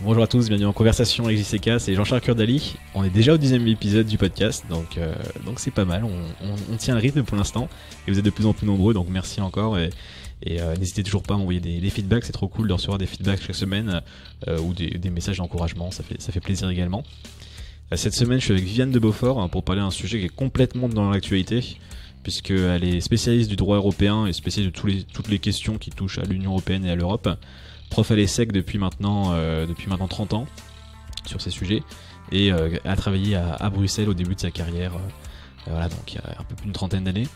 Bonjour à tous, bienvenue en conversation avec JCK, c'est Jean-Charles Kurdali. On est déjà au 10e épisode du podcast, donc c'est pas mal, on tient le rythme pour l'instant, et vous êtes de plus en plus nombreux, donc merci encore, et n'hésitez toujours pas à m'envoyer des feedbacks, c'est trop cool de recevoir des feedbacks chaque semaine, ou des messages d'encouragement, ça fait plaisir également. Cette semaine, je suis avec Viviane de Beaufort pour parler d'un sujet qui est complètement dans l'actualité, puisqu'elle est spécialiste du droit européen et spécialiste de toutes les questions qui touchent à l'Union européenne et à l'Europe. Prof à l'ESSEC depuis maintenant 30 ans sur ces sujets, et a travaillé à Bruxelles au début de sa carrière, voilà, donc il y a un peu plus d'une trentaine d'années.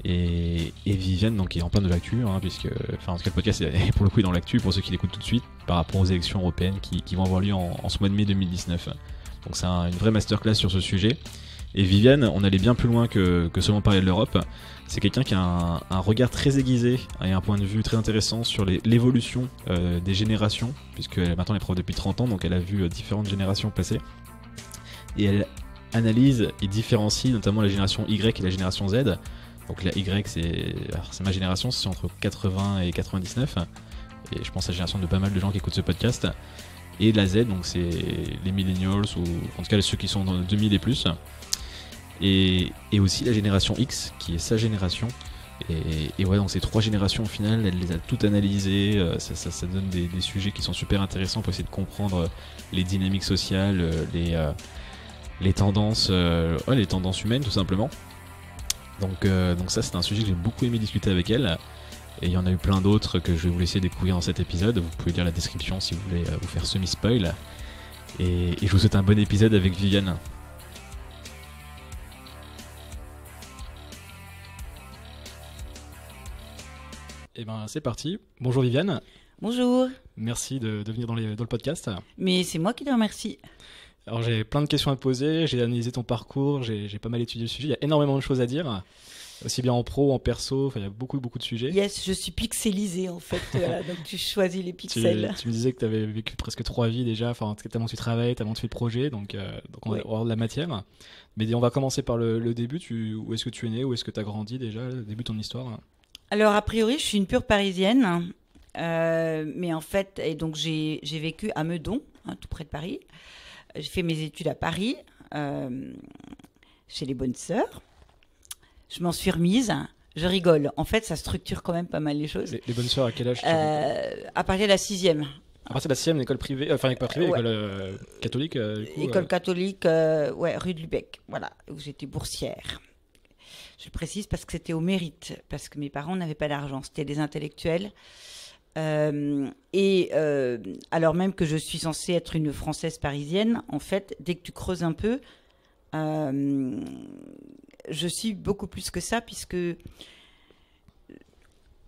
Et Viviane donc est en plein de l'actu, puisque, enfin en tout cas le podcast est pour le coup dans l'actu pour ceux qui l'écoutent tout de suite par rapport aux élections européennes qui vont avoir lieu en ce mois de mai 2019. Donc c'est une vraie masterclass sur ce sujet. Et Viviane, on allait bien plus loin que seulement parler de l'Europe. C'est quelqu'un qui a un regard très aiguisé et un point de vue très intéressant sur l'évolution des générations, puisque maintenant elle est prof depuis 30 ans, donc elle a vu différentes générations passer. Et elle analyse et différencie notamment la génération Y et la génération Z. Donc la Y, c'est ma génération, c'est entre 80 et 99. Et je pense à la génération de pas mal de gens qui écoutent ce podcast. Et la Z, donc c'est les millennials, ou en tout cas ceux qui sont dans 2000 et plus. Et aussi la génération X, qui est sa génération. Et ouais, donc ces trois générations au final, elle les a toutes analysées. Ça donne des sujets qui sont super intéressants pour essayer de comprendre les dynamiques sociales, les tendances humaines tout simplement. Donc ça, c'est un sujet que j'ai beaucoup aimé discuter avec elle. Et il y en a eu plein d'autres que je vais vous laisser découvrir dans cet épisode. Vous pouvez lire la description si vous voulez vous faire semi-spoil. Et je vous souhaite un bon épisode avec Viviane. Et ben c'est parti. Bonjour Viviane. Bonjour. Merci de venir dans le podcast. Mais c'est moi qui te remercie. Alors j'ai plein de questions à te poser, j'ai analysé ton parcours, j'ai pas mal étudié le sujet, il y a énormément de choses à dire, aussi bien en pro, en perso, il y a beaucoup de sujets. Yes, je suis pixelisée en fait, donc tu choisis les pixels. Tu me disais que tu avais vécu presque 3 vies déjà, enfin tellement tu travailles, tellement tu fais le projet, donc on va avoir de la matière. Mais on va commencer par le début, où est-ce que tu es né, où est-ce que tu as grandi déjà, le début de ton histoire? Alors a priori je suis une pure parisienne, mais en fait, et donc j'ai vécu à Meudon, tout près de Paris. J'ai fait mes études à Paris, chez les bonnes sœurs. Je m'en suis remise. Je rigole. En fait, ça structure quand même pas mal les choses. Les bonnes sœurs, à quel âge à partir de la 6e. À partir de la 6e, école privée, pas privée, ouais. École catholique École catholique, rue de Lubeck, voilà, où j'étais boursière. Je le précise parce que c'était au mérite, parce que mes parents n'avaient pas d'argent, c'était des intellectuels. Alors même que je suis censée être une Française parisienne, en fait, dès que tu creuses un peu, je suis beaucoup plus que ça, puisque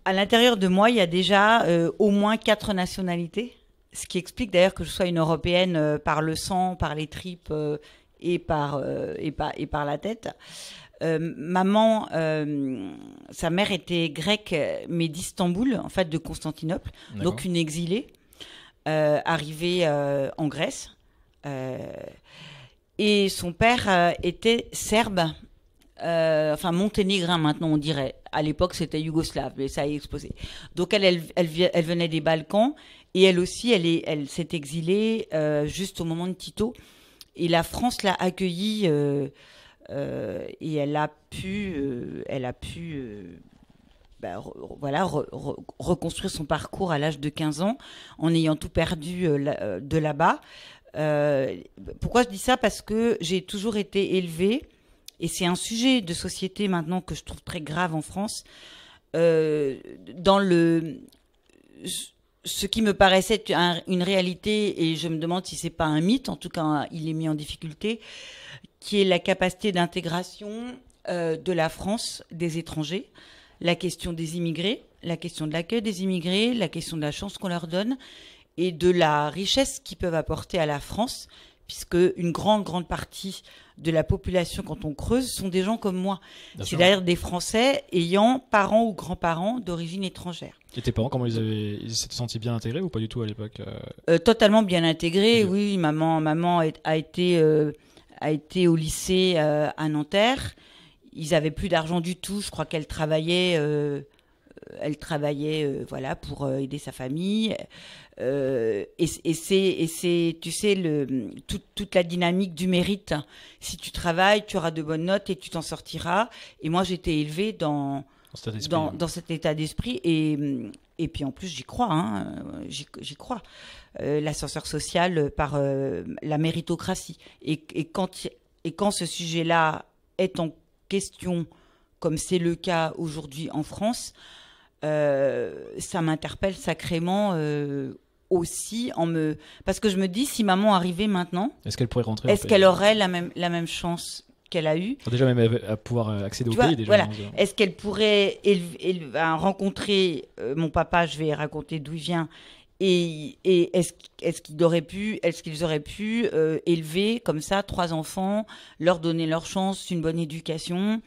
à l'intérieur de moi, il y a déjà au moins 4 nationalités, ce qui explique d'ailleurs que je sois une Européenne par le sang, par les tripes et par la tête. Maman, sa mère était grecque, mais d'Istanbul, en fait de Constantinople. D'accord. Donc une exilée, arrivée en Grèce. Et son père était serbe, monténégrin maintenant on dirait. À l'époque c'était yougoslave, mais ça a explosé. Donc elle venait des Balkans, et elle aussi, elle s'est exilée juste au moment de Tito. Et la France l'a accueillie... et elle a pu reconstruire son parcours à l'âge de 15 ans en ayant tout perdu de là-bas. Pourquoi je dis ça? Parce que j'ai toujours été élevée, et c'est un sujet de société maintenant que je trouve très grave en France, dans ce qui me paraissait une réalité, et je me demande si c'est pas un mythe, en tout cas il est mis en difficulté, qui est la capacité d'intégration de la France des étrangers, la question des immigrés, la question de l'accueil des immigrés, la question de la chance qu'on leur donne et de la richesse qu'ils peuvent apporter à la France, puisque une grande partie de la population, quand on creuse, sont des gens comme moi. C'est d'ailleurs des Français ayant parents ou grands-parents d'origine étrangère. Et tes parents, comment ils s'étaient sentis bien intégrés ou pas du tout à l'époque? Totalement bien intégrés, oui. Maman a été au lycée à Nanterre. Ils n'avaient plus d'argent du tout. Je crois qu'elle travaillait elle travaillait voilà, pour aider sa famille. C'est, tu sais, toute la dynamique du mérite. Si tu travailles, tu auras de bonnes notes et tu t'en sortiras. Et moi, j'étais élevée dans cet état d'esprit. Et puis en plus, j'y crois. Hein, j'y crois. L'ascenseur social par la méritocratie. Et quand ce sujet-là est en question, comme c'est le cas aujourd'hui en France, ça m'interpelle sacrément aussi parce que je me dis, si maman arrivait maintenant, est-ce qu'elle pourrait rentrer est-ce qu'elle aurait la même chance qu'elle a eue? Déjà même à pouvoir accéder au pays déjà. Voilà. Est-ce qu'elle pourrait rencontrer mon papa? Je vais raconter d'où il vient. Et est-ce qu'ils auraient pu élever comme ça 3 enfants, leur donner leur chance, une bonne éducation?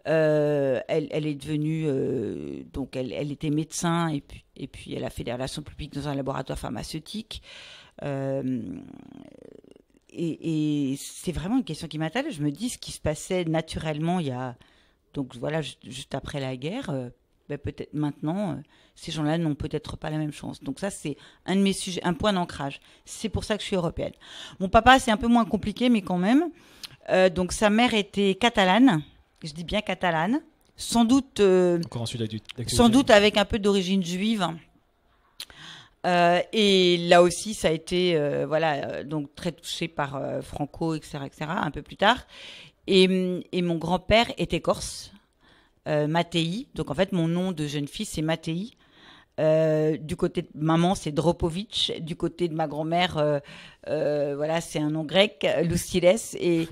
Elle est devenue donc elle était médecin et puis elle a fait des relations publiques dans un laboratoire pharmaceutique. Et c'est vraiment une question qui m'intéresse. Je me dis ce qui se passait naturellement donc voilà, juste après la guerre. Peut-être maintenant, ces gens-là n'ont peut-être pas la même chance. Donc ça, c'est un de mes sujets, un point d'ancrage. C'est pour ça que je suis européenne. Mon papa, c'est un peu moins compliqué, mais quand même. Donc sa mère était catalane, je dis bien catalane, sans doute avec un peu d'origine juive. Et là aussi, ça a été donc très touché par Franco, etc., un peu plus tard. Et mon grand-père était corse. Mattei, donc en fait mon nom de jeune fille c'est Mattei. Du côté de maman c'est Dropovic, du côté de ma grand-mère voilà c'est un nom grec, Loustiles, et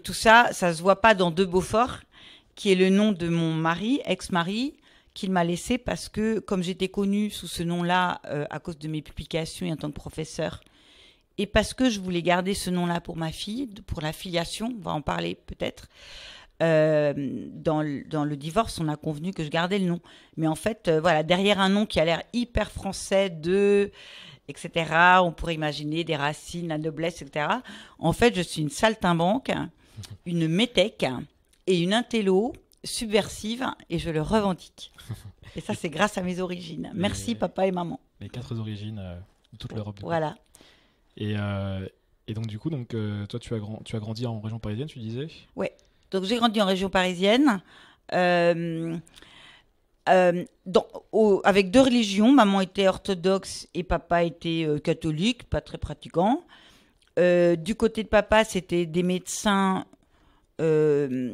tout ça se voit pas dans De Beaufort qui est le nom de mon mari, ex-mari, qu'il m'a laissé parce que comme j'étais connue sous ce nom-là à cause de mes publications et en tant que professeur, et parce que je voulais garder ce nom-là pour ma fille, pour la filiation, on va en parler peut-être. Dans le divorce, on a convenu que je gardais le nom. Mais en fait, voilà, derrière un nom qui a l'air hyper français, etc., on pourrait imaginer des racines, la noblesse, etc. En fait, je suis une saltimbanque, une métèque et une intello subversive, et je le revendique. Et ça, c'est grâce à mes origines. Merci, papa et maman. Les 4 origines de toute l'Europe. Voilà. Et donc, du coup, toi, tu as grandi en région parisienne, tu disais ? Ouais. Donc, j'ai grandi en région parisienne, avec 2 religions. Maman était orthodoxe et papa était catholique, pas très pratiquant. Du côté de papa, c'était des médecins, pas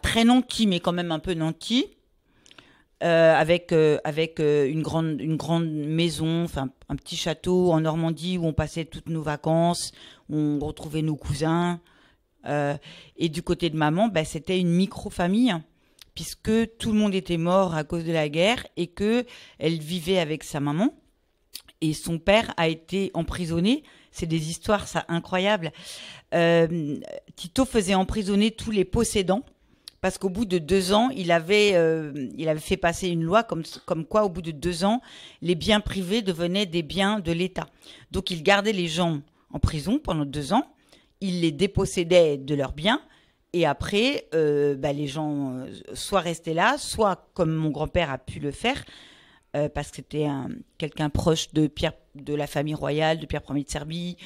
très nantis, mais quand même un peu nantis, avec une grande maison, enfin un petit château en Normandie où on passait toutes nos vacances, où on retrouvait nos cousins. Et du côté de maman, c'était une micro-famille, puisque tout le monde était mort à cause de la guerre et qu'elle vivait avec sa maman. Et son père a été emprisonné. C'est des histoires, ça, incroyables. Tito faisait emprisonner tous les possédants, parce qu'au bout de 2 ans, il avait fait passer une loi comme quoi, au bout de 2 ans, les biens privés devenaient des biens de l'État. Donc, il gardait les gens en prison pendant 2 ans. Il les dépossédait de leurs biens et après, les gens soit restaient là, soit comme mon grand-père a pu le faire, parce que c'était quelqu'un proche de la famille royale, de Pierre Ier de Serbie,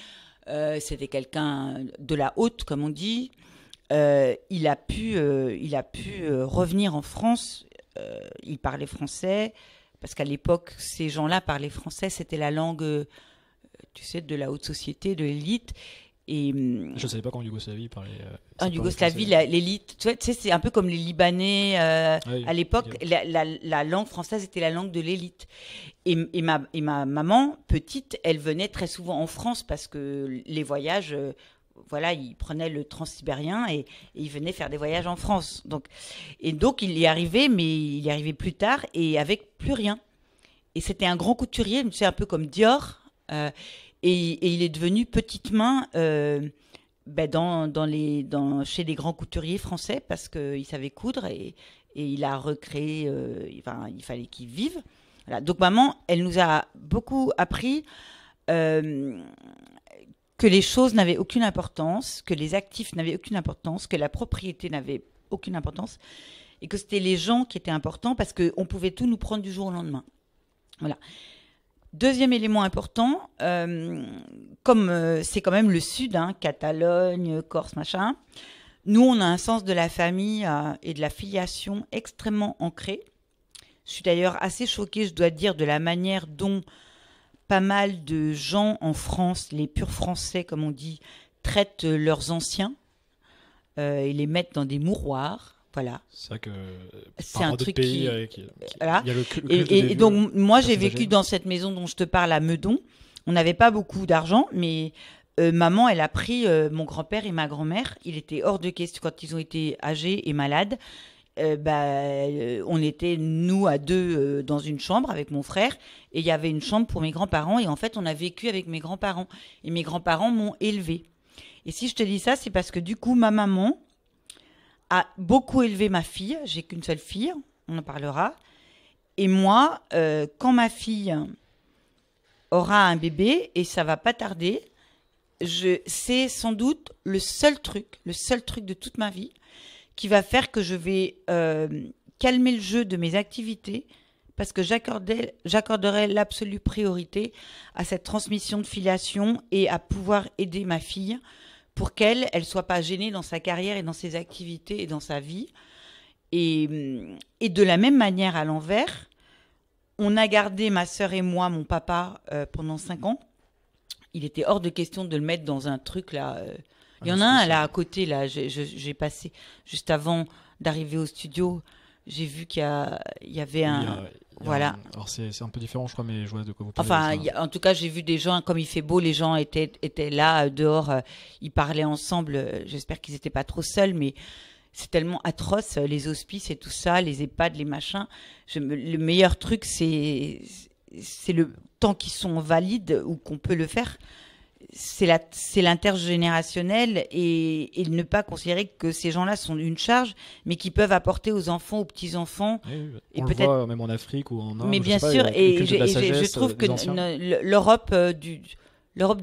c'était quelqu'un de la haute, comme on dit. Il a pu revenir en France. Il parlait français, parce qu'à l'époque, ces gens-là parlaient français, c'était la langue, tu sais, de la haute société, de l'élite. Et, je ne savais pas qu'en Yougoslavie, ils parlaient. En Yougoslavie, l'élite, tu sais, c'est un peu comme les Libanais. Oui, à l'époque, la langue française était la langue de l'élite. Et ma maman, petite, elle venait très souvent en France parce que les voyages, voilà, il prenait le transsibérien et il venait faire des voyages en France. Donc il y arrivait, mais il y arrivait plus tard et avec plus rien. Et c'était un grand couturier, tu sais, un peu comme Dior. Et il est devenu petite main chez les grands couturiers français parce qu'il savait coudre et il a recréé. Il fallait qu'il vive. Voilà. Donc maman, elle nous a beaucoup appris que les choses n'avaient aucune importance, que les actifs n'avaient aucune importance, que la propriété n'avait aucune importance. et que c'était les gens qui étaient importants parce qu'on pouvait tout nous prendre du jour au lendemain. Voilà. Deuxième élément important, comme c'est quand même le sud, hein, Catalogne, Corse, machin, nous, on a un sens de la famille et de la filiation extrêmement ancré. Je suis d'ailleurs assez choquée, je dois dire, de la manière dont pas mal de gens en France, les purs Français, comme on dit, traitent leurs anciens et les mettent dans des mouroirs. Voilà. C'est vrai que c'est un truc pays, voilà. il y a le et donc, moi, j'ai vécu dans cette maison dont je te parle à Meudon. On n'avait pas beaucoup d'argent, mais maman, elle a pris mon grand-père et ma grand-mère. Il était hors de question quand ils ont été âgés et malades. On était, nous, à deux dans une chambre avec mon frère. Et il y avait une chambre pour mes grands-parents. Et en fait, on a vécu avec mes grands-parents. Et mes grands-parents m'ont élevée. Et si je te dis ça, c'est parce que du coup, ma maman a beaucoup élevé ma fille. J'ai qu'une seule fille, on en parlera. Et moi, quand ma fille aura un bébé, et ça va pas tarder, c'est sans doute le seul truc de toute ma vie qui va faire que je vais calmer le jeu de mes activités parce que j'accorderai l'absolue priorité à cette transmission de filiation et à pouvoir aider ma fille pour qu'elle soit pas gênée dans sa carrière et dans ses activités et dans sa vie. Et de la même manière, à l'envers, on a gardé, ma sœur et moi, mon papa pendant 5 ans. Il était hors de question de le mettre dans un truc là. Il y en a un là à côté là. J'ai passé juste avant d'arriver au studio. J'ai vu qu'il y avait un. Voilà. Alors c'est un peu différent, je crois, mais je vois de quoi vous parlez. Enfin, en tout cas, j'ai vu des gens, comme il fait beau, les gens étaient là dehors. Ils parlaient ensemble. J'espère qu'ils n'étaient pas trop seuls, mais c'est tellement atroce, les hospices et tout ça, les EHPAD, les machins. Le meilleur truc, c'est le temps qu'ils sont valides ou qu'on peut le faire. C'est l'intergénérationnel et ne pas considérer que ces gens-là sont une charge, mais qui peuvent apporter aux enfants, aux petits-enfants. Oui, on le voit même en Afrique ou en Inde. Mais bien sûr, et je trouve que l'Europe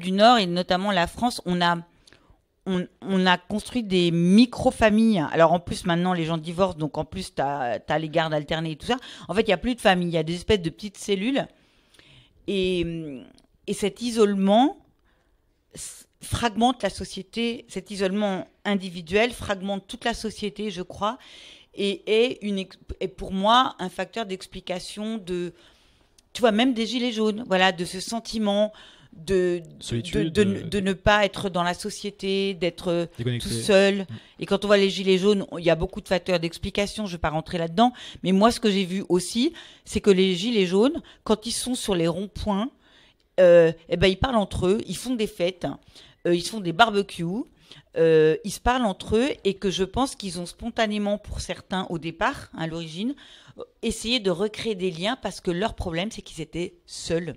du Nord et notamment la France, on a construit des micro-familles. Alors en plus, maintenant, les gens divorcent, donc en plus, tu as les gardes alternés et tout ça. En fait, il n'y a plus de famille, il y a des espèces de petites cellules. Et cet isolement fragmente la société, cet isolement individuel fragmente toute la société, je crois, et est pour moi un facteur d'explication de, tu vois, même des gilets jaunes, voilà, de ce sentiment de ne pas être dans la société, d'être tout seul. Et quand on voit les gilets jaunes, il y a beaucoup de facteurs d'explication, je ne vais pas rentrer là-dedans, mais moi ce que j'ai vu aussi, c'est que les gilets jaunes, quand ils sont sur les ronds-points, ils parlent entre eux, ils font des fêtes, ils font des barbecues, ils se parlent entre eux, et que je pense qu'ils ont spontanément, pour certains au départ, à l'origine, essayé de recréer des liens parce que leur problème, c'est qu'ils étaient seuls.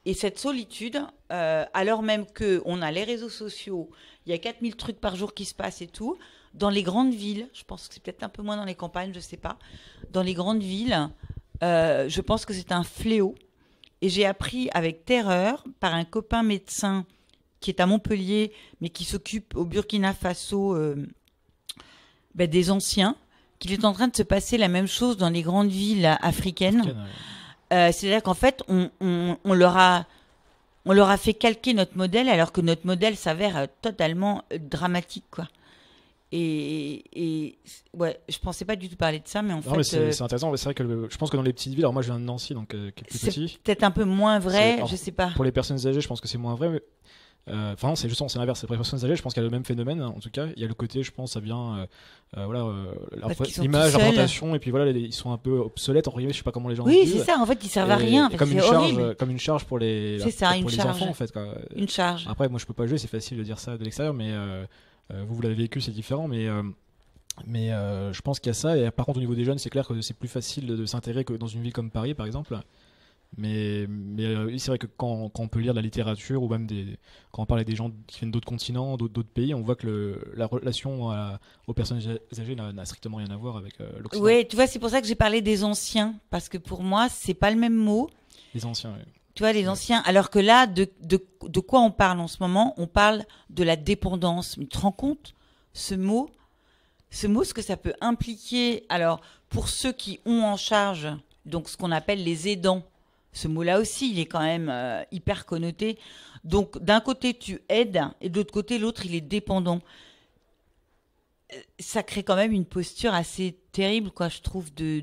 Et cette solitude, alors même qu'on a les réseaux sociaux, il y a 4000 trucs par jour qui se passent et tout, dans les grandes villes, je pense que c'est peut-être un peu moins dans les campagnes, je ne sais pas, dans les grandes villes, je pense que c'est un fléau. Et j'ai appris avec terreur par un copain médecin qui est à Montpellier, mais qui s'occupe au Burkina Faso des anciens, qu'il est en train de se passer la même chose dans les grandes villes africaines. C'est-à-dire qu'en fait, on leur a fait calquer notre modèle, alors que notre modèle s'avère totalement dramatique, quoi. Et ouais, je pensais pas du tout parler de ça, mais en fait, c'est intéressant. C'est vrai que je pense que dans les petites villes, alors moi je viens de Nancy, donc qui est plus petit. C'est peut-être un peu moins vrai, je sais pas. Pour les personnes âgées, je pense que c'est moins vrai. Mais... Enfin, c'est justement c'est l'inverse. Pour les personnes âgées, je pense qu'il y a le même phénomène. En tout cas, il y a le côté, je pense, ça vient, l'image, la présentation, et puis voilà, ils sont un peu obsolètes. En réalité, je sais pas comment les gens. Oui, c'est ça. En fait, ils servent à rien. Comme une charge pour les. C'est ça, une charge. Enfants, en fait. Quoi. Une charge. Après, moi, je peux pas jouer. C'est facile de dire ça de l'extérieur, mais vous l'avez vécu, c'est différent, mais je pense qu'il y a ça. Et par contre, au niveau des jeunes, c'est clair que c'est plus facile de s'intégrer que dans une ville comme Paris, par exemple. Mais c'est vrai que quand on peut lire de la littérature ou même quand on parle avec des gens qui viennent d'autres continents, d'autres pays, on voit que la relation aux personnes âgées n'a strictement rien à voir avec l'Occident. Oui, tu vois, c'est pour ça que j'ai parlé des anciens, parce que pour moi, c'est pas le même mot. Les anciens, oui. Tu vois, les anciens. Alors que là, de quoi on parle en ce moment? On parle de la dépendance. Mais tu te rends compte, ce mot, ce que ça peut impliquer, alors pour ceux qui ont en charge, donc ce qu'on appelle les aidants, ce mot-là aussi, il est quand même hyper connoté. Donc d'un côté, tu aides, et de l'autre côté, l'autre, il est dépendant. Ça crée quand même une posture assez terrible, quoi, je trouve, tu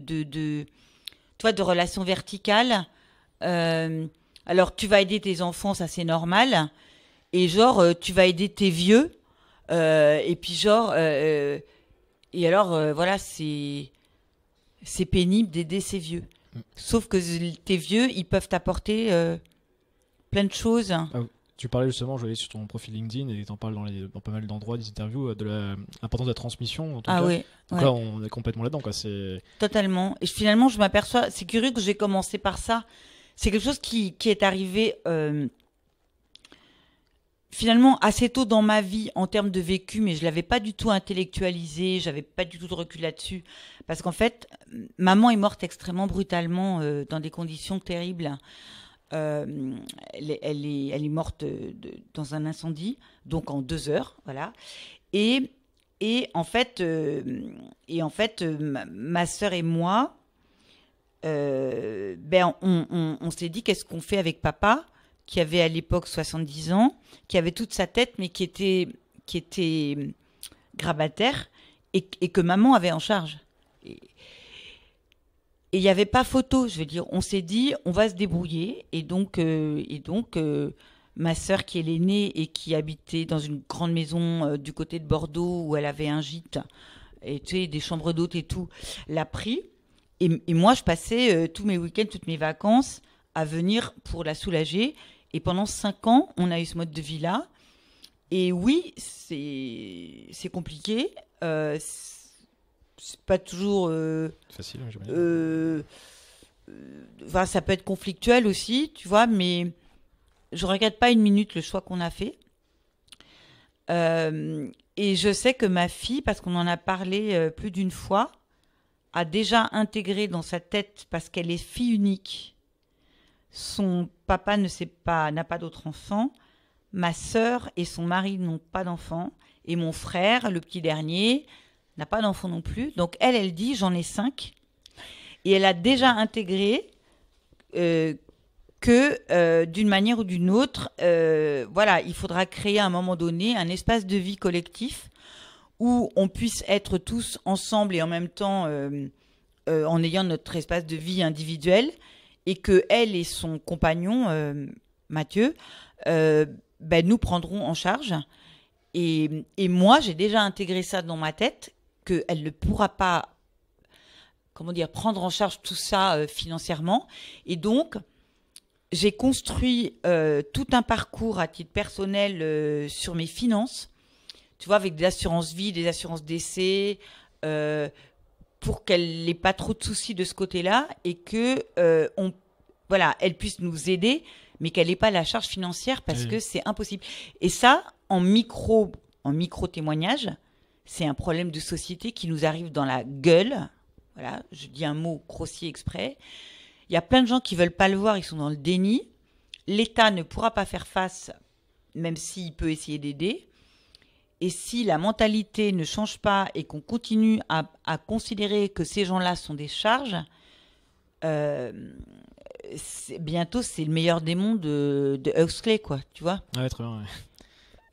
vois, de relation verticale. Alors, tu vas aider tes enfants, ça c'est normal. Et genre, tu vas aider tes vieux. Et puis genre, et alors, voilà, c'est pénible d'aider ces vieux. Sauf que tes vieux, ils peuvent t'apporter plein de choses. Ah, tu parlais justement, je vais aller sur ton profil LinkedIn et tu en parles dans pas mal d'endroits, des interviews, de l'importance de la transmission. En tout cas. Oui. Donc là, on est complètement là-dedans, quoi. Totalement. Et finalement, je m'aperçois, c'est curieux que j'ai commencé par ça. C'est quelque chose qui est arrivé finalement assez tôt dans ma vie en termes de vécu, mais je l'avais pas du tout intellectualisé, j'avais pas du tout de recul là-dessus. Parce qu'en fait, maman est morte extrêmement brutalement dans des conditions terribles. Elle est morte dans un incendie, donc en 2 heures, voilà. Et en fait, ma sœur et moi, on s'est dit qu'est-ce qu'on fait avec papa, qui avait à l'époque 70 ans, qui avait toute sa tête, mais qui était grabataire, et que maman avait en charge. Et il n'y avait pas photo, je veux dire. On s'est dit, on va se débrouiller. Et donc ma sœur, qui est l'aînée et qui habitait dans une grande maison du côté de Bordeaux, où elle avait un gîte, et tu sais, des chambres d'hôtes et tout, l'a pris. Et moi, je passais tous mes week-ends, toutes mes vacances à venir pour la soulager. Et pendant 5 ans, on a eu ce mode de vie-là. Et oui, c'est compliqué. C'est pas toujours facile, enfin, ça peut être conflictuel aussi, tu vois, mais je regrette pas une minute le choix qu'on a fait. Et je sais que ma fille, parce qu'on en a parlé plus d'une fois, a déjà intégré dans sa tête, parce qu'elle est fille unique, son papa n'a pas d'autre enfant, ma sœur et son mari n'ont pas d'enfant, et mon frère, le petit dernier, n'a pas d'enfant non plus. Donc elle dit, j'en ai 5. Et elle a déjà intégré que d'une manière ou d'une autre, voilà, il faudra créer à un moment donné un espace de vie collectif où on puisse être tous ensemble et en même temps en ayant notre espace de vie individuel, et que elle et son compagnon, Mathieu, nous prendront en charge. Et moi, j'ai déjà intégré ça dans ma tête, qu'elle ne pourra pas, prendre en charge tout ça financièrement. Et donc, j'ai construit tout un parcours à titre personnel sur mes finances, tu vois, avec des assurances vie, des assurances décès, pour qu'elle n'ait pas trop de soucis de ce côté-là, et que elle puisse nous aider, mais qu'elle n'ait pas la charge financière, parce que c'est impossible. Et ça, en micro témoignage, c'est un problème de société qui nous arrive dans la gueule. Voilà, je dis un mot grossier exprès. Il y a plein de gens qui veulent pas le voir, ils sont dans le déni. L'État ne pourra pas faire face, même s'il peut essayer d'aider. Et si la mentalité ne change pas et qu'on continue à considérer que ces gens-là sont des charges, bientôt c'est le meilleur démon de Huxley, quoi, tu vois. Ouais, très bien, ouais.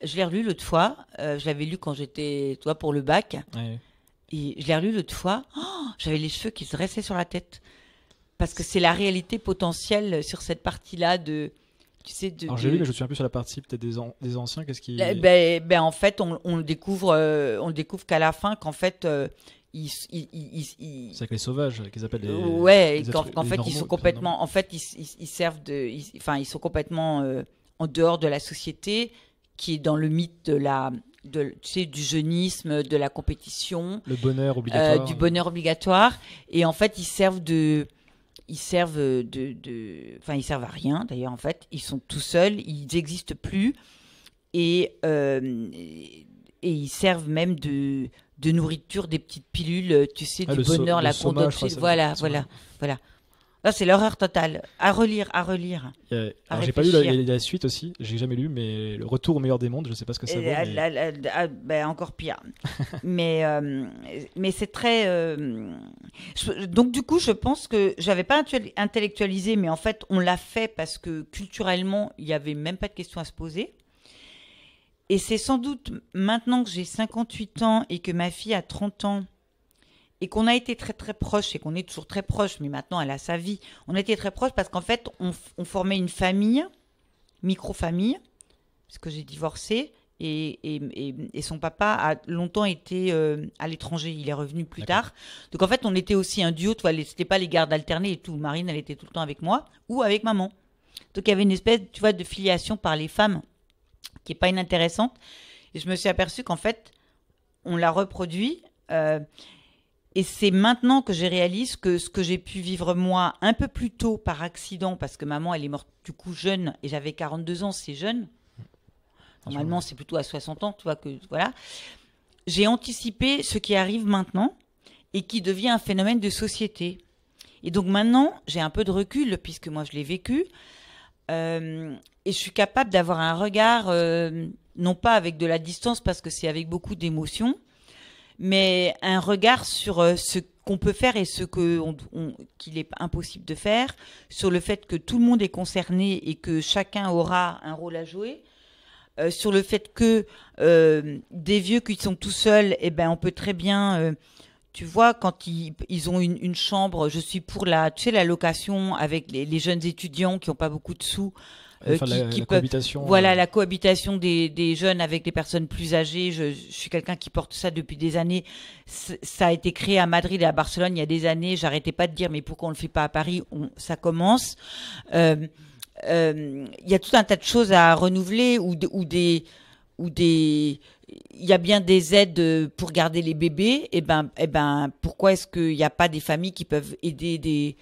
Je l'ai relu l'autre fois. Je l'avais lu quand j'étais, toi, pour le bac. Ouais. Et je l'ai relu l'autre fois. Oh, j'avais les cheveux qui se dressaient sur la tête. Parce que c'est la réalité potentielle sur cette partie-là de... Tu sais, Alors j'ai lu, mais je suis un peu sur la partie peut-être des anciens. Qu'est-ce qui... En fait, on découvre qu'à la fin, qu'en fait... C'est avec les sauvages qu'ils appellent les... Ouais, les qu'en fait, ils sont complètement... En fait, ils servent de... ils sont complètement en dehors de la société, qui est dans le mythe tu sais, du jeunisme, de la compétition, le bonheur obligatoire, du bonheur obligatoire, et en fait ils servent ils servent à rien d'ailleurs. En fait, ils sont tout seuls, ils n'existent plus, et ils servent même de nourriture, des petites pilules, tu sais, du bonheur, la courbe d'oxyde, voilà. Là, c'est l'horreur totale. À relire. Alors, j'ai pas lu la suite aussi, j'ai jamais lu, mais le Retour au meilleur des mondes, je sais pas ce que ça vaut. Ben, encore pire. mais c'est très. Donc du coup, je pense que j'avais pas intellectualisé, mais en fait, on l'a fait parce que culturellement, il y avait même pas de question à se poser. Et c'est sans doute maintenant que j'ai 58 ans et que ma fille a 30 ans. Et qu'on a été très très proches, et qu'on est toujours très proches, mais maintenant elle a sa vie. On a été très proches parce qu'en fait, on formait une famille, micro-famille, parce que j'ai divorcé, et son papa a longtemps été à l'étranger. Il est revenu plus tard. Donc en fait, on était aussi un duo. C'était pas les gardes alternés et tout. Marine, elle était tout le temps avec moi ou avec maman. Donc il y avait une espèce, tu vois, de filiation par les femmes qui est pas inintéressante. Et je me suis aperçue qu'en fait, on l'a reproduit. Et c'est maintenant que je réalise que ce que j'ai pu vivre moi un peu plus tôt par accident, parce que maman, elle est morte du coup jeune, et j'avais 42 ans, c'est jeune. Normalement, c'est plutôt à 60 ans, tu vois, que voilà. J'ai anticipé ce qui arrive maintenant et qui devient un phénomène de société. Et donc maintenant, j'ai un peu de recul, puisque moi, je l'ai vécu. Et je suis capable d'avoir un regard, non pas avec de la distance, parce que c'est avec beaucoup d'émotion, mais un regard sur ce qu'on peut faire et ce qu'il est impossible de faire, sur le fait que tout le monde est concerné et que chacun aura un rôle à jouer, sur le fait que des vieux qui sont tout seuls, eh ben, on peut très bien, tu vois, quand ils ont une chambre, je suis pour la location avec les jeunes étudiants qui n'ont pas beaucoup de sous, la cohabitation. Voilà, la cohabitation des jeunes avec des personnes plus âgées. Je suis quelqu'un qui porte ça depuis des années. Ça a été créé à Madrid et à Barcelone il y a des années. J'arrêtais pas de dire, mais pourquoi on le fait pas à Paris? Ça commence. Il y a tout un tas de choses à renouveler il y a bien des aides pour garder les bébés. Et ben, pourquoi est-ce qu'il n'y a pas des familles qui peuvent aider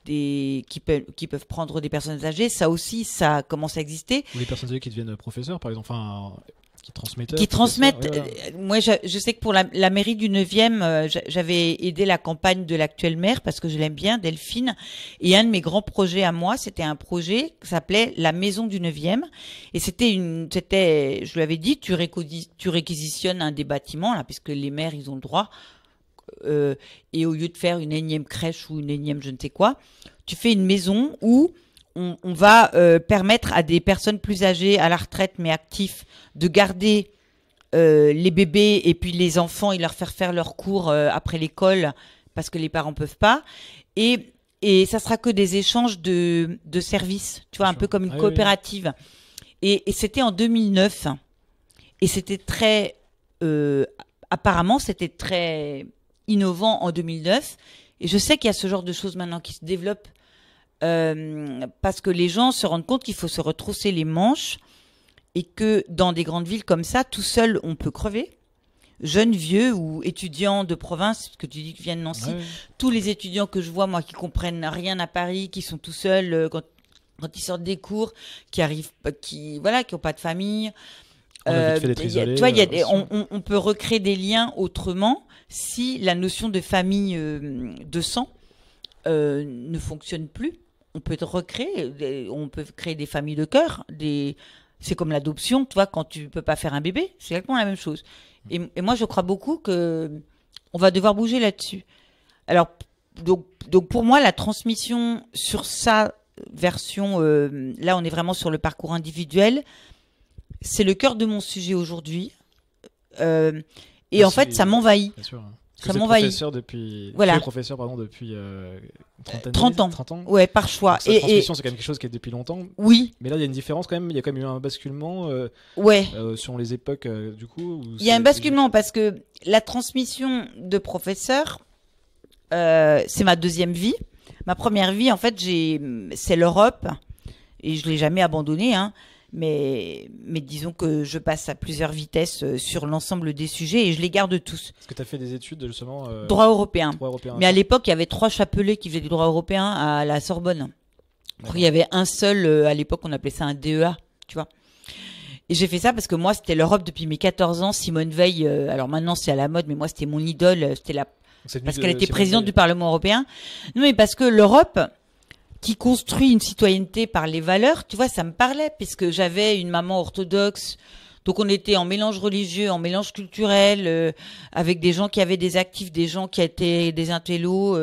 qui peuvent prendre des personnes âgées? Ça aussi, ça commence à exister. Ou les personnes âgées qui deviennent professeurs, par exemple, enfin, qui transmettent. Moi, je sais que pour la mairie du 9e, j'avais aidé la campagne de l'actuelle maire parce que je l'aime bien, Delphine. Et un de mes grands projets à moi, c'était un projet qui s'appelait la maison du 9e. Et je lui avais dit, tu réquisitionnes un des bâtiments, là, puisque les maires, ils ont le droit. Et au lieu de faire une énième crèche ou une énième je ne sais quoi, tu fais une maison où on va permettre à des personnes plus âgées, à la retraite mais actifs, de garder les bébés et puis les enfants et leur faire leurs cours après l'école parce que les parents peuvent pas. Et ça sera que des échanges de services, tu vois, un peu comme une coopérative. Oui. Et c'était en 2009 et c'était très apparemment c'était très innovant en 2009, et je sais qu'il y a ce genre de choses maintenant qui se développent parce que les gens se rendent compte qu'il faut se retrousser les manches et que dans des grandes villes comme ça, tout seul, on peut crever. Jeunes, vieux ou étudiants de province, parce que tu dis que tu viens de Nancy, tous les étudiants que je vois, moi, qui comprennent rien à Paris, qui sont tout seuls quand ils sortent des cours, qui n'ont pas de famille. On a vite fait d'être isolés, tu vois, on peut recréer des liens autrement si la notion de famille de sang ne fonctionne plus. On peut recréer, on peut créer des familles de cœur. C'est comme l'adoption, tu vois, quand tu peux pas faire un bébé, c'est exactement la même chose. Et moi, je crois beaucoup que on va devoir bouger là-dessus. Alors, donc pour moi, la transmission sur sa version, là, on est vraiment sur le parcours individuel. C'est le cœur de mon sujet aujourd'hui. Et en fait, ça m'envahit. Bien sûr. Ça m'envahit. Voilà. Tu es professeur depuis 30 ans. 30 ans. Ouais, par choix. Donc, transmission, c'est quand même quelque chose qui est depuis longtemps. Oui. Mais là, il y a une différence quand même. Il y a quand même eu un basculement sur les époques, du coup. Il y a un basculement parce que la transmission de professeur, c'est ma deuxième vie. Ma première vie, en fait, c'est l'Europe. Et je ne l'ai jamais abandonnée, hein. Mais disons que je passe à plusieurs vitesses sur l'ensemble des sujets et je les garde tous. Est-ce que tu as fait des études justement droit européen. Mais à l'époque, il y avait 3 chapelets qui faisaient du droit européen à la Sorbonne. Il y avait un seul, à l'époque, on appelait ça un DEA, tu vois. Et j'ai fait ça parce que moi, c'était l'Europe depuis mes 14 ans. Simone Veil, alors maintenant c'est à la mode, mais moi c'était mon idole. Parce qu'elle était présidente du Parlement européen. Non, mais parce que l'Europe... qui construit une citoyenneté par les valeurs, tu vois, ça me parlait, puisque j'avais une maman orthodoxe, donc on était en mélange religieux, en mélange culturel, avec des gens qui avaient des actifs, des gens qui étaient des intellos,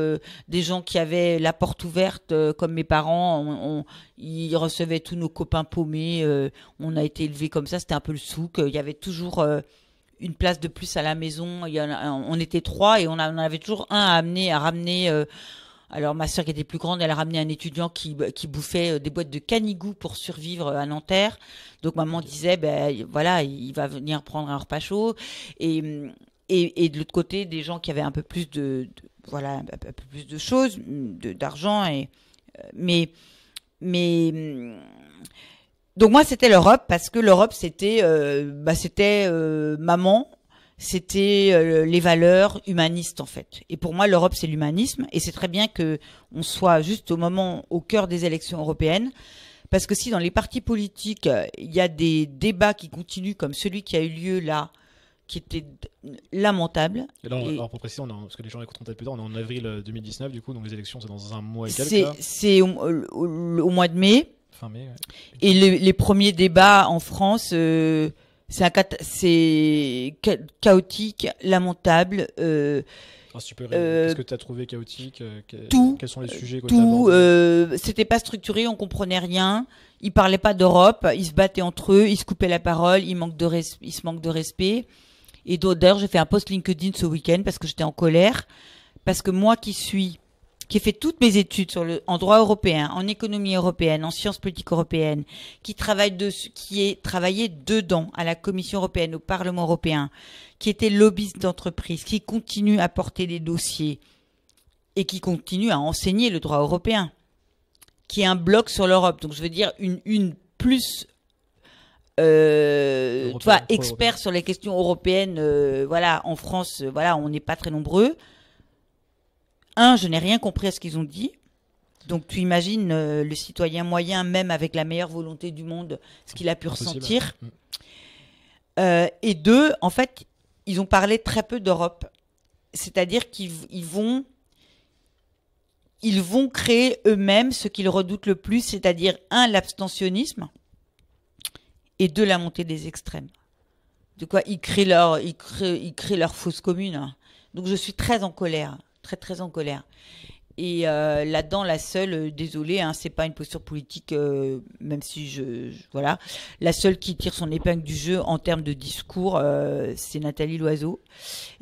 des gens qui avaient la porte ouverte, comme mes parents, ils recevaient tous nos copains paumés, on a été élevés comme ça, c'était un peu le souk, il y avait toujours une place de plus à la maison, on était 3 et on en avait toujours un à ramener. Alors ma sœur qui était plus grande, elle a ramené un étudiant qui bouffait des boîtes de canigou pour survivre à Nanterre. Donc maman disait, ben voilà, il va venir prendre un repas chaud. Et de l'autre côté, des gens qui avaient un peu plus voilà, un peu plus de choses, d'argent. Mais donc moi c'était l'Europe, parce que l'Europe c'était maman. C'était les valeurs humanistes en fait. Et pour moi, l'Europe, c'est l'humanisme. Et c'est très bien que on soit juste au cœur des élections européennes. Parce que si dans les partis politiques, il y a des débats qui continuent comme celui qui a eu lieu là, qui était lamentable. Et là, alors pour préciser, parce que les gens écouteront peut-être plus tard, on est en avril 2019 du coup, donc les élections c'est dans un mois et quelques. C'est au mois de mai. Fin mai, ouais. Et les premiers débats en France... c'est chaotique, lamentable. Si tu peux, qu'est-ce que tu as trouvé chaotique Tout. Quels sont les sujets Tout. C'était pas structuré, on comprenait rien. Ils parlaient pas d'Europe, ils se battaient entre eux, ils se coupaient la parole, ils se manquent de respect. Et d'ailleurs, j'ai fait un post LinkedIn ce week-end parce que j'étais en colère, parce que moi qui ai fait toutes mes études en droit européen, en économie européenne, en sciences politiques européennes, qui est travaillé dedans, à la Commission européenne, au Parlement européen, qui était lobbyiste d'entreprise, qui continue à porter des dossiers et qui continue à enseigner le droit européen, qui est un bloc sur l'Europe. Donc je veux dire une plus expert sur les questions européennes. Voilà, en France, voilà, on n'est pas très nombreux. Je n'ai rien compris à ce qu'ils ont dit. Donc tu imagines le citoyen moyen, même avec la meilleure volonté du monde, ce qu'il a pu ressentir. Et 2, en fait, ils ont parlé très peu d'Europe. C'est-à-dire qu'ils vont créer eux-mêmes ce qu'ils redoutent le plus, c'est-à-dire 1, l'abstentionnisme, et 2, la montée des extrêmes. De quoi ils créent leur fausse commune. Donc je suis très en colère. Très très en colère. Et là-dedans, la seule, désolée, c'est pas une posture politique, même si voilà, la seule qui tire son épingle du jeu en termes de discours, c'est Nathalie Loiseau.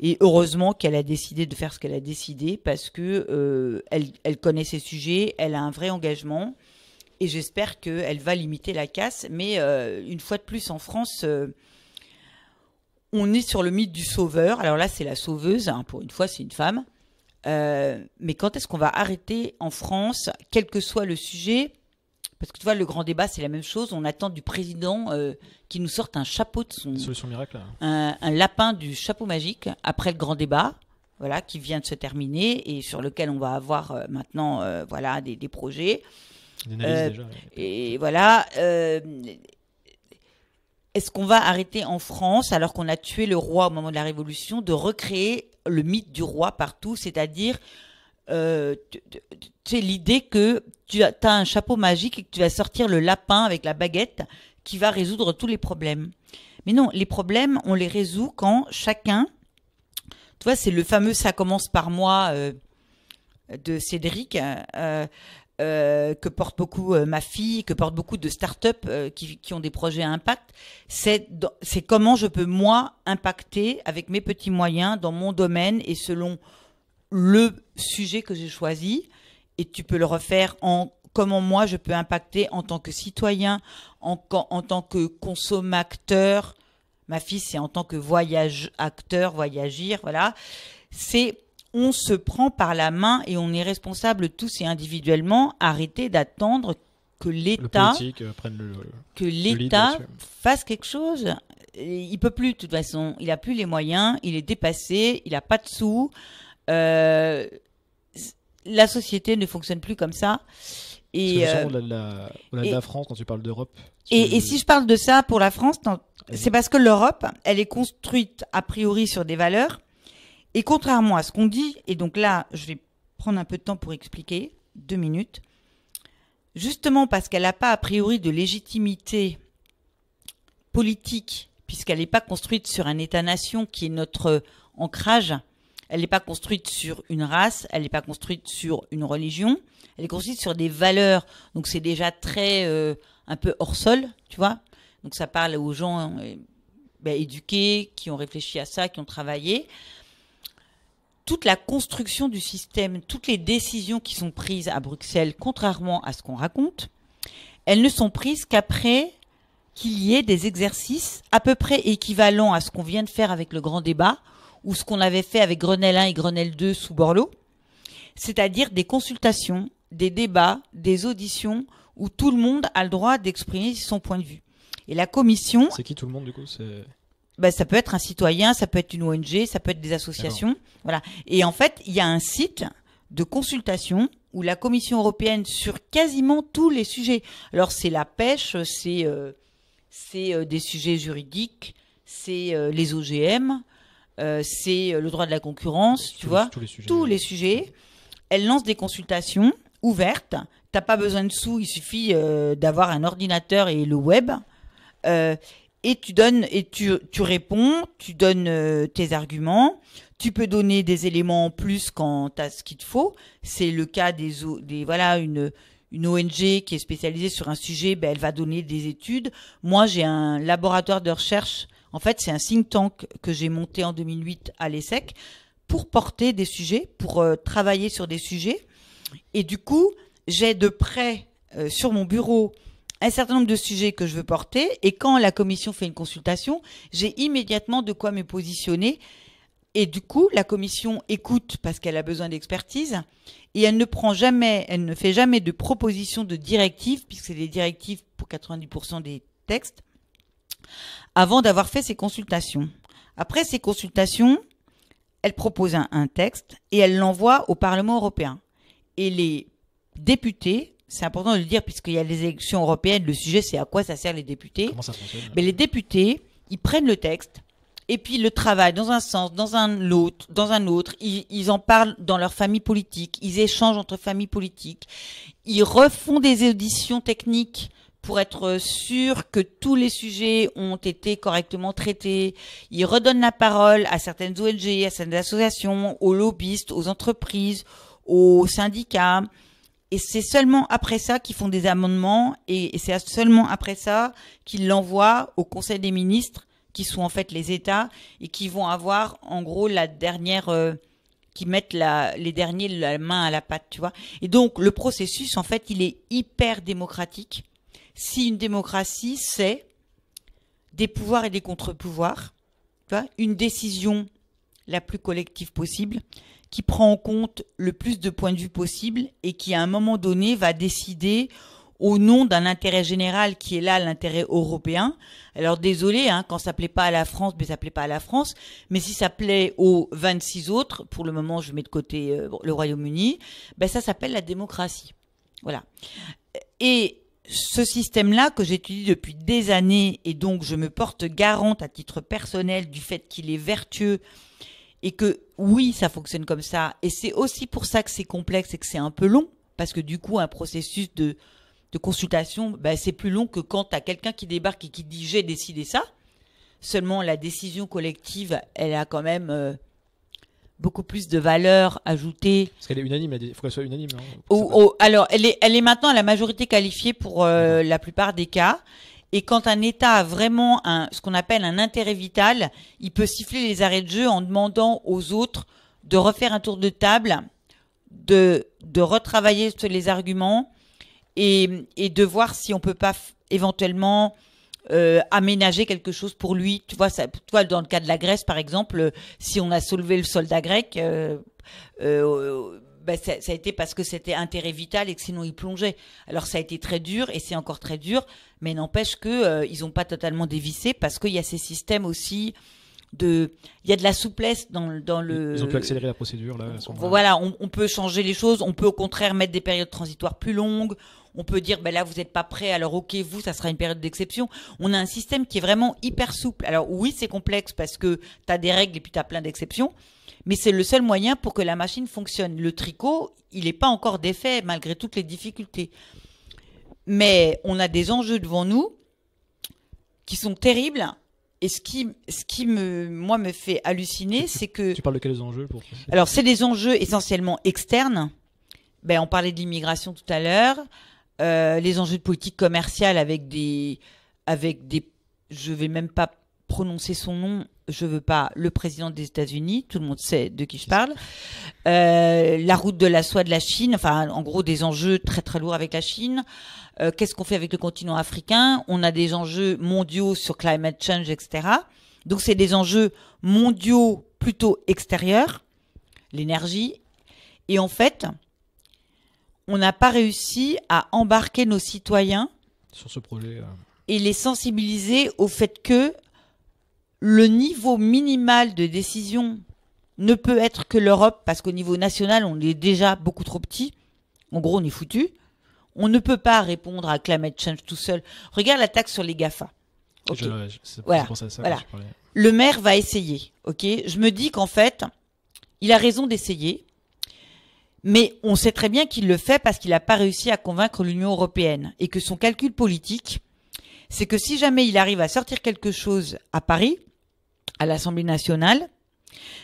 Et heureusement qu'elle a décidé de faire ce qu'elle a décidé, parce que elle connaît ses sujets, elle a un vrai engagement, et j'espère qu'elle va limiter la casse. Mais une fois de plus, en France, on est sur le mythe du sauveur. Alors là, c'est la sauveuse, pour une fois, c'est une femme. Mais quand est-ce qu'on va arrêter en France, quel que soit le sujet? Parce que tu vois, le grand débat, c'est la même chose. On attend du président qu'il nous sorte un chapeau de son... Solution miracle, là. Un lapin du chapeau magique après le grand débat, voilà, qui vient de se terminer et sur lequel on va avoir maintenant voilà, des projets. Des analyses déjà. Et voilà... Est-ce qu'on va arrêter en France, alors qu'on a tué le roi au moment de la Révolution, de recréer le mythe du roi partout, c'est-à-dire l'idée que tu as un chapeau magique et que tu vas sortir le lapin avec la baguette qui va résoudre tous les problèmes. Mais non, les problèmes, on les résout quand chacun... Tu vois, c'est le fameux « ça commence par moi » de Cédric, que porte beaucoup ma fille, que porte beaucoup de start-up qui ont des projets à impact. C'est comment je peux, moi, impacter avec mes petits moyens dans mon domaine et selon le sujet que j'ai choisi. Et tu peux le refaire en comment moi je peux impacter en tant que citoyen, en tant que consommateur. Ma fille, c'est en tant que acteur, voyagir, voilà. On se prend par la main et on est responsable tous et individuellement. Arrêtez d'attendre que l'État fasse quelque chose. Il peut plus, de toute façon. Il a plus les moyens. Il est dépassé. Il a pas de sous. La société ne fonctionne plus comme ça. Et au-delà de la France, quand tu parles d'Europe. Et si je parle de ça pour la France, c'est parce que l'Europe, elle est construite a priori sur des valeurs. Et contrairement à ce qu'on dit, et donc là, je vais prendre un peu de temps pour expliquer, 2 minutes, justement parce qu'elle n'a pas a priori de légitimité politique, puisqu'elle n'est pas construite sur un État-nation qui est notre ancrage, elle n'est pas construite sur une race, elle n'est pas construite sur une religion, elle est construite sur des valeurs. Donc c'est déjà très un peu hors sol, tu vois. Donc ça parle aux gens éduqués, qui ont réfléchi à ça, qui ont travaillé. Toute la construction du système, toutes les décisions qui sont prises à Bruxelles, contrairement à ce qu'on raconte, elles ne sont prises qu'après qu'il y ait des exercices à peu près équivalents à ce qu'on vient de faire avec le grand débat ou ce qu'on avait fait avec Grenelle 1 et Grenelle 2 sous Borloo, c'est-à-dire des consultations, des débats, des auditions où tout le monde a le droit d'exprimer son point de vue. Et la commission... C'est qui tout le monde du coup? Ça peut être un citoyen, ça peut être une ONG, ça peut être des associations. Voilà. Et en fait, il y a un site de consultation où la Commission européenne, sur quasiment tous les sujets, alors c'est la pêche, c'est des sujets juridiques, c'est les OGM, c'est le droit de la concurrence, tous les sujets. Elle lance des consultations ouvertes. T'as pas besoin de sous, il suffit d'avoir un ordinateur et le web. Et tu donnes et tu réponds, tu donnes tes arguments. Tu peux donner des éléments en plus quand tu as ce qu'il te faut. C'est le cas une ONG qui est spécialisée sur un sujet, elle va donner des études. Moi, j'ai un laboratoire de recherche. En fait, c'est un think tank que j'ai monté en 2008 à l'ESSEC pour porter des sujets, pour travailler sur des sujets. Et du coup, j'ai de près sur mon bureau un certain nombre de sujets que je veux porter. Et quand la commission fait une consultation, j'ai immédiatement de quoi me positionner. Et du coup, la commission écoute parce qu'elle a besoin d'expertise. Et elle ne fait jamais de propositions de directives, puisque c'est des directives pour 90% des textes, avant d'avoir fait ces consultations. Après ces consultations, elle propose un texte et elle l'envoie au Parlement européen. Et les députés, c'est important de le dire puisqu'il y a les élections européennes, le sujet c'est à quoi ça sert les députés. Comment ça fonctionne? Mais les députés, ils prennent le texte et puis ils le travaillent dans un sens, dans un autre. Ils en parlent dans leur famille politique, ils échangent entre familles politiques. Ils refont des auditions techniques pour être sûrs que tous les sujets ont été correctement traités. Ils redonnent la parole à certaines ONG, à certaines associations, aux lobbyistes, aux entreprises, aux syndicats. Et c'est seulement après ça qu'ils font des amendements et c'est seulement après ça qu'ils l'envoient au Conseil des ministres, qui sont en fait les États et qui vont avoir en gros la dernière, qui mettent les derniers la main à la pâte, tu vois. Et donc le processus en fait il est hyper démocratique. Si une démocratie c'est des pouvoirs et des contre-pouvoirs, tu vois, une décision la plus collective possible, qui prend en compte le plus de points de vue possible et qui, à un moment donné, va décider au nom d'un intérêt général qui est là l'intérêt européen. Alors, désolé, quand ça plaît pas à la France, ça plaît pas à la France. Mais si ça plaît aux 26 autres, pour le moment, je mets de côté le Royaume-Uni, ça s'appelle la démocratie. Voilà. Et ce système-là que j'étudie depuis des années et donc je me porte garante à titre personnel du fait qu'il est vertueux et que oui, ça fonctionne comme ça. Et c'est aussi pour ça que c'est complexe et que c'est un peu long, parce que du coup, un processus de consultation, c'est plus long que quand tu as quelqu'un qui débarque et qui dit « j'ai décidé ça ». Seulement, la décision collective, elle a quand même beaucoup plus de valeur ajoutée. Parce qu'elle est unanime, il faut qu'elle soit unanime. Alors, elle est maintenant à la majorité qualifiée pour la plupart des cas. Et quand un État a vraiment ce qu'on appelle un intérêt vital, il peut siffler les arrêts de jeu en demandant aux autres de refaire un tour de table, de retravailler sur les arguments et de voir si on peut pas éventuellement aménager quelque chose pour lui. Tu vois, dans le cas de la Grèce, par exemple, si on a soulevé le soldat grec, ça a été parce que c'était intérêt vital et que sinon il plongeait. Alors ça a été très dur et c'est encore très dur, mais n'empêche que ils n'ont pas totalement dévissé parce qu'il y a ces systèmes aussi il y a de la souplesse dans le. Ils ont pu accélérer la procédure là. Voilà, on peut changer les choses, on peut au contraire mettre des périodes transitoires plus longues. On peut dire là vous n'êtes pas prêt, alors ok vous ça sera une période d'exception. On a un système qui est vraiment hyper souple. Alors oui c'est complexe parce que tu as des règles et puis tu as plein d'exceptions. Mais c'est le seul moyen pour que la machine fonctionne. Le tricot, il n'est pas encore défait malgré toutes les difficultés. Mais on a des enjeux devant nous qui sont terribles. Et ce qui me fait halluciner, c'est que... Tu parles de quels enjeux pour... Alors, c'est des enjeux essentiellement externes. On parlait de l'immigration tout à l'heure. Les enjeux de politique commerciale avec des... Je vais même pas prononcer son nom. Je veux pas. Le président des États-Unis. Tout le monde sait de qui je parle. La route de la soie de la Chine. Enfin, en gros, des enjeux très, très lourds avec la Chine. Qu'est-ce qu'on fait avec le continent africain? On a des enjeux mondiaux sur climate change, etc. Donc, c'est des enjeux mondiaux plutôt extérieurs, l'énergie. Et en fait, on n'a pas réussi à embarquer nos citoyens sur ce projet et les sensibiliser au fait que le niveau minimal de décision ne peut être que l'Europe, parce qu'au niveau national, on est déjà beaucoup trop petit. En gros, on est foutu. On ne peut pas répondre à climate change tout seul. Regarde la taxe sur les GAFA. Okay. Voilà. Voilà. Le maire va essayer. Ok. Je me dis qu'en fait, il a raison d'essayer, mais on sait très bien qu'il le fait parce qu'il n'a pas réussi à convaincre l'Union européenne et que son calcul politique, c'est que si jamais il arrive à sortir quelque chose à Paris, à l'Assemblée nationale,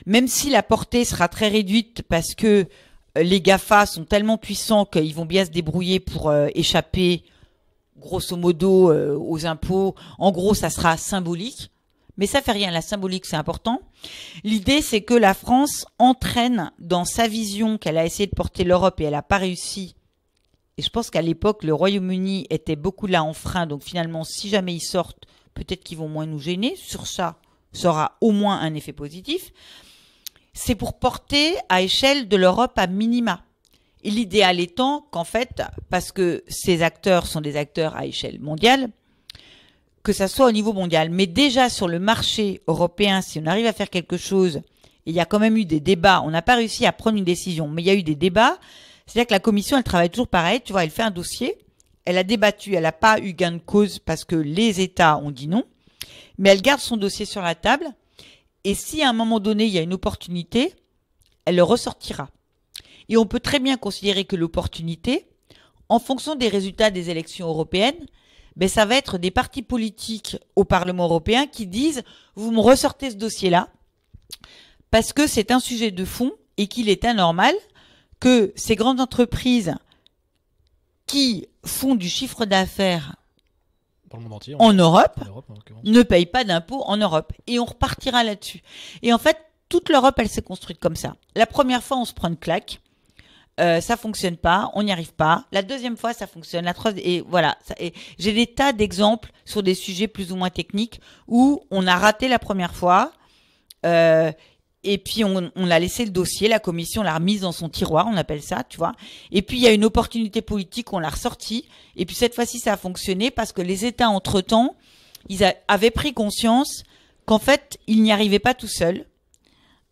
même si la portée sera très réduite parce que les GAFA sont tellement puissants qu'ils vont bien se débrouiller pour échapper, grosso modo, aux impôts. En gros, ça sera symbolique. Mais ça fait rien. La symbolique, c'est important. L'idée, c'est que la France entraîne dans sa vision qu'elle a essayé de porter l'Europe et elle n'a pas réussi. Et je pense qu'à l'époque, le Royaume-Uni était beaucoup là en frein. Donc finalement, si jamais ils sortent, peut-être qu'ils vont moins nous gêner. Sur ça, ça aura au moins un effet positif. C'est pour porter à échelle de l'Europe à minima. Et l'idéal étant qu'en fait, parce que ces acteurs sont des acteurs à échelle mondiale, que ça soit au niveau mondial. Mais déjà sur le marché européen, si on arrive à faire quelque chose, il y a quand même eu des débats, on n'a pas réussi à prendre une décision, mais il y a eu des débats, c'est-à-dire que la Commission, elle travaille toujours pareil, tu vois, elle fait un dossier, elle a débattu, elle n'a pas eu gain de cause parce que les États ont dit non, mais elle garde son dossier sur la table. Et si à un moment donné, il y a une opportunité, elle le ressortira. Et on peut très bien considérer que l'opportunité, en fonction des résultats des élections européennes, ça va être des partis politiques au Parlement européen qui disent « vous me ressortez ce dossier-là parce que c'est un sujet de fond et qu'il est anormal que ces grandes entreprises qui font du chiffre d'affaires en Europe ne payent pas d'impôts en Europe. » Et on repartira là-dessus. Et en fait, toute l'Europe, elle s'est construite comme ça. La première fois, on se prend une claque. Ça fonctionne pas, on n'y arrive pas. La deuxième fois, ça fonctionne. La troisième, et voilà. J'ai des tas d'exemples sur des sujets plus ou moins techniques où on a raté la première fois. Et puis on a laissé le dossier, la commission l'a remise dans son tiroir, on appelle ça, tu vois. Et puis il y a une opportunité politique, on l'a ressortie. Et puis cette fois-ci, ça a fonctionné parce que les États, entre-temps, ils avaient pris conscience qu'en fait, ils n'y arrivaient pas tout seuls.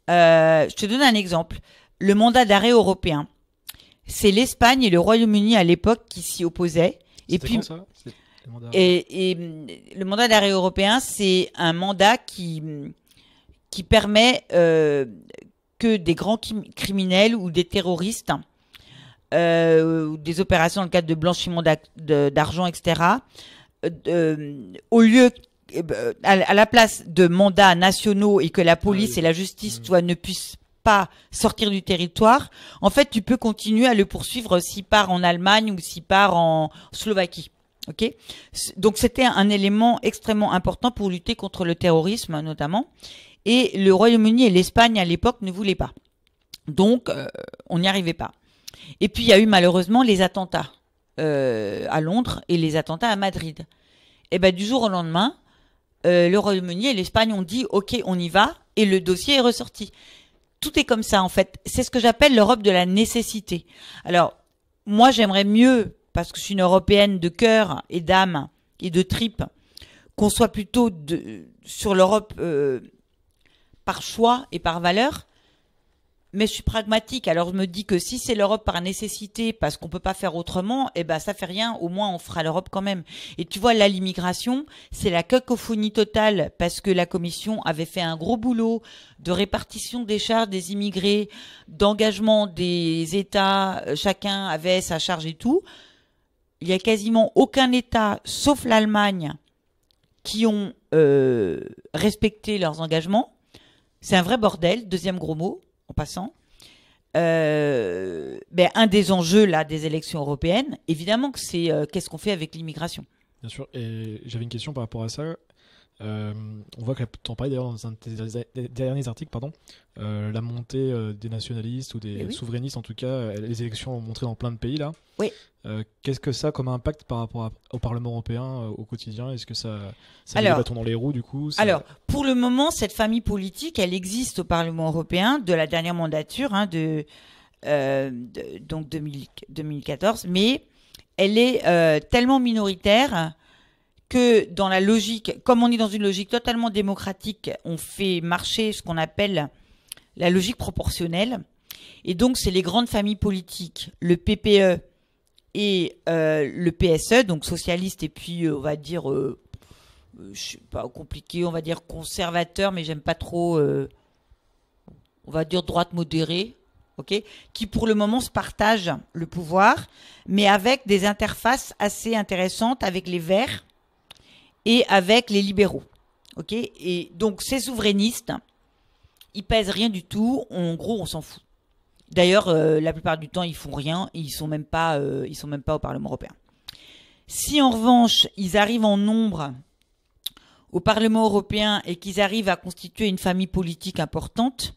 Je te donne un exemple. Le mandat d'arrêt européen. C'est l'Espagne et le Royaume-Uni à l'époque qui s'y opposaient. Et puis, le mandat d'arrêt européen, c'est un mandat qui permet que des grands criminels ou des terroristes, ou des opérations dans le cadre de blanchiment d'argent, etc., au lieu, à la place de mandats nationaux et que la police et la justice ne puissent pas sortir du territoire, en fait, tu peux continuer à le poursuivre s'il part en Allemagne ou s'il part en Slovaquie. Ok ? Donc, c'était un élément extrêmement important pour lutter contre le terrorisme, notamment. Et le Royaume-Uni et l'Espagne, à l'époque, ne voulaient pas. Donc, on n'y arrivait pas. Et puis, il y a eu malheureusement les attentats à Londres et les attentats à Madrid. Et du jour au lendemain, le Royaume-Uni et l'Espagne ont dit « Ok, on y va » et le dossier est ressorti. Tout est comme ça, en fait. C'est ce que j'appelle l'Europe de la nécessité. Alors, moi, j'aimerais mieux, parce que je suis une Européenne de cœur et d'âme et de tripes, qu'on soit plutôt sur l'Europe par choix et par valeur. Mais je suis pragmatique. Alors, je me dis que si c'est l'Europe par nécessité, parce qu'on peut pas faire autrement, ça fait rien. Au moins, on fera l'Europe quand même. Et tu vois, là, l'immigration, c'est la cacophonie totale parce que la Commission avait fait un gros boulot de répartition des charges des immigrés, d'engagement des États. Chacun avait sa charge et tout. il y a quasiment aucun État, sauf l'Allemagne, qui ont respecté leurs engagements. C'est un vrai bordel, deuxième gros mot, en passant. Un des enjeux là des élections européennes, évidemment que c'est qu'est-ce qu'on fait avec l'immigration. Bien sûr, et j'avais une question par rapport à ça. On voit que tu en parlais d'ailleurs dans un des derniers articles, la montée des nationalistes ou des souverainistes, en tout cas, les élections ont montré dans plein de pays là. Oui. Qu'est-ce que ça a comme impact par rapport au Parlement européen au quotidien? Est-ce que ça met des bâtons dans les roues du coup? Alors, pour le moment, cette famille politique, elle existe au Parlement européen de la dernière mandature, donc 2014, mais elle est tellement minoritaire que dans la logique, comme on est dans une logique totalement démocratique, on fait marcher ce qu'on appelle la logique proportionnelle. Et donc, c'est les grandes familles politiques, le PPE et le PSE, donc socialiste, et puis on va dire, je sais pas, compliqué, on va dire conservateur, mais j'aime pas trop, on va dire droite modérée, ok, qui pour le moment se partagent le pouvoir, mais avec des interfaces assez intéressantes avec les Verts et avec les libéraux, ok. Et donc ces souverainistes, ils pèsent rien du tout. En gros, on s'en fout. D'ailleurs, la plupart du temps, ils font rien. Et ils sont même pas au Parlement européen. Si en revanche, ils arrivent en nombre au Parlement européen et qu'ils arrivent à constituer une famille politique importante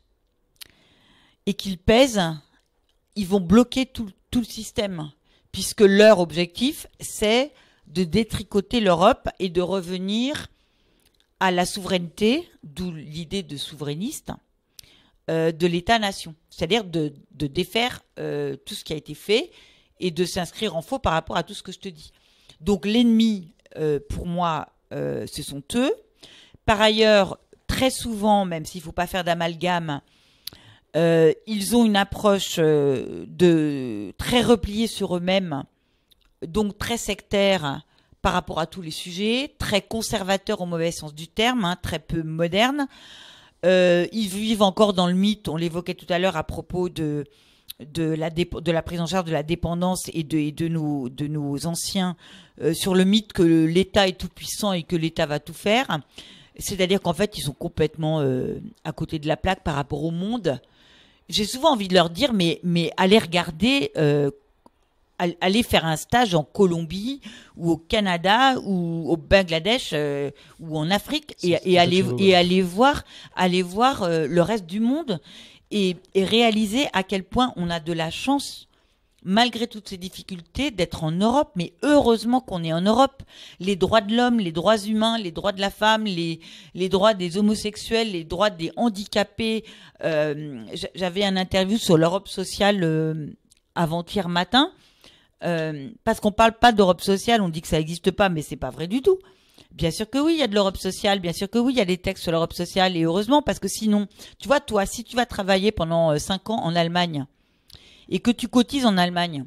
et qu'ils pèsent, ils vont bloquer tout le système, puisque leur objectif, c'est de détricoter l'Europe et de revenir à la souveraineté, d'où l'idée de souverainiste, de l'État-nation. C'est-à-dire de défaire tout ce qui a été fait et de s'inscrire en faux par rapport à tout ce que je te dis. Donc l'ennemi, pour moi, ce sont eux. Par ailleurs, très souvent, même s'il ne faut pas faire d'amalgame, ils ont une approche très repliée sur eux-mêmes, donc très sectaire par rapport à tous les sujets, très conservateur au mauvais sens du terme, très peu moderne. Ils vivent encore dans le mythe, on l'évoquait tout à l'heure à propos de la prise en charge de la dépendance et de nos anciens, sur le mythe que l'État est tout puissant et que l'État va tout faire. C'est-à-dire qu'en fait, ils sont complètement à côté de la plaque par rapport au monde. J'ai souvent envie de leur dire, mais allez regarder, allez faire un stage en Colombie ou au Canada ou au Bangladesh ou en Afrique et allez voir le reste du monde et réaliser à quel point on a de la chance, malgré toutes ces difficultés, d'être en Europe. Mais heureusement qu'on est en Europe. Les droits de l'homme, les droits humains, les droits de la femme, les droits des homosexuels, les droits des handicapés. J'avais un interview sur l'Europe sociale avant-hier matin. Parce qu'on parle pas d'Europe sociale, on dit que ça n'existe pas, mais c'est pas vrai du tout. Bien sûr que oui, il y a de l'Europe sociale, bien sûr que oui, il y a des textes sur l'Europe sociale, et heureusement, parce que sinon, tu vois, toi, si tu vas travailler pendant 5 ans en Allemagne, et que tu cotises en Allemagne,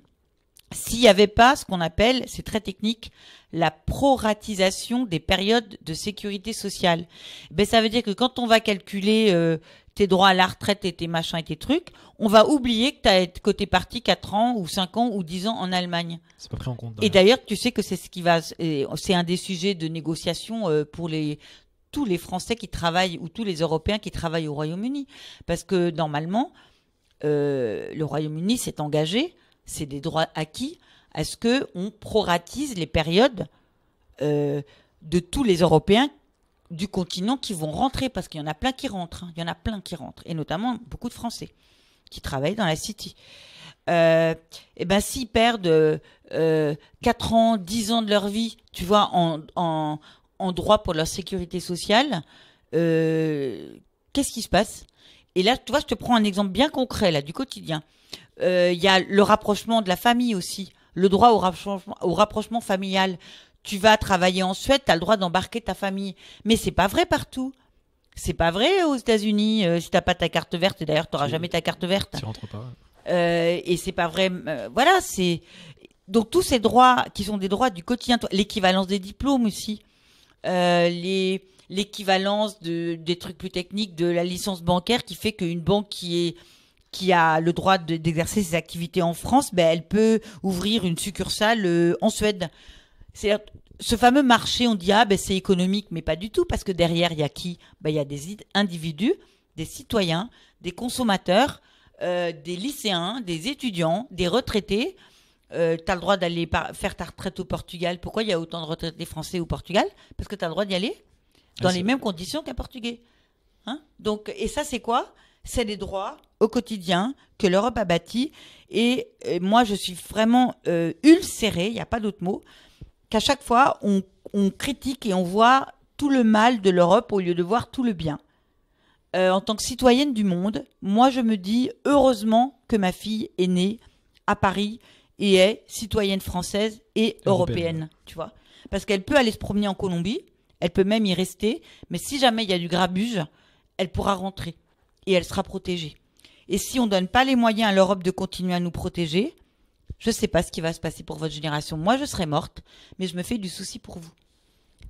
s'il n'y avait pas ce qu'on appelle, c'est très technique, la proratisation des périodes de sécurité sociale, ben ça veut dire que quand on va calculer tes droits à la retraite et tes machins et tes trucs, on va oublier que t'es parti 4 ans ou 5 ans ou 10 ans en Allemagne. C'est pas pris en compte. Et d'ailleurs, tu sais que c'est un des sujets de négociation pour tous les Français qui travaillent ou tous les Européens qui travaillent au Royaume-Uni. Parce que normalement, le Royaume-Uni s'est engagé, c'est des droits acquis, à ce qu'on proratise les périodes de tous les Européens du continent qui vont rentrer, parce qu'il y en a plein qui rentrent, il y en a plein qui rentrent, et notamment beaucoup de Français qui travaillent dans la City. Et ben s'ils perdent 4 ans, 10 ans de leur vie, tu vois, en droit pour leur sécurité sociale, qu'est-ce qui se passe? Et là, tu vois, je te prends un exemple bien concret là du quotidien. Il y a le rapprochement de la famille aussi, le droit au rapprochement familial. Tu vas travailler en Suède, tu as le droit d'embarquer ta famille. Mais c'est pas vrai partout. C'est pas vrai aux États-Unis. Si t'as pas ta carte verte, et d'ailleurs t'auras jamais ta carte verte. Tu rentres pas. Et c'est pas vrai. Voilà, c'est donc tous ces droits qui sont des droits du quotidien, l'équivalence des diplômes aussi, l'équivalence des trucs plus techniques de la licence bancaire qui fait qu'une banque qui qui a le droit d'exercer ses activités en France, ben, elle peut ouvrir une succursale en Suède. C'est ce fameux marché, on dit ben, c'est économique, mais pas du tout, parce que derrière, il y a qui? Ben, il y a des individus, des citoyens, des consommateurs, des lycéens, des étudiants, des retraités. Tu as le droit d'aller faire ta retraite au Portugal. Pourquoi il y a autant de retraités français au Portugal? Parce que tu as le droit d'y aller dans les mêmes conditions qu'un Portugais. Hein? Donc, et ça, c'est quoi? C'est des droits au quotidien que l'Europe a bâtis. Et moi, je suis vraiment ulcérée, il n'y a pas d'autre mot, qu'à chaque fois, on critique et on voit tout le mal de l'Europe au lieu de voir tout le bien. En tant que citoyenne du monde, moi, je me dis heureusement que ma fille est née à Paris et est citoyenne française et européenne, tu vois. Parce qu'elle peut aller se promener en Colombie, elle peut même y rester, mais si jamais il y a du grabuge, elle pourra rentrer et elle sera protégée. Et si on ne donne pas les moyens à l'Europe de continuer à nous protéger, je ne sais pas ce qui va se passer pour votre génération. Moi, je serai morte, mais je me fais du souci pour vous.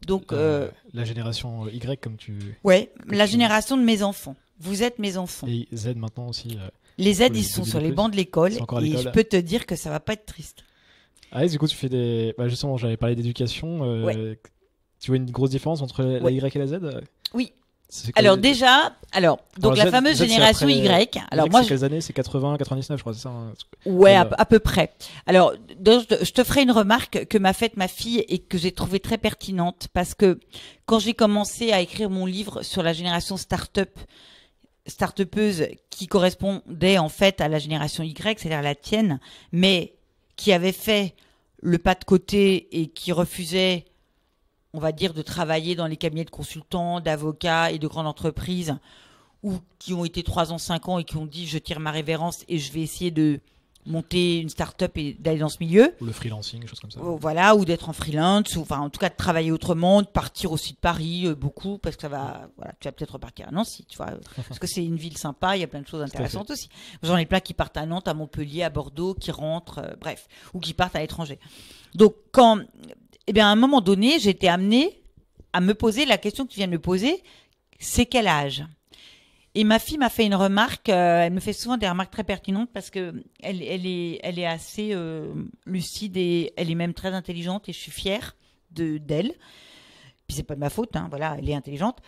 Donc, la génération Y, comme tu... Ouais, la génération de mes enfants. Vous êtes mes enfants. Et Z maintenant aussi. Les Z, ils sont sur les bancs de l'école et je peux te dire que ça va pas être triste. Ah oui, du coup, tu fais des... Bah, justement, j'avais parlé d'éducation. Ouais. Tu vois une grosse différence entre la Y et la Z? Oui. Alors déjà, donc la fameuse génération après, Y. Alors moi, c'est quelles années? C'est 80, 99, je crois, c'est ça, hein? Ouais, à peu près. Alors, je te ferai une remarque que m'a faite ma fille et que j'ai trouvée très pertinente parce que quand j'ai commencé à écrire mon livre sur la génération start-upeuse qui correspondait en fait à la génération Y, c'est-à-dire la tienne, mais qui avait fait le pas de côté et qui refusait, on va dire, de travailler dans les cabinets de consultants, d'avocats et de grandes entreprises, ou qui ont été 3 ans, 5 ans et qui ont dit je tire ma révérence et je vais essayer de monter une start-up et d'aller dans ce milieu. Ou le freelancing, des choses comme ça. Voilà, ou d'être en freelance, ou enfin en tout cas de travailler autrement, de partir aussi de Paris beaucoup, parce que ça va, voilà, tu vas peut-être repartir à Nancy, tu vois, parce que c'est une ville sympa, il y a plein de choses intéressantes aussi. J'en ai plein qui partent à Nantes, à Montpellier, à Bordeaux, qui rentrent, bref, ou qui partent à l'étranger. Donc à un moment donné, j'ai été amenée à me poser la question que tu viens de me poser, c'est quel âge? Et ma fille m'a fait une remarque, elle me fait souvent des remarques très pertinentes parce que elle est assez lucide et elle est même très intelligente et je suis fière d'elle. Puis c'est pas de ma faute, hein, voilà, elle est intelligente.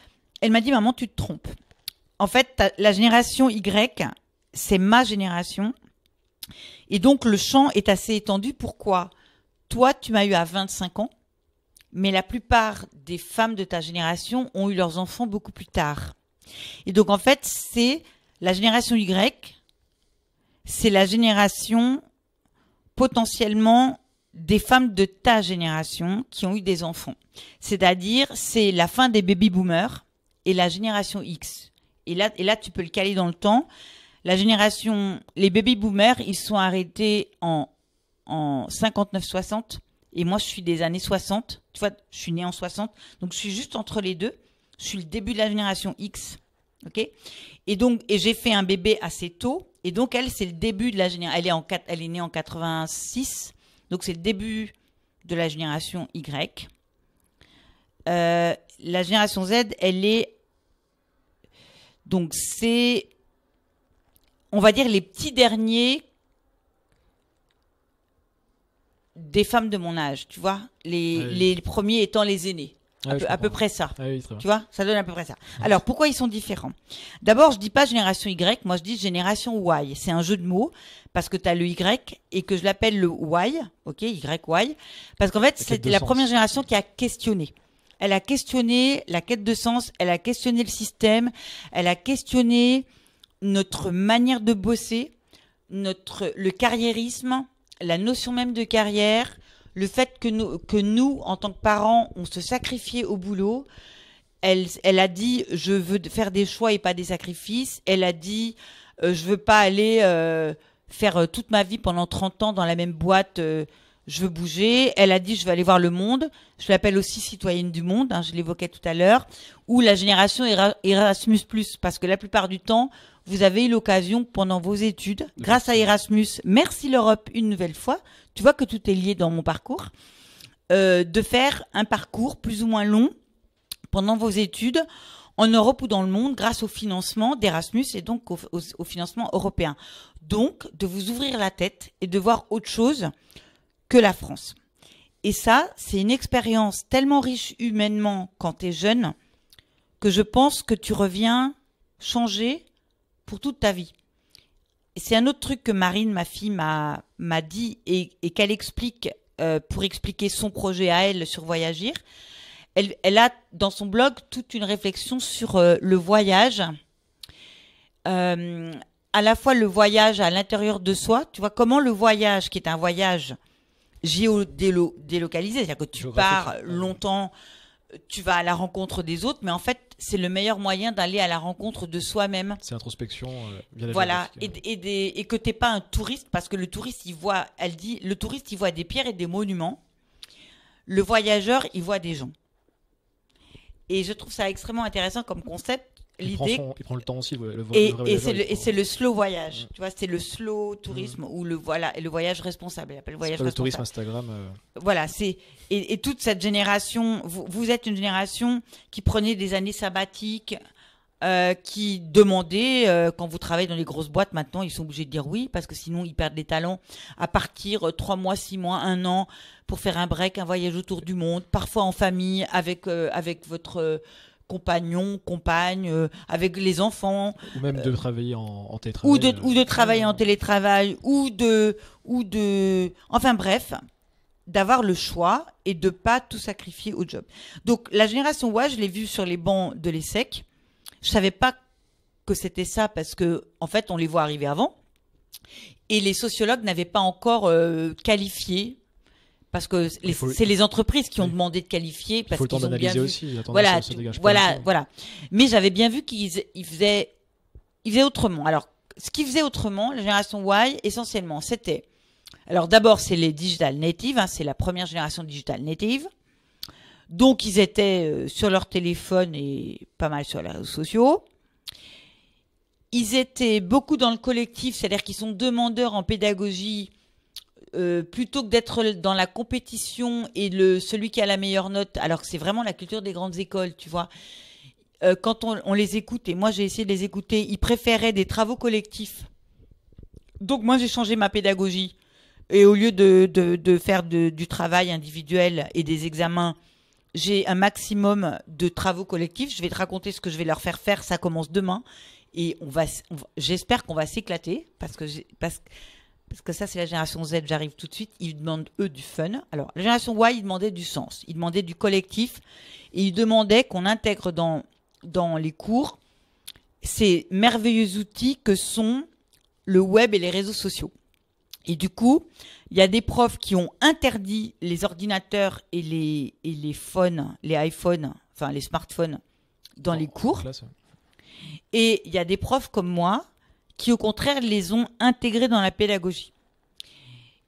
Elle m'a dit, maman, tu te trompes. En fait, la génération Y, c'est ma génération. Et donc, le champ est assez étendu. Pourquoi? Toi, tu m'as eu à 25 ans, mais la plupart des femmes de ta génération ont eu leurs enfants beaucoup plus tard. Et donc, en fait, c'est la génération Y, c'est la génération potentiellement des femmes de ta génération qui ont eu des enfants. C'est-à-dire, c'est la fin des baby-boomers et la génération X. Et là, tu peux le caler dans le temps. Les baby-boomers, ils sont arrêtés en 59-60. Et moi, je suis des années 60. Tu vois, je suis née en 60. Donc, je suis juste entre les deux. Je suis le début de la génération X. OK? Et donc, j'ai fait un bébé assez tôt. Et donc, elle, c'est le début de la génération. Elle est née en 86. Donc, c'est le début de la génération Y. La génération Z, elle est... Donc, c'est... On va dire les petits derniers des femmes de mon âge, tu vois, les premiers étant les aînés, à peu près ça, tu vois, ça donne à peu près ça. Alors, pourquoi ils sont différents? D'abord, je dis pas génération Y, moi je dis génération Y, c'est un jeu de mots, parce que tu as le Y, et que je l'appelle le Y, ok, Y, parce qu'en fait, c'est la première génération qui a questionné. Elle a questionné la quête de sens, elle a questionné le système, elle a questionné notre manière de bosser, le carriérisme, la notion même de carrière, le fait que nous, en tant que parents, on se sacrifiait au boulot. Elle a dit, je veux faire des choix et pas des sacrifices. Elle a dit, je veux pas aller faire toute ma vie pendant 30 ans dans la même boîte. Je veux bouger. Elle a dit, je veux aller voir le monde. Je l'appelle aussi citoyenne du monde, hein, je l'évoquais tout à l'heure. Ou la génération Erasmus+, parce que la plupart du temps, vous avez eu l'occasion pendant vos études, grâce à Erasmus, merci l'Europe une nouvelle fois, tu vois que tout est lié dans mon parcours, de faire un parcours plus ou moins long pendant vos études en Europe ou dans le monde grâce au financement d'Erasmus et donc au financement européen. Donc, de vous ouvrir la tête et de voir autre chose que la France. Et ça, c'est une expérience tellement riche humainement quand tu es jeune que je pense que tu reviens changé pour toute ta vie. Et c'est un autre truc que Marine, ma fille, m'a dit et qu'elle explique pour expliquer son projet à elle sur Voyagir. Elle a dans son blog toute une réflexion sur le voyage, à la fois le voyage à l'intérieur de soi, tu vois, comment le voyage, qui est un voyage délocalisé, c'est-à-dire que tu pars longtemps, tu vas à la rencontre des autres, mais en fait, c'est le meilleur moyen d'aller à la rencontre de soi-même. C'est l'introspection via la voilà, géographique. et que t'es pas un touriste, parce que le touriste, le touriste, il voit des pierres et des monuments. Le voyageur, il voit des gens. Et je trouve ça extrêmement intéressant comme concept. L'idée. Il prend le temps aussi. Et c'est le slow voyage. Tu vois, c'est le slow tourisme ou le voyage responsable. Il appelle le voyage responsable. Le tourisme Instagram. Voilà, et toute cette génération. Vous êtes une génération qui prenait des années sabbatiques, qui demandaient quand vous travaillez dans les grosses boîtes. Maintenant, ils sont obligés de dire oui parce que sinon ils perdent les talents à partir 3 mois, 6 mois, 1 an pour faire un break, un voyage autour du monde, parfois en famille avec votre compagnon, compagne, avec les enfants. Ou même de travailler en télétravail. Ou de travailler en télétravail, enfin bref, d'avoir le choix et de pas tout sacrifier au job. Donc la génération Y, je l'ai vue sur les bancs de l'ESSEC. Je savais pas que c'était ça parce que en fait on les voit arriver avant. Et les sociologues n'avaient pas encore qualifié. Parce que c'est les entreprises qui ont demandé de qualifier parce qu'ils ont bien vu. Aussi, voilà. Mais j'avais bien vu qu'ils faisaient autrement. Alors, ce qu'ils faisaient autrement, la génération Y, essentiellement, c'était. Alors, d'abord, c'est les digital natives. Hein, c'est la première génération digital native. Donc, ils étaient sur leur téléphone et pas mal sur les réseaux sociaux. Ils étaient beaucoup dans le collectif, c'est-à-dire qu'ils sont demandeurs en pédagogie. Plutôt que d'être dans la compétition et celui qui a la meilleure note, alors que c'est vraiment la culture des grandes écoles, tu vois. Quand on les écoute, et moi j'ai essayé de les écouter, ils préféraient des travaux collectifs. Donc moi j'ai changé ma pédagogie. Et au lieu de faire du travail individuel et des examens, j'ai un maximum de travaux collectifs. Je vais te raconter ce que je vais leur faire faire, ça commence demain. Et j'espère qu'on va s'éclater, parce que ça, c'est la génération Z, j'arrive tout de suite. Ils demandent, eux, du fun. Alors, la génération Y, ils demandaient du sens. Ils demandaient du collectif. Et ils demandaient qu'on intègre dans les cours ces merveilleux outils que sont le web et les réseaux sociaux. Et du coup, il y a des profs qui ont interdit les ordinateurs et les phones, les iPhones, enfin les smartphones, dans les cours. Classe. Et il y a des profs comme moi qui au contraire les ont intégrés dans la pédagogie.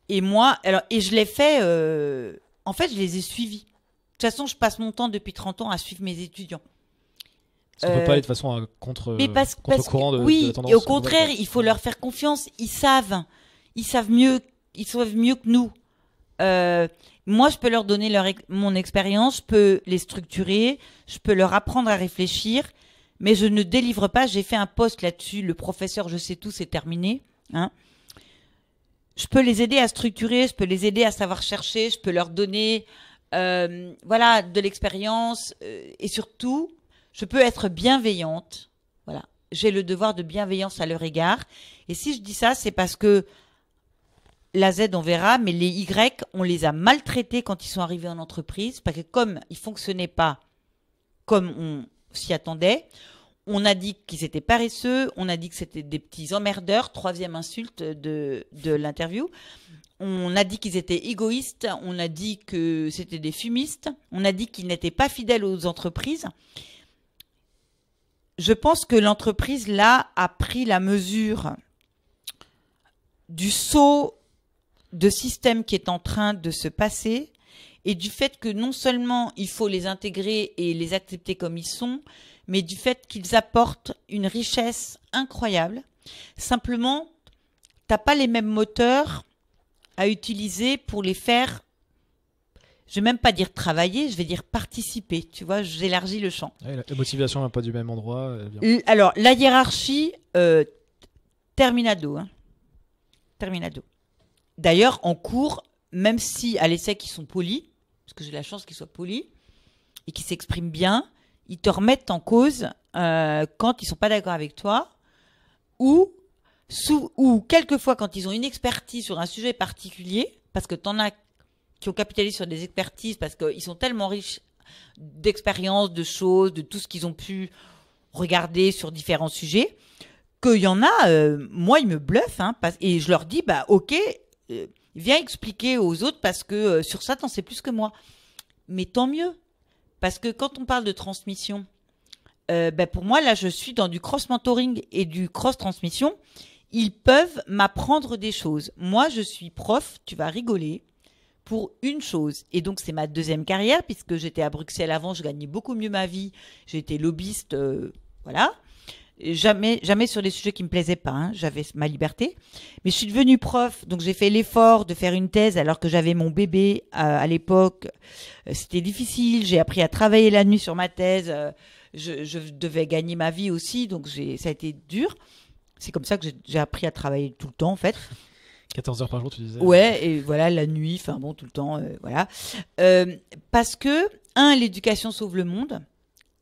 Et moi, je l'ai fait, en fait je les ai suivis. De toute façon, je passe mon temps depuis 30 ans à suivre mes étudiants. Ça ne peut pas aller de façon contre-courant de la tendance. Et au contraire, il faut leur faire confiance. Ils savent mieux que nous. Moi, je peux leur donner mon expérience, je peux les structurer, je peux leur apprendre à réfléchir. Mais je ne délivre pas. J'ai fait un post là-dessus. Le professeur, je sais tout, c'est terminé. Hein. Je peux les aider à structurer. Je peux les aider à savoir chercher. Je peux leur donner, de l'expérience. Et surtout, je peux être bienveillante. Voilà. J'ai le devoir de bienveillance à leur égard. Et si je dis ça, c'est parce que la Z, on verra, mais les Y, on les a maltraités quand ils sont arrivés en entreprise. Parce que comme ils fonctionnaient pas comme on s'y attendait, on a dit qu'ils étaient paresseux, on a dit que c'était des petits emmerdeurs, 3e insulte de l'interview. On a dit qu'ils étaient égoïstes, on a dit que c'était des fumistes, on a dit qu'ils n'étaient pas fidèles aux entreprises. Je pense que l'entreprise, là, a pris la mesure du saut de système qui est en train de se passer et du fait que non seulement il faut les intégrer et les accepter comme ils sont, mais du fait qu'ils apportent une richesse incroyable. Simplement, t'as pas les mêmes moteurs à utiliser pour les faire je vais même pas dire travailler, je vais dire participer. Tu vois, j'élargis le champ. Ouais, la motivation n'est pas du même endroit. Bien. Alors, la hiérarchie, terminado. Hein. Terminado. D'ailleurs, en cours, même si à l'essai ils sont polis, parce que j'ai la chance qu'ils soient polis et qu'ils s'expriment bien, ils te remettent en cause quand ils sont pas d'accord avec toi ou quelquefois quand ils ont une expertise sur un sujet particulier, parce que t'en as qui ont capitalisé sur des expertises parce qu'ils sont tellement riches d'expériences, de choses, de tout ce qu'ils ont pu regarder sur différents sujets, qu'il y en a, moi, ils me bluffent, hein, et je leur dis, bah, ok, viens expliquer aux autres parce que sur ça, t'en sais plus que moi. Mais tant mieux, parce que quand on parle de transmission, pour moi, là, je suis dans du cross-mentoring et du cross-transmission. Ils peuvent m'apprendre des choses. Moi, je suis prof, tu vas rigoler, pour une chose. Et donc, c'est ma deuxième carrière, puisque j'étais à Bruxelles avant, je gagnais beaucoup mieux ma vie. J'étais lobbyiste, voilà. Jamais sur des sujets qui me plaisaient pas, hein. J'avais ma liberté. Mais je suis devenue prof, donc j'ai fait l'effort de faire une thèse alors que j'avais mon bébé à l'époque. C'était difficile, j'ai appris à travailler la nuit sur ma thèse. Je devais gagner ma vie aussi, donc ça a été dur. C'est comme ça que j'ai appris à travailler tout le temps, en fait. 14 heures par jour, tu disais. Ouais, et voilà, la nuit, enfin bon, tout le temps, voilà. Parce que, un, l'éducation sauve le monde,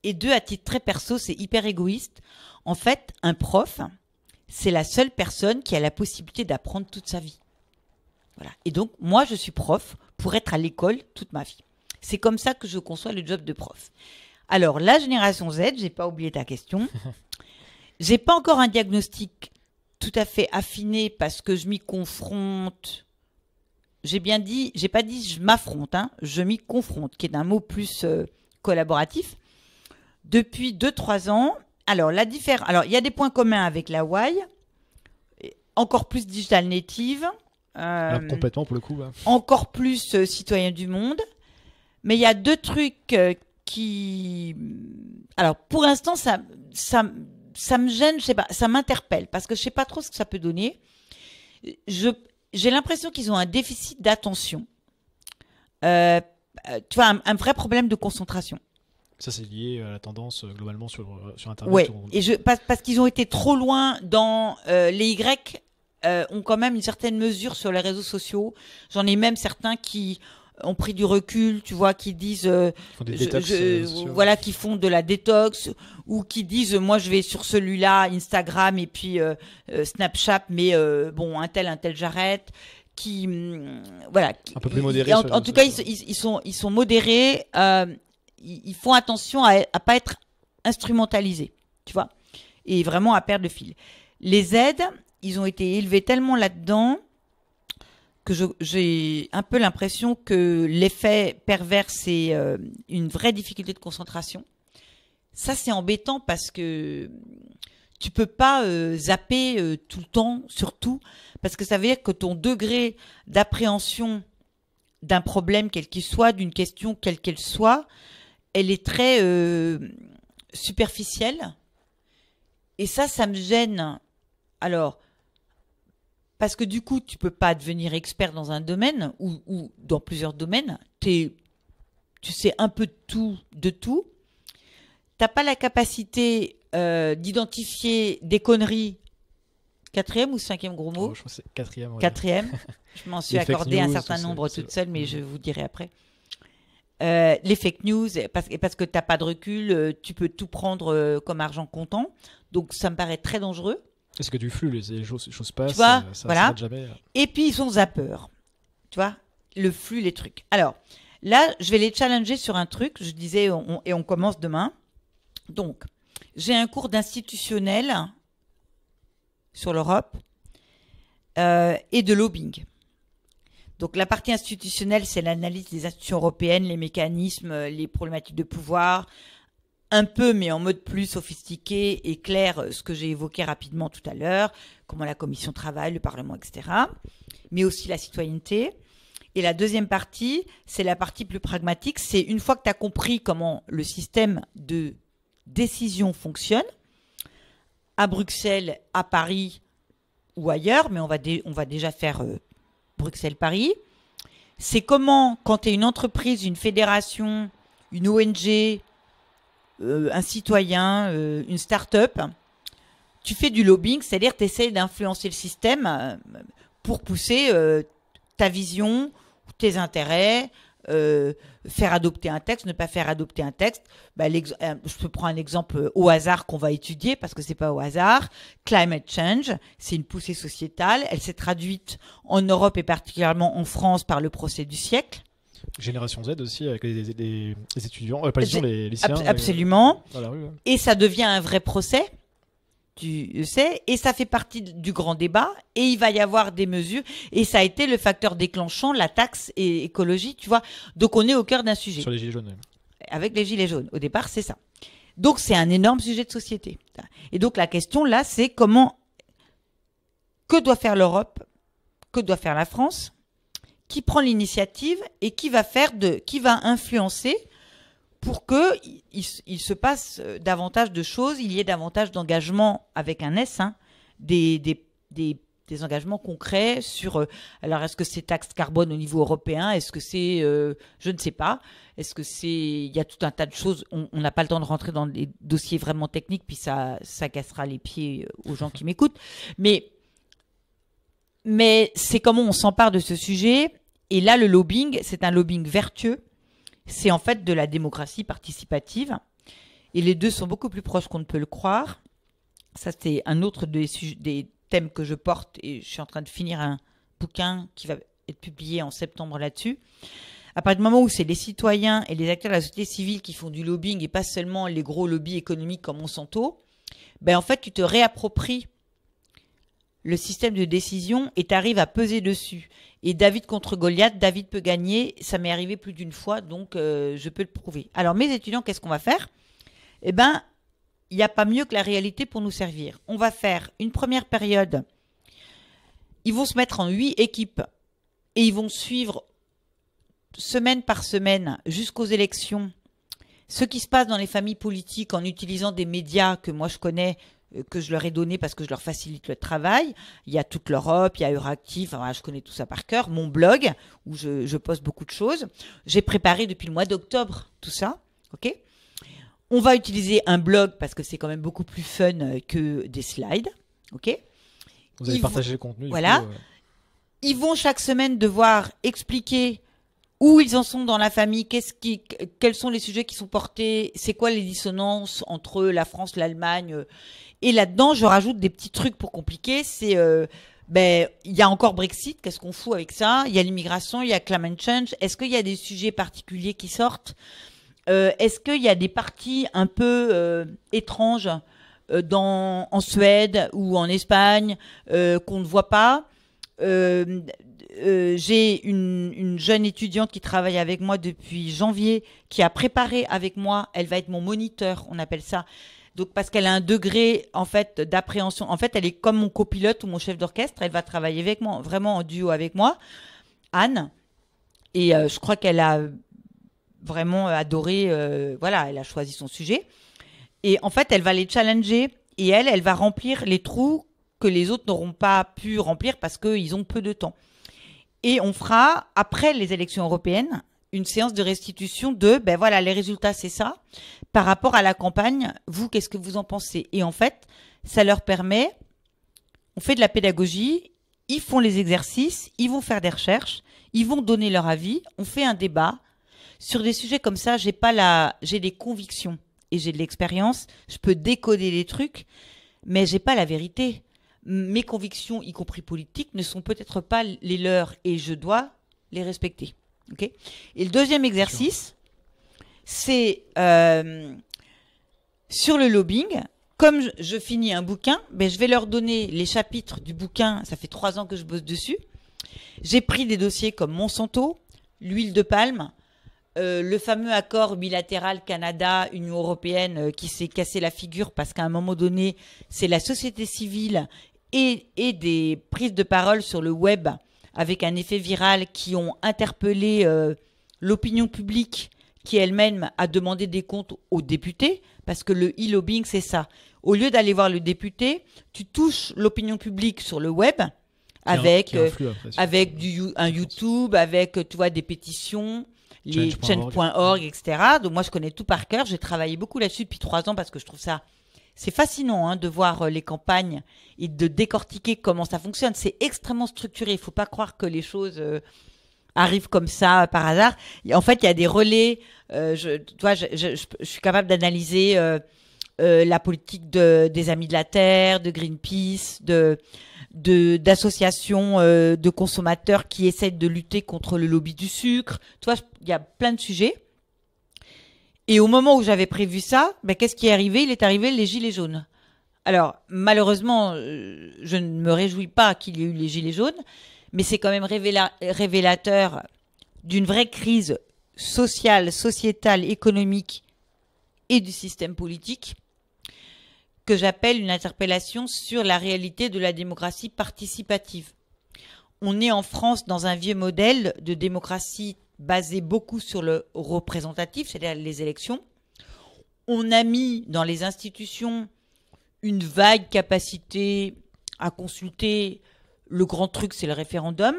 et deux, à titre très perso, c'est hyper égoïste. En fait, un prof, c'est la seule personne qui a la possibilité d'apprendre toute sa vie. Voilà. Et donc, moi, je suis prof pour être à l'école toute ma vie. C'est comme ça que je conçois le job de prof. Alors, la génération Z, j'ai pas oublié ta question. J'ai pas encore un diagnostic tout à fait affiné parce que je m'y confronte. J'ai pas dit je m'affronte, hein, je m'y confronte, qui est un mot plus collaboratif. Depuis 2-3 ans, alors il y a des points communs avec la Y, encore plus digital native. Complètement pour le coup. Ouais. Encore plus citoyen du monde. Mais il y a deux trucs qui... Alors, pour l'instant, ça me gêne, je sais pas, ça m'interpelle parce que je sais pas trop ce que ça peut donner. J'ai l'impression qu'ils ont un déficit d'attention. Tu vois, un vrai problème de concentration. Ça, c'est lié à la tendance globalement sur Internet. Ouais, parce qu'ils ont été trop loin dans les Y ont quand même une certaine mesure sur les réseaux sociaux. J'en ai même certains qui ont pris du recul, tu vois, qui disent font des détox, voilà, qui font de la détox ou qui disent moi je vais sur celui-là, Instagram et puis Snapchat, mais bon un tel j'arrête. Qui voilà, un peu plus modérés. En tout cas, ils sont modérés. Ils font attention à pas être instrumentalisés, tu vois, et vraiment à perdre le fil. Les Z, ils ont été élevés tellement là-dedans que j'ai un peu l'impression que l'effet pervers, c'est une vraie difficulté de concentration. Ça, c'est embêtant parce que tu peux pas zapper tout le temps, surtout, parce que ça veut dire que ton degré d'appréhension d'un problème, quel qu'il soit, d'une question, quelle qu'elle soit, elle est très superficielle. Et ça me gêne. Alors, parce que du coup, tu peux pas devenir expert dans un domaine ou dans plusieurs domaines. Tu sais un peu de tout. T'as pas la capacité d'identifier des conneries. 4e ou 5e gros mot? Je pense que c'est 4e. Ouais. 4e. Je m'en suis accordé un certain nombre toute seule, mais je vous dirai après. Les fake news, parce que t'as pas de recul, tu peux tout prendre comme argent comptant. Donc, ça me paraît très dangereux. Est-ce que du flux, les choses passent, tu vois, ça voilà. Jamais. Et puis, ils sont zappeurs. Tu vois, le flux, les trucs. Alors, là, je vais les challenger sur un truc. Je disais, et on commence demain. Donc, j'ai un cours d'institutionnel sur l'Europe et de lobbying. Donc, la partie institutionnelle, c'est l'analyse des institutions européennes, les mécanismes, les problématiques de pouvoir, un peu, mais en mode plus sophistiqué et clair, ce que j'ai évoqué rapidement tout à l'heure, comment la Commission travaille, le Parlement, etc. Mais aussi la citoyenneté. Et la deuxième partie, c'est la partie plus pragmatique. C'est une fois que tu as compris comment le système de décision fonctionne, à Bruxelles, à Paris ou ailleurs, mais on va déjà faire Bruxelles-Paris. c'est comment, quand tu es une entreprise, une fédération, une ONG, un citoyen, une start-up, tu fais du lobbying, c'est-à-dire tu essaies d'influencer le système pour pousser ta vision, tes intérêts, faire adopter un texte, ne pas faire adopter un texte. Je peux prendre un exemple au hasard qu'on va étudier parce que c'est pas au hasard. Climate change, c'est une poussée sociétale. Elle s'est traduite en Europe et particulièrement en France par le procès du siècle. Génération Z aussi avec les étudiants, les lycéens. Absolument. Dans la rue, ouais. Et ça devient un vrai procès. Tu sais, et ça fait partie du grand débat, et il va y avoir des mesures, et ça a été le facteur déclenchant, la taxe et écologie, tu vois. Donc on est au cœur d'un sujet. Sur les gilets jaunes. Ouais. Avec les gilets jaunes, au départ, c'est ça. Donc c'est un énorme sujet de société. Et donc la question là, c'est que doit faire l'Europe, que doit faire la France, qui prend l'initiative et qui va influencer pour que il se passe davantage de choses, il y ait davantage d'engagements avec un S, des engagements concrets sur. Alors, est-ce que c'est taxe carbone au niveau européen? Est-ce que c'est, je ne sais pas. Est-ce que c'est, il y a tout un tas de choses. On n'a pas le temps de rentrer dans des dossiers vraiment techniques, puis ça cassera les pieds aux gens qui m'écoutent. Mais c'est comment on s'empare de ce sujet. Et là, le lobbying, c'est un lobbying vertueux. C'est en fait de la démocratie participative. Et les deux sont beaucoup plus proches qu'on ne peut le croire. Ça, c'est un autre des thèmes que je porte. Et je suis en train de finir un bouquin qui va être publié en septembre là-dessus. À partir du moment où c'est les citoyens et les acteurs de la société civile qui font du lobbying et pas seulement les gros lobbies économiques comme Monsanto, en fait, tu te réappropries le système de décision et tu arrives à peser dessus. Et David contre Goliath, David peut gagner. Ça m'est arrivé plus d'une fois, donc je peux le prouver. Alors, mes étudiants, qu'est-ce qu'on va faire? Il n'y a pas mieux que la réalité pour nous servir. On va faire une première période. Ils vont se mettre en 8 équipes et ils vont suivre semaine par semaine jusqu'aux élections ce qui se passe dans les familles politiques en utilisant des médias que moi je connais, que je leur ai donné parce que je leur facilite le travail. Il y a toute l'Europe, il y a Euractiv, je connais tout ça par cœur. Mon blog, où je poste beaucoup de choses. J'ai préparé depuis le mois d'octobre tout ça. Ok. On va utiliser un blog parce que c'est quand même beaucoup plus fun que des slides. Ok. Vous allez partager le contenu. Voilà. Ils vont chaque semaine devoir expliquer où ils en sont dans la famille, quels sont les sujets qui sont portés, c'est quoi les dissonances entre la France, l'Allemagne. Et là-dedans, je rajoute des petits trucs pour compliquer. C'est, il y a encore Brexit, qu'est-ce qu'on fout avec ça? Il y a l'immigration, il y a climate change. Est-ce qu'il y a des sujets particuliers qui sortent? Est-ce qu'il y a des parties un peu étranges en Suède ou en Espagne qu'on ne voit pas? J'ai une jeune étudiante qui travaille avec moi depuis janvier, qui a préparé avec moi. Elle va être mon moniteur, on appelle ça. Donc parce qu'elle a un degré en fait d'appréhension. En fait, elle est comme mon copilote ou mon chef d'orchestre. Elle va travailler avec moi, vraiment en duo avec moi, Anne. Et je crois qu'elle a vraiment adoré. Elle a choisi son sujet. Et en fait, elle va les challenger et elle va remplir les trous que les autres n'auront pas pu remplir parce qu'ils ont peu de temps. Et on fera, après les élections européennes, une séance de restitution de, les résultats, c'est ça. Par rapport à la campagne, vous, qu'est-ce que vous en pensez? Et en fait, ça leur permet, on fait de la pédagogie, ils font les exercices, ils vont faire des recherches, ils vont donner leur avis, on fait un débat. Sur des sujets comme ça, j'ai des convictions et j'ai de l'expérience, je peux décoder les trucs, mais j'ai pas la vérité. Mes convictions, y compris politiques, ne sont peut-être pas les leurs et je dois les respecter. Okay. Et le deuxième exercice, c'est sur le lobbying. Comme je finis un bouquin, je vais leur donner les chapitres du bouquin. Ça fait 3 ans que je bosse dessus. J'ai pris des dossiers comme Monsanto, l'huile de palme, le fameux accord bilatéral Canada-Union européenne qui s'est cassé la figure parce qu'à un moment donné, c'est la société civile et des prises de parole sur le web avec un effet viral qui ont interpellé l'opinion publique qui elle-même a demandé des comptes aux députés, parce que le e-lobbying, c'est ça. Au lieu d'aller voir le député, tu touches l'opinion publique sur le web avec avec un YouTube, avec tu vois des pétitions, les change.org, etc. Donc moi je connais tout par cœur. J'ai travaillé beaucoup là-dessus depuis 3 ans parce que je trouve ça c'est fascinant hein, de voir les campagnes et de décortiquer comment ça fonctionne. C'est extrêmement structuré. Il faut pas croire que les choses arrivent comme ça par hasard. En fait, il y a des relais. Je suis capable d'analyser la politique des Amis de la Terre, de Greenpeace, d'associations de consommateurs qui essaient de lutter contre le lobby du sucre. Tu vois, il y a plein de sujets. Et au moment où j'avais prévu ça, ben, qu'est-ce qui est arrivé? Il est arrivé les gilets jaunes. Alors, malheureusement, je ne me réjouis pas qu'il y ait eu les gilets jaunes, mais c'est quand même révélateur d'une vraie crise sociale, sociétale, économique et du système politique que j'appelle une interpellation sur la réalité de la démocratie participative. On est en France dans un vieux modèle de démocratie basé beaucoup sur le représentatif, c'est-à-dire les élections. On a mis dans les institutions une vague capacité à consulter. Le grand truc, c'est le référendum.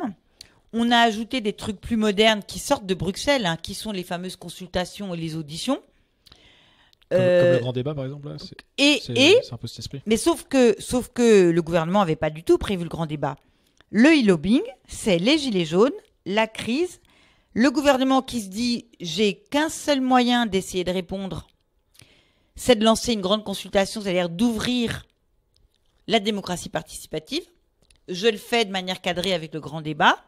On a ajouté des trucs plus modernes qui sortent de Bruxelles, hein, qui sont les fameuses consultations et les auditions. Comme le grand débat, par exemple. Là, c'est un peu cet esprit. Mais sauf que le gouvernement n'avait pas du tout prévu le grand débat. Le e-lobbying, c'est les gilets jaunes, la crise, le gouvernement qui se dit « j'ai qu'un seul moyen d'essayer de répondre », c'est de lancer une grande consultation, c'est-à-dire d'ouvrir la démocratie participative. Je le fais de manière cadrée avec le grand débat,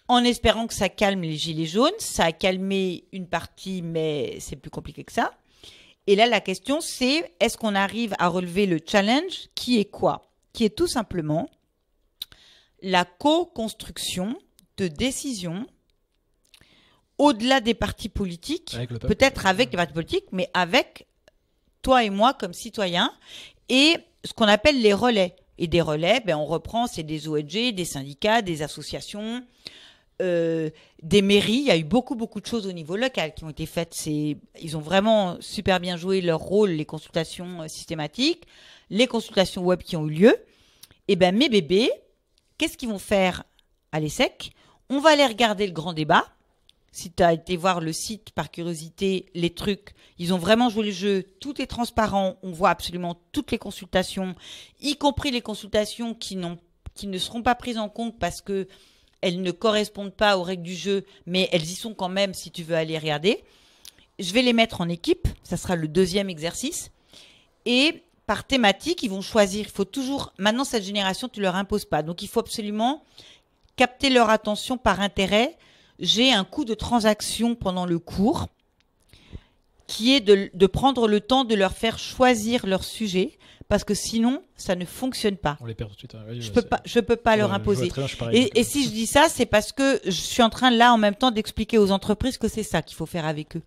en espérant que ça calme les gilets jaunes. Ça a calmé une partie, mais c'est plus compliqué que ça. Et là, la question, c'est est-ce qu'on arrive à relever le challenge qui est quoi? Qui est tout simplement la co-construction de décisions au-delà des partis politiques, peut-être avec les partis politiques, mais avec toi et moi comme citoyens, et ce qu'on appelle les relais. Et des relais, ben on reprend, c'est des ONG, des syndicats, des associations, des mairies. Il y a eu beaucoup de choses au niveau local qui ont été faites. Ils ont vraiment super bien joué leur rôle, les consultations systématiques, les consultations web qui ont eu lieu. Et ben mes bébés, qu'est-ce qu'ils vont faire à l'ESSEC? On va aller regarder le grand débat. Si tu as été voir le site par curiosité, les trucs, ils ont vraiment joué le jeu. Tout est transparent. On voit absolument toutes les consultations, y compris les consultations qui ne seront pas prises en compte parce que elles ne correspondent pas aux règles du jeu, mais elles y sont quand même si tu veux aller regarder. Je vais les mettre en équipe. Ça sera le 2e exercice. Et par thématique, ils vont choisir. Il faut toujours... Maintenant, cette génération, tu leur imposes pas. Donc, il faut absolument capter leur attention par intérêt. J'ai un coût de transaction pendant le cours qui est de prendre le temps de leur faire choisir leur sujet parce que sinon, ça ne fonctionne pas. On les perd tout de suite. Hein. Oui, je peux pas leur imposer. Bien, et si je dis ça, c'est parce que je suis en train là en même temps d'expliquer aux entreprises que c'est ça qu'il faut faire avec eux.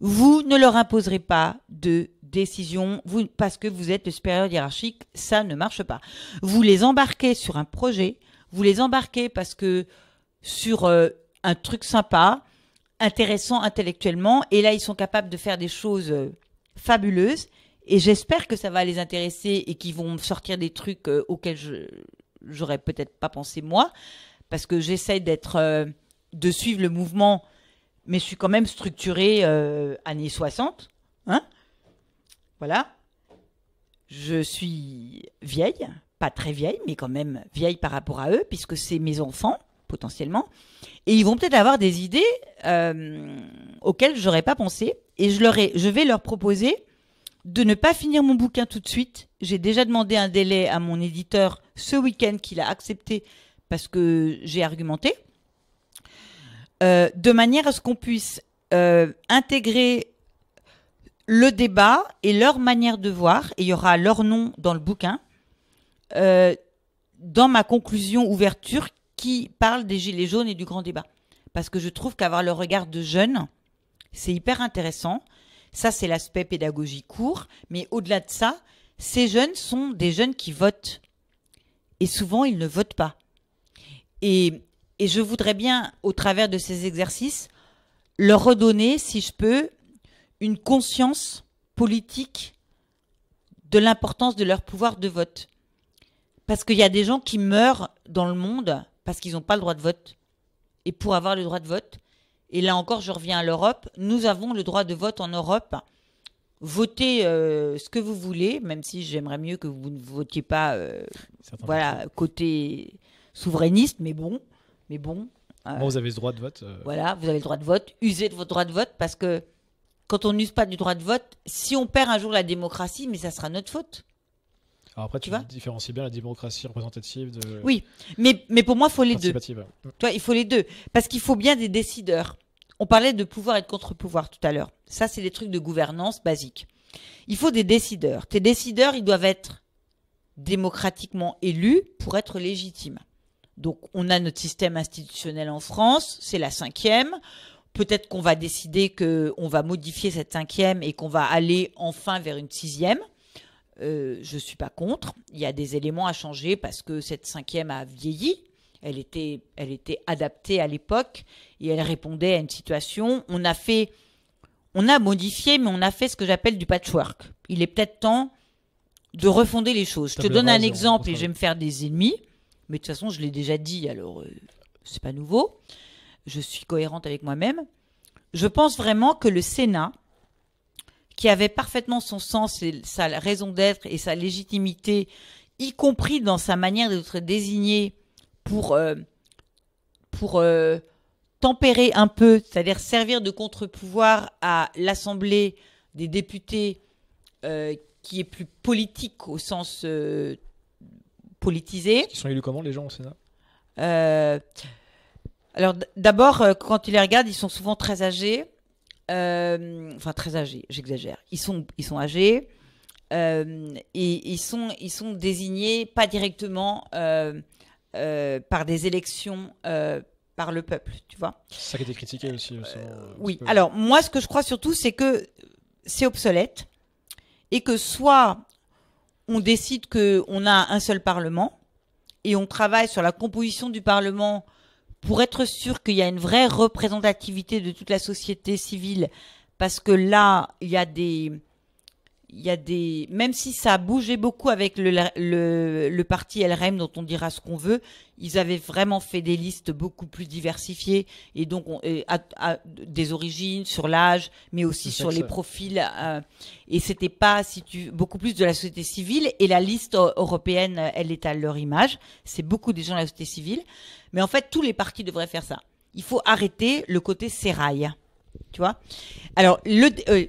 Vous ne leur imposerez pas de décision parce que vous êtes le supérieur hiérarchique, ça ne marche pas. Vous les embarquez sur un projet, vous les embarquez parce que sur un truc sympa, intéressant intellectuellement, et là ils sont capables de faire des choses fabuleuses, et j'espère que ça va les intéresser et qu'ils vont me sortir des trucs auxquels j'aurais peut-être pas pensé moi, parce que j'essaie de suivre le mouvement, mais je suis quand même structurée années 60, hein, voilà. Je suis vieille, pas très vieille, mais quand même vieille par rapport à eux, puisque c'est mes enfants, potentiellement. Et ils vont peut-être avoir des idées auxquelles j'aurais pas pensé. Et je vais leur proposer de ne pas finir mon bouquin tout de suite. J'ai déjà demandé un délai à mon éditeur ce week-end qu'il a accepté parce que j'ai argumenté. De manière à ce qu'on puisse intégrer le débat et leur manière de voir, et il y aura leur nom dans le bouquin, dans ma conclusion ouverture qui parle des gilets jaunes et du grand débat. Parce que je trouve qu'avoir le regard de jeunes, c'est hyper intéressant. Ça, c'est l'aspect pédagogie court. Mais au-delà de ça, ces jeunes sont des jeunes qui votent. Et souvent, ils ne votent pas. Et je voudrais bien, au travers de ces exercices, leur redonner, si je peux, une conscience politique de l'importance de leur pouvoir de vote. parce qu'il y a des gens qui meurent dans le monde parce qu'ils n'ont pas le droit de vote. Et pour avoir le droit de vote, et là encore, je reviens à l'Europe, nous avons le droit de vote en Europe. Votez ce que vous voulez, même si j'aimerais mieux que vous ne votiez pas côté souverainiste, mais bon. Vous avez ce droit de vote. Voilà, vous avez le droit de vote. Usez de votre droit de vote parce que quand on n'use pas du droit de vote, si on perd un jour la démocratie, mais ça sera notre faute. Alors après, tu différencies bien la démocratie représentative de. Oui, mais pour moi, il faut les deux. Tu vois, il faut les deux. Parce qu'il faut bien des décideurs. On parlait de pouvoir et de contre-pouvoir tout à l'heure. Ça, c'est des trucs de gouvernance basiques. Il faut des décideurs. Tes décideurs, ils doivent être démocratiquement élus pour être légitimes. Donc, on a notre système institutionnel en France, c'est la 5e. Peut-être qu'on va décider qu'on va modifier cette 5e et qu'on va aller enfin vers une 6e. Je ne suis pas contre. Il y a des éléments à changer parce que cette 5e a vieilli. Elle était adaptée à l'époque et elle répondait à une situation. On a modifié, mais on a fait ce que j'appelle du patchwork. Il est peut-être temps de refonder les choses. Je te donne un exemple et je vais me faire des ennemis. Mais de toute façon, je l'ai déjà dit, alors c'est pas nouveau. Je suis cohérente avec moi-même. Je pense vraiment que le Sénat, qui avait parfaitement son sens et sa raison d'être et sa légitimité, y compris dans sa manière d'être désigné pour tempérer un peu, c'est-à-dire servir de contre-pouvoir à l'Assemblée des députés qui est plus politique au sens politisé. Ils sont élus comment les gens au Sénat Alors d'abord, quand tu les regardes, ils sont souvent très âgés. Enfin très âgés, j'exagère. Ils sont âgés et ils sont désignés pas directement par des élections par le peuple, tu vois. C'est ça qui a été critiqué aussi. Oui. Alors moi, ce que je crois surtout, c'est que c'est obsolète et que soit on décide qu'on a un seul Parlement et on travaille sur la composition du Parlement pour être sûr qu'il y a une vraie représentativité de toute la société civile, parce que là, il y a des, même si ça a bougé beaucoup avec le parti LREM, dont on dira ce qu'on veut, ils avaient vraiment fait des listes beaucoup plus diversifiées, et donc des origines, sur l'âge, mais aussi sur les profils, et c'était pas beaucoup plus de la société civile, et la liste européenne, elle est à leur image, c'est beaucoup des gens de la société civile, mais en fait, tous les partis devraient faire ça. Il faut arrêter le côté sérail, tu vois. Alors,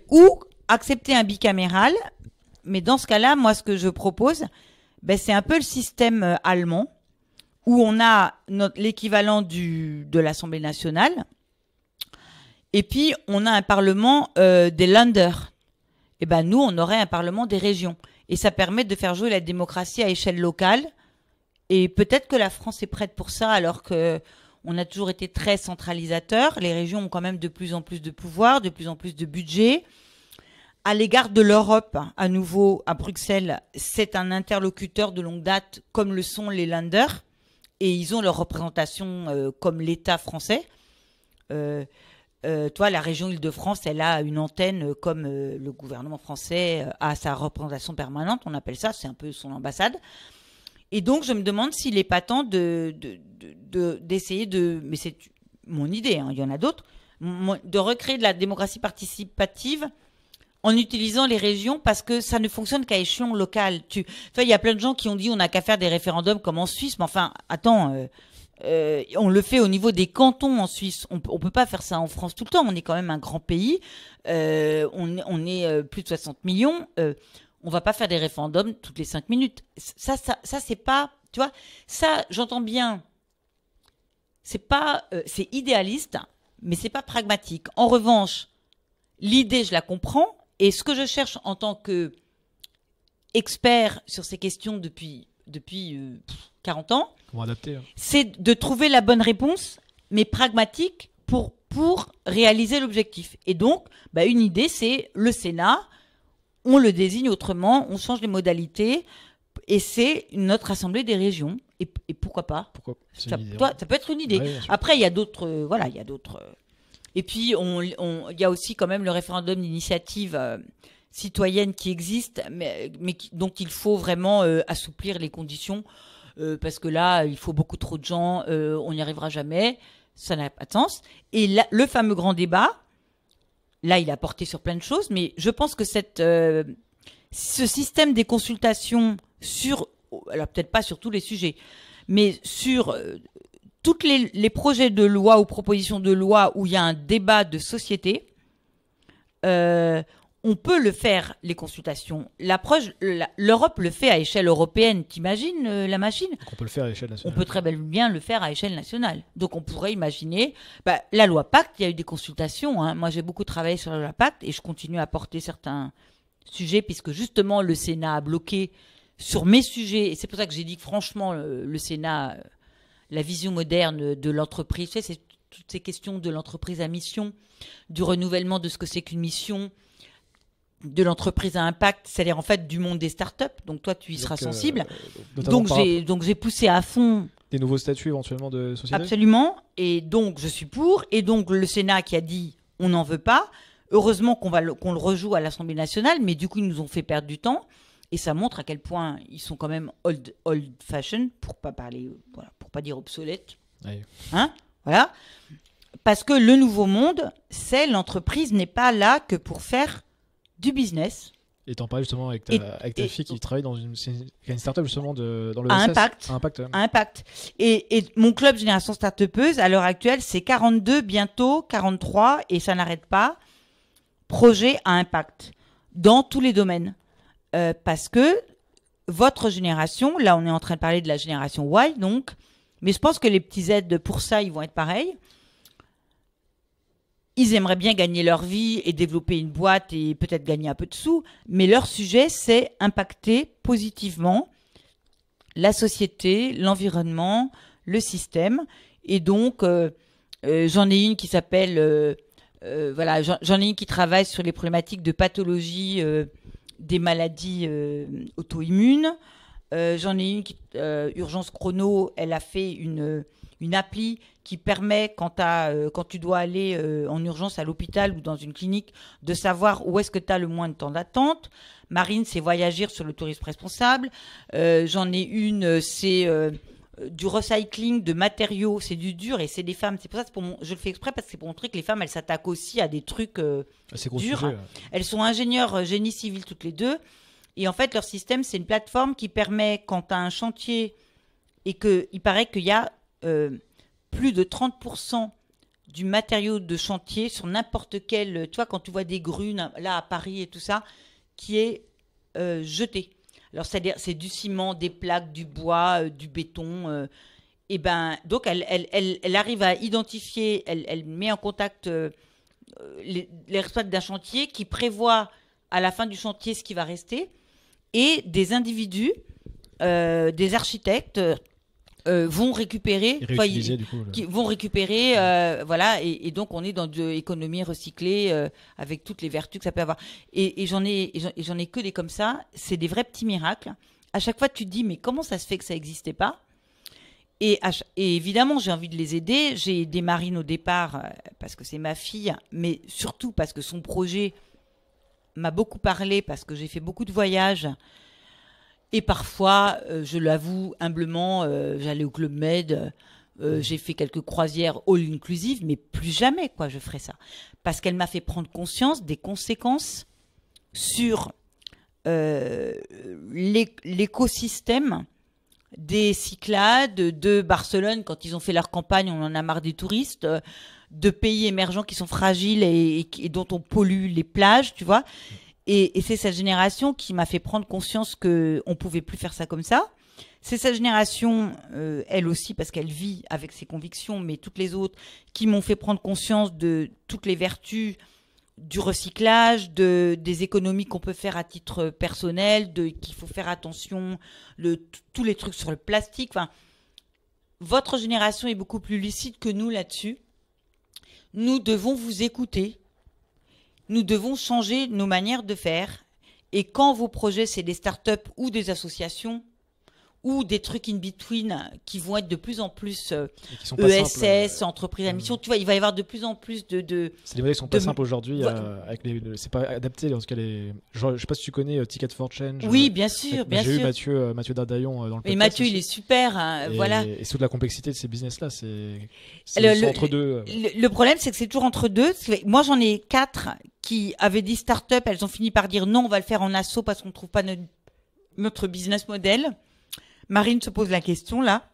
ou accepter un bicaméral, mais dans ce cas-là, moi, ce que je propose, c'est un peu le système allemand, où on a l'équivalent de l'Assemblée nationale, et puis on a un parlement des Länder. Et nous, on aurait un parlement des régions. Et ça permet de faire jouer la démocratie à échelle locale. Et peut-être que la France est prête pour ça, alors qu'on a toujours été très centralisateur. Les régions ont quand même de plus en plus de pouvoir, de plus en plus de budget. À l'égard de l'Europe, à nouveau, à Bruxelles, c'est un interlocuteur de longue date, comme le sont les Länder. Et ils ont leur représentation comme l'État français. Toi, la région Île-de-France, elle a une antenne comme le gouvernement français a sa représentation permanente. On appelle ça, c'est un peu son ambassade. Et donc, je me demande s'il n'est pas temps d'essayer de... Mais c'est mon idée, hein, il y en a d'autres. De recréer de la démocratie participative en utilisant les régions, parce que ça ne fonctionne qu'à échelon local. Tu vois, il y a plein de gens qui ont dit on n'a qu'à faire des référendums comme en Suisse. Mais enfin, attends, on le fait au niveau des cantons en Suisse. On peut pas faire ça en France tout le temps. On est quand même un grand pays. On est plus de 60 millions. On va pas faire des référendums toutes les 5 minutes. Ça c'est pas, tu vois, ça j'entends bien. C'est pas, c'est idéaliste, mais c'est pas pragmatique. En revanche, l'idée je la comprends, et ce que je cherche en tant que expert sur ces questions depuis 40 ans, c'est de trouver la bonne réponse, mais pragmatique pour réaliser l'objectif. Et donc, une idée, c'est le Sénat. On le désigne autrement, on change les modalités, et c'est notre assemblée des régions. Et pourquoi pas ? Ça peut être une idée. Ouais, après, il y a d'autres, il y a d'autres. Et puis, il y a aussi quand même le référendum d'initiative citoyenne qui existe, mais dont il faut vraiment assouplir les conditions, parce que là, il faut beaucoup trop de gens, on n'y arrivera jamais, ça n'a pas de sens. Et là, le fameux grand débat, là, il a porté sur plein de choses, mais je pense que ce système des consultations alors peut-être pas sur tous les sujets, mais sur tous les projets de loi ou propositions de loi où il y a un débat de société, on peut le faire, les consultations. L'Europe le fait à échelle européenne. T'imagines la machine ? Donc on peut le faire à l'échelle nationale. On peut très bien le faire à échelle nationale. Donc on pourrait imaginer... la loi Pacte, il y a eu des consultations. Hein. Moi, j'ai beaucoup travaillé sur la loi Pacte et je continue à porter certains sujets puisque justement, le Sénat a bloqué sur mes sujets. Et c'est pour ça que j'ai dit que franchement, le Sénat, la vision moderne de l'entreprise, tu sais, c'est toutes ces questions de l'entreprise à mission, du renouvellement de ce que c'est qu'une mission, de l'entreprise à impact, c'est-à-dire en fait du monde des startups. Donc toi, tu y seras sensible. Donc j'ai poussé à fond. Des nouveaux statuts éventuellement de société ? Absolument. Et donc je suis pour. Et donc le Sénat qui a dit on n'en veut pas. Heureusement qu'on le rejoue à l'Assemblée nationale, mais du coup ils nous ont fait perdre du temps. Et ça montre à quel point ils sont quand même old fashion, pour pas parler, voilà, pour pas dire obsolète. Oui. Hein ? Voilà. Parce que le nouveau monde, c'est l'entreprise n'est pas là que pour faire du business. Et t'en parlais justement avec ta fille qui travaille dans une start-up justement dans le à SS, impact. À impact. À impact. Et mon club Génération Start-upeuse, à l'heure actuelle, c'est 42, bientôt 43, et ça n'arrête pas. Projets à impact dans tous les domaines. Parce que votre génération, là on est en train de parler de la génération Y, donc, mais je pense que les petits aides pour ça, ils vont être pareils. Ils aimeraient bien gagner leur vie et développer une boîte et peut-être gagner un peu de sous, mais leur sujet, c'est impacter positivement la société, l'environnement, le système. Et donc, j'en ai une qui s'appelle... j'en ai une qui travaille sur les problématiques de pathologie des maladies auto-immunes. J'en ai une qui, Urgence Chrono, elle a fait une appli qui permet, quand tu dois aller en urgence à l'hôpital ou dans une clinique, de savoir où est-ce que tu as le moins de temps d'attente. Marine, c'est Voyagir sur le tourisme responsable. J'en ai une, c'est du recycling de matériaux. C'est du dur et c'est des femmes. C'est pour ça que je le fais exprès parce que c'est pour montrer que les femmes, elles s'attaquent aussi à des trucs durs. Sujet. Elles sont ingénieures génie civil toutes les deux. Et en fait, leur système, c'est une plateforme qui permet, quand tu as un chantier et qu'il paraît qu'il y a plus de 30% du matériau de chantier sur n'importe quel... Tu vois, quand tu vois des grues, là, à Paris et tout ça, qui est jeté. Alors, c'est-à-dire, c'est du ciment, des plaques, du bois, du béton. Et donc, elle arrive à identifier, elle met en contact les responsables d'un chantier qui prévoit à la fin du chantier ce qui va rester. Et des individus, des architectes vont récupérer, vont récupérer, voilà, et donc on est dans de l'économie recyclée avec toutes les vertus que ça peut avoir. Et j'en ai que des comme ça. C'est des vrais petits miracles. À chaque fois, tu te dis mais comment ça se fait que ça n'existait pas ? Et évidemment, j'ai envie de les aider. J'ai aidé Marine au départ parce que c'est ma fille, mais surtout parce que son projet m'a beaucoup parlé, parce que j'ai fait beaucoup de voyages. Et parfois, je l'avoue humblement, j'allais au Club Med, j'ai fait quelques croisières all-inclusive, mais plus jamais, quoi, je ferai ça. Parce qu'elle m'a fait prendre conscience des conséquences sur l'écosystème des Cyclades de Barcelone. Quand ils ont fait leur campagne, on en a marre des touristes, de pays émergents qui sont fragiles et dont on pollue les plages, tu vois. Et c'est cette génération qui m'a fait prendre conscience qu'on ne pouvait plus faire ça comme ça. C'est cette génération, elle aussi, parce qu'elle vit avec ses convictions, mais toutes les autres, qui m'ont fait prendre conscience de toutes les vertus du recyclage, des économies qu'on peut faire à titre personnel, qu'il faut faire attention, tous les trucs sur le plastique. Enfin, votre génération est beaucoup plus lucide que nous là-dessus. Nous devons vous écouter. Nous devons changer nos manières de faire. Et quand vos projets, c'est des startups ou des associations, ou des trucs in between qui vont être de plus en plus qui sont pas ESS, simples, entreprise à mission. Tu vois, il va y avoir de plus en plus de c'est des modèles qui sont pas simples aujourd'hui. Voilà. C'est pas adapté. En tout cas, genre, je sais pas si tu connais Ticket for Change. Oui, bien sûr, bien J'ai sûr. eu Mathieu Dardaillon dans le podcast. Et Mathieu, aussi. il est super. Hein, voilà. Et toute la complexité de ces business-là, c'est entre deux. Le problème, c'est que c'est toujours entre deux. Moi, j'en ai 4 qui avaient dit start-up. Elles ont fini par dire non, on va le faire en asso parce qu'on ne trouve pas notre business model. Marine se pose la question, là.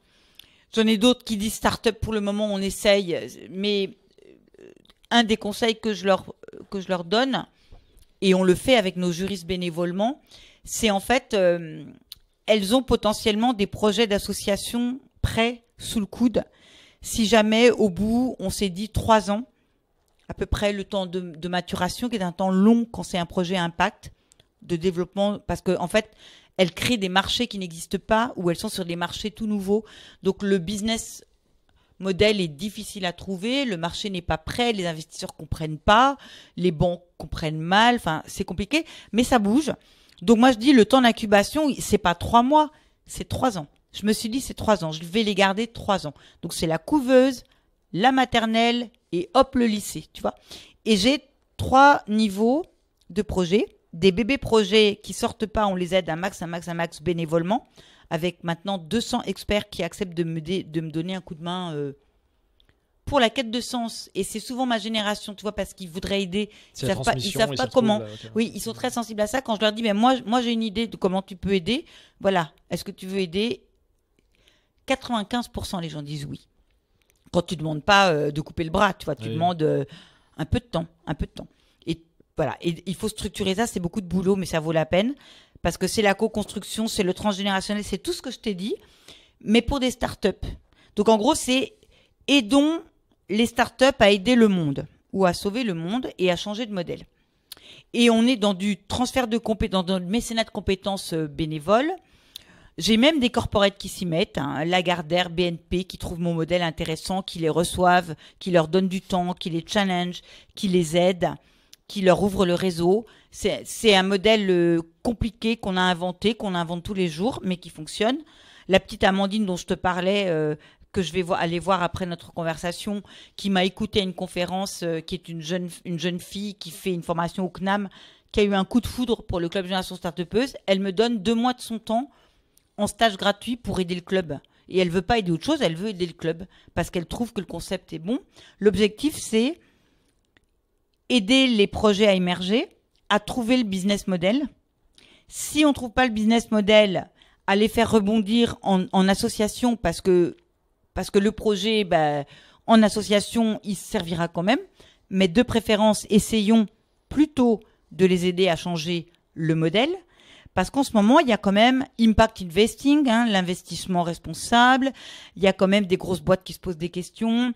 J'en ai d'autres qui disent start-up pour le moment, on essaye. Mais un des conseils que je leur donne, et on le fait avec nos juristes bénévolement, c'est en fait, elles ont potentiellement des projets d'association prêts sous le coude. Si jamais, au bout, on s'est dit 3 ans, à peu près le temps de maturation, qui est un temps long quand c'est un projet à impact, de développement, parce que en fait, elles créent des marchés qui n'existent pas ou elles sont sur des marchés tout nouveaux. Donc le business model est difficile à trouver, le marché n'est pas prêt, les investisseurs comprennent pas, les banques comprennent mal, enfin c'est compliqué, mais ça bouge. Donc moi je dis le temps d'incubation, c'est pas 3 mois, c'est 3 ans. Je me suis dit c'est 3 ans, je vais les garder 3 ans. Donc c'est la couveuse, la maternelle et hop le lycée, tu vois. Et j'ai 3 niveaux de projets. Des bébés projets qui sortent pas, on les aide un max bénévolement, avec maintenant 200 experts qui acceptent de me donner un coup de main pour la quête de sens. Et c'est souvent ma génération, tu vois, parce qu'ils voudraient aider, ils savent pas comment. Oui, ils sont très sensibles à ça. Quand je leur dis, mais moi j'ai une idée de comment tu peux aider. Voilà, est-ce que tu veux aider? 95% les gens disent oui. Quand tu demandes pas de couper le bras, tu vois, tu demandes un peu de temps. Voilà, et il faut structurer ça, c'est beaucoup de boulot, mais ça vaut la peine, parce que c'est la co-construction, c'est le transgénérationnel, c'est tout ce que je t'ai dit, mais pour des startups. Donc en gros, c'est aidons les startups à aider le monde, ou à sauver le monde, et à changer de modèle. Et on est dans du transfert de compétences, dans le mécénat de compétences bénévoles. J'ai même des corporates qui s'y mettent, hein, Lagardère, BNP, qui trouvent mon modèle intéressant, qui les reçoivent, qui leur donnent du temps, qui les challenge, qui les aident, qui leur ouvre le réseau. C'est un modèle compliqué qu'on a inventé, qu'on invente tous les jours, mais qui fonctionne. La petite Amandine dont je te parlais, que je vais aller voir après notre conversation, qui m'a écouté à une conférence, qui est une jeune fille qui fait une formation au CNAM, qui a eu un coup de foudre pour le Club Génération Startupeuse. Elle me donne 2 mois de son temps en stage gratuit pour aider le club. Et elle veut pas aider autre chose, elle veut aider le club, parce qu'elle trouve que le concept est bon. L'objectif, c'est aider les projets à émerger, à trouver le business model. Si on ne trouve pas le business model, à les faire rebondir en association, parce que le projet, en association, il servira quand même. Mais de préférence, essayons plutôt de les aider à changer le modèle. Parce qu'en ce moment, il y a quand même impact investing, hein, l'investissement responsable. Il y a quand même des grosses boîtes qui se posent des questions.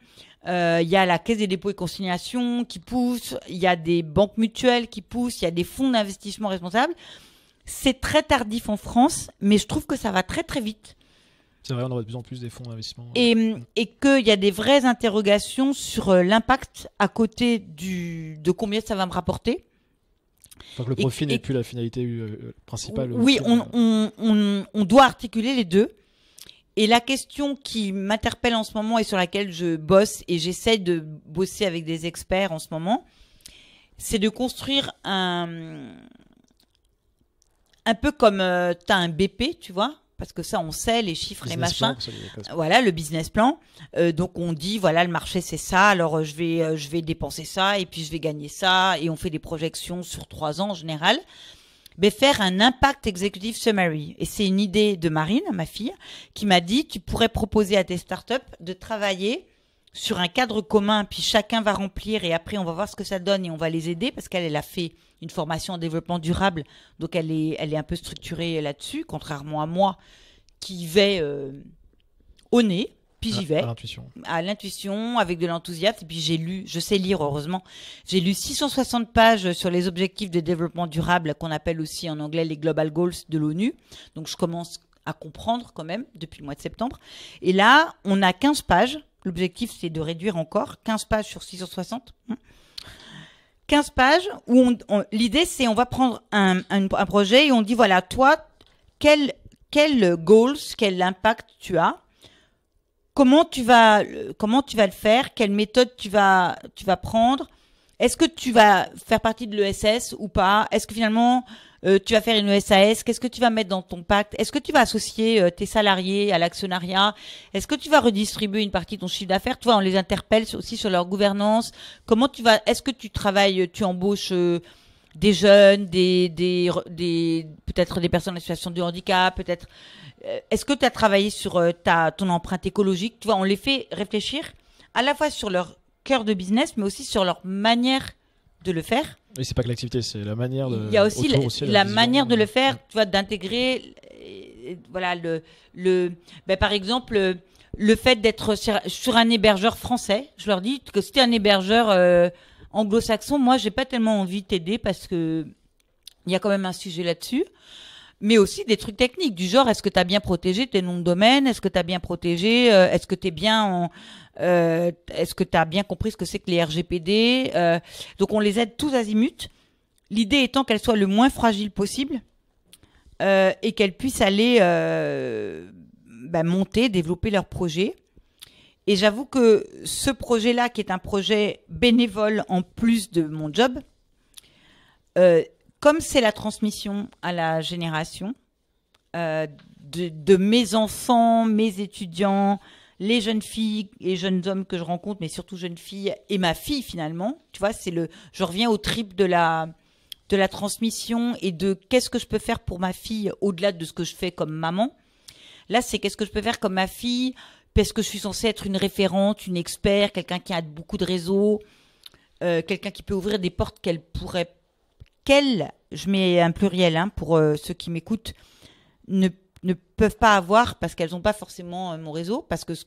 Il y a la Caisse des dépôts et consignations qui pousse. Il y a des banques mutuelles qui poussent. Il y a des fonds d'investissement responsables. C'est très tardif en France, mais je trouve que ça va très très vite. C'est vrai, on aura de plus en plus des fonds d'investissement. Et qu'il y a des vraies interrogations sur l'impact à côté de combien ça va me rapporter. Enfin, que le profit n'est plus la finalité principale. Oui, on doit articuler les deux. Et la question qui m'interpelle en ce moment et sur laquelle je bosse, et j'essaie de bosser avec des experts en ce moment, c'est de construire un peu comme tu as un BP, tu vois, parce que ça, on sait, les chiffres, les machins. Voilà, le business plan. Donc, on dit, voilà, le marché, c'est ça. Alors, je vais dépenser ça et puis je vais gagner ça. Et on fait des projections sur 3 ans en général. Mais faire un impact executive summary. Et c'est une idée de Marine, ma fille, qui m'a dit, tu pourrais proposer à tes startups de travailler sur un cadre commun, puis chacun va remplir et après on va voir ce que ça donne et on va les aider parce qu'elle a fait une formation en développement durable, donc elle est un peu structurée là-dessus, contrairement à moi qui vais au nez, puis j'y vais. À l'intuition, avec de l'enthousiasme, et puis j'ai lu, je sais lire heureusement, j'ai lu 660 pages sur les objectifs de développement durable qu'on appelle aussi en anglais les Global Goals de l'ONU, donc je commence à comprendre quand même depuis le mois de septembre. Et là, on a 15 pages. L'objectif, c'est de réduire encore 15 pages sur 660. 15 pages où l'idée, c'est on va prendre un projet et on dit, voilà, toi, quel quel goals, quel impact tu as, comment tu vas le faire, quelle méthode tu vas prendre, est-ce que tu vas faire partie de l'ESS ou pas, est-ce que finalement tu vas faire une ESAS, qu'est-ce que tu vas mettre dans ton pacte, est-ce que tu vas associer tes salariés à l'actionnariat, est-ce que tu vas redistribuer une partie de ton chiffre d'affaires, tu vois, on les interpelle aussi sur leur gouvernance, est-ce que tu embauches des jeunes, peut-être des personnes en situation de handicap, peut-être. Est-ce que tu as travaillé sur ton empreinte écologique? Tu vois, on les fait réfléchir à la fois sur leur cœur de business, mais aussi sur leur manière de le faire. Oui, c'est pas que l'activité, c'est la manière de. Il y a aussi la manière de le faire, tu vois, d'intégrer, voilà, par exemple, le fait d'être sur un hébergeur français. Je leur dis que si tu es un hébergeur anglo-saxon, moi, j'ai pas tellement envie de t'aider parce que il y a quand même un sujet là-dessus. Mais aussi des trucs techniques du genre, est-ce que tu as bien protégé tes noms de domaine, est-ce que tu as bien protégé, est-ce que tu as bien compris ce que c'est que les RGPD, donc on les aide tous azimuts, l'idée étant qu'elles soient le moins fragiles possible et qu'elles puissent aller monter, développer leur projet. Et j'avoue que ce projet-là, qui est un projet bénévole en plus de mon job, comme c'est la transmission à la génération de mes enfants, mes étudiants, les jeunes filles et jeunes hommes que je rencontre, mais surtout jeunes filles et ma fille finalement, tu vois, je reviens au trip de la transmission et de qu'est-ce que je peux faire pour ma fille au-delà de ce que je fais comme maman. Là, c'est qu'est-ce que je peux faire comme ma fille parce que je suis censée être une référente, une expert, quelqu'un qui a beaucoup de réseaux, quelqu'un qui peut ouvrir des portes je mets un pluriel pour ceux qui m'écoutent, ne peuvent pas avoir parce qu'elles n'ont pas forcément mon réseau, parce que parce